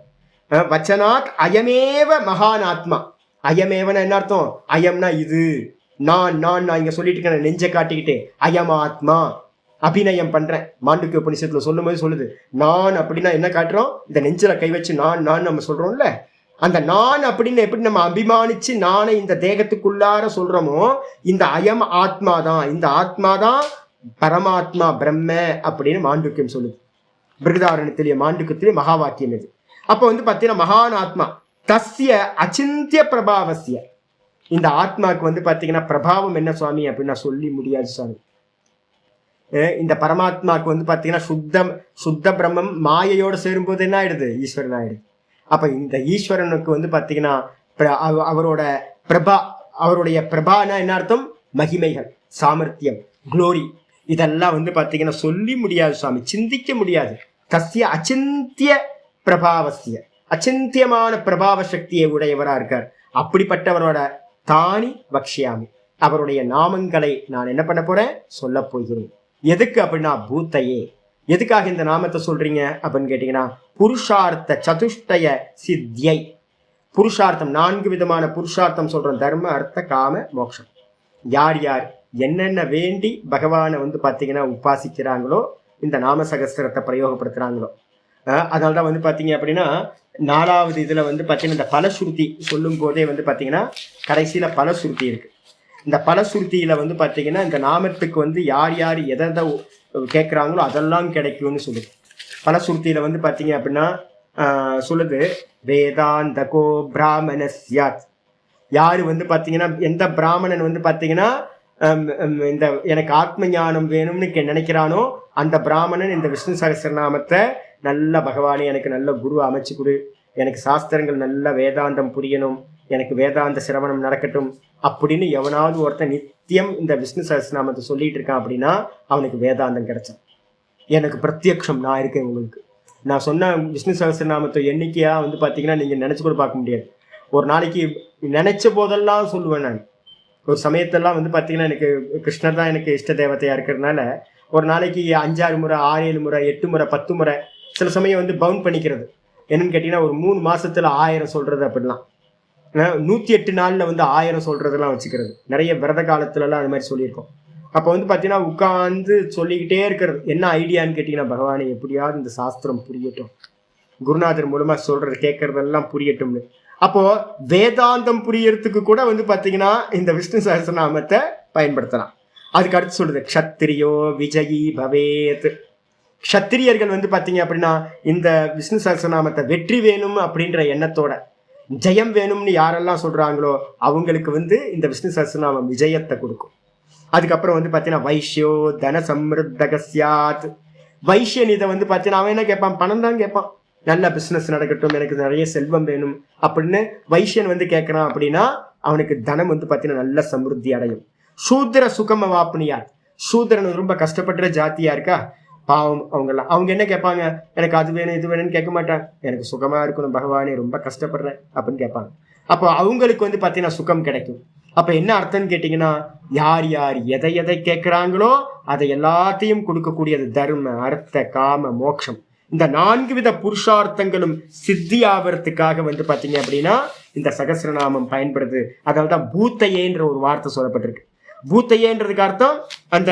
வச்சனாத் அயமேவ மகானாத்மா. அயமேவன என்ன அர்த்தம்? அயம்னா இது, நான் இங்க சொல்லிட்டு இருக்கேன், நெஞ்சை காட்டிக்கிட்டே அயமாத்மா அபிநயம் பண்றேன். மாண்டூக்கிய உபநிஷத்துல சொல்லும் போது சொல்லுது, நான் அப்படின்னா என்ன காட்டுறோம்? இந்த நெஞ்சில கை வச்சு நான் நம்ம சொல்றோம்ல, அந்த நான் அப்படின்னு எப்படி நம்ம அபிமானிச்சு நானே இந்த தேகத்துக்குள்ளார சொல்றோமோ, இந்த அயம் ஆத்மா தான், இந்த ஆத்மா தான் பரமாத்மா பிரம்ம அப்படின்னு மாண்டூக்கியம் சொல்லுது. பிருகதாரண்யத்திலேயே மாண்டூக்கியத்திலே மகா வாக்கியம் இது. அப்போ பார்த்தீங்கன்னா மகான் ஆத்மா தஸ்ய அச்சிந்திய பிரபாவசிய, இந்த ஆத்மாவுக்கு பார்த்தீங்கன்னா பிரபாவம் என்ன சுவாமி அப்படின்னு நான் சொல்லி முடியாது சுவாமி. இந்த பரமாத்மாவுக்கு பார்த்தீங்கன்னா சுத்த பிரம்மம் மாயையோடு சேரும்போது என்ன ஆயிடுது? ஈஸ்வரன் ஆயிடுது. அப்ப இந்த ஈஸ்வரனுக்கு பார்த்தீங்கன்னா அவருடைய பிரபானா என்ன அர்த்தம்? மகிமைகள், சாமர்த்தியம், குளோரி, இதெல்லாம் பார்த்தீங்கன்னா சொல்லி முடியாது சுவாமி, சிந்திக்க முடியாது. தஸ்ய அச்சிந்திய பிரபாவசிய, அச்சிந்தியமான பிரபாவ சக்தியை உடையவரா இருக்கார். அப்படிப்பட்டவரோட தானி வக்ஷியாமி, அவருடைய நாமங்களை நான் என்ன பண்ண போறேன்? சொல்ல போகிறேன். எதுக்கு அப்படின்னா பூத்தையே. எதுக்காக இந்த நாமத்தை சொல்றீங்க அப்படின்னு கேட்டீங்கன்னா, புருஷார்த்த சதுஷ்டய சித்தியை, புருஷார்த்தம் 4 விதமான புருஷார்த்தம் சொல்றோம், தர்ம அர்த்த காம மோட்சம். யார் யார் என்னென்ன வேண்டி பகவானை பார்த்தீங்கன்னா உபாசிக்கிறாங்களோ, இந்த நாம சகஸ்திரத்தை பிரயோகப்படுத்துறாங்களோ, அதனால்தான் பார்த்தீங்க அப்படின்னா 4வது இதுல பார்த்தீங்கன்னா இந்த பலசுருதி சொல்லும் போதே பார்த்தீங்கன்னா கடைசியில பலசுருதி இருக்கு. இந்த பலசுருதியில பார்த்தீங்கன்னா இந்த நாமத்துக்கு யார் யார் எதை கேட்குறாங்களோ அதெல்லாம் கிடைக்கும்னு சொல்லுது. பலசுருதியில பார்த்தீங்க அப்படின்னா சொல்லுது, வேதாந்தகோ பிராமணஸ்யாத், யாரு பார்த்தீங்கன்னா எந்த பிராமணன் பார்த்தீங்கன்னா இந்த எனக்கு ஆத்ம ஞானம் வேணும்னு நினைக்கிறானோ அந்த பிராமணன் இந்த விஷ்ணு சகஸ்ரநாமத்தை நல்ல பகவானே எனக்கு நல்ல குரு அமைச்சு கொடு, எனக்கு சாஸ்திரங்கள் நல்ல வேதாந்தம் புரியணும், எனக்கு வேதாந்த சிரவணம் நடக்கட்டும் அப்படின்னு எவனாவது ஒருத்தன் நித்தியம் இந்த விஷ்ணு சகஸ்ரநாமத்தை சொல்லிட்டு இருக்கான் அப்படின்னா அவனுக்கு வேதாந்தம் கிடைச்சான். எனக்கு பிரத்யக்ஷம் நான் இருக்கேன். உங்களுக்கு நான் சொன்ன விஷ்ணு சகஸ்ரநாமத்தை எண்ணிக்கையா பார்த்தீங்கன்னா நீங்க நினைச்சு கூட பார்க்க முடியாது. ஒரு நாளைக்கு நினைச்ச போதெல்லாம் சொல்லுவேன் நான். ஒரு சமயத்தெல்லாம் பார்த்தீங்கன்னா எனக்கு கிருஷ்ணர் தான் எனக்கு இஷ்ட தேவதையா இருக்கிறதுனால ஒரு நாளைக்கு 5-6 முறை 6-7 முறை 8 முறை 10 முறை, சில சமயம் பவுண்ட் பண்ணிக்கிறது. என்னன்னு கேட்டீங்கன்னா ஒரு 3 மாசத்துல 1000 சொல்றது, அப்படிலாம் 108 நாள்ல 1000 சொல்றதெல்லாம் வச்சுக்கிறது. நிறைய விரத காலத்துலலாம் அது மாதிரி சொல்லியிருக்கோம். அப்போ பார்த்தீங்கன்னா உட்காந்து சொல்லிக்கிட்டே இருக்கிறது. என்ன ஐடியான்னு கேட்டீங்கன்னா, பகவானை எப்படியாவது இந்த சாஸ்திரம் புரியட்டும், குருநாதர் மூலமா சொல்றது கேட்கறதெல்லாம் புரியட்டும்னு. அப்போ வேதாந்தம் புரியறதுக்கு கூட பார்த்தீங்கன்னா இந்த விஷ்ணு சகஸ்ரநாமத்தை பயன்படுத்தலாம். அதுக்கு அடுத்து சொல்லுது, க்ஷத்திரியோ விஜயி பவேத், க்ஷத்திரியர்கள் பார்த்தீங்க அப்படின்னா இந்த விஷ்ணு சகஸ்ரநாமத்தை வெற்றி வேணும் அப்படின்ற எண்ணத்தோட, ஜெயம் வேணும்னு யாரெல்லாம் சொல்றாங்களோ அவங்களுக்கு இந்த விஷ்ணு சகஸ்ரநாமம் விஜயத்தை கொடுக்கும். அதுக்கப்புறம் பார்த்தீங்கன்னா வைஷ்யோ தன சம்ருத்தகஸ்யாத், வைஷ்யன் இதை பார்த்தீங்கன்னா அவன் என்ன கேட்பான்? பணம் தான் கேட்பான். நல்ல பிசினஸ் நடக்கட்டும், எனக்கு நிறைய செல்வம் வேணும் அப்படின்னு வைஷ்யன் கேட்கறான் அப்படின்னா அவனுக்கு தனம் பார்த்தீங்கன்னா நல்ல சமிருத்தி அடையும். சூத்திர சுகம வாப்னியார், சூத்திரன் ரொம்ப கஷ்டப்படுற ஜாத்தியா இருக்கா, பாவம் அவங்க என்ன கேட்பாங்க? எனக்கு அது வேணும் இது வேணும்னு கேட்க மாட்டாங்க, எனக்கு சுகமா இருக்கணும் பகவானே, ரொம்ப கஷ்டப்படுறேன் அப்படின்னு கேட்பாங்க. அப்போ அவங்களுக்கு பார்த்தீங்கன்னா சுகம் கிடைக்கும். அப்ப என்ன அர்த்தம்னு கேட்டீங்கன்னா, யார் யார் எதை எதை கேட்கிறாங்களோ அதை எல்லாத்தையும் கொடுக்கக்கூடியது தர்ம அர்த்த காம மோட்சம். இந்த 4 வித புருஷார்த்தங்களும் சித்தி ஆவறதுக்காக பார்த்தீங்க அப்படின்னா இந்த சகஸ்ரநாமம் பயன்படுது. அதனால்தான் பூத்தையேன்ற ஒரு வார்த்தை சொல்லப்பட்டிருக்கு. பூத்தையேன்றதுக்கு அர்த்தம் அந்த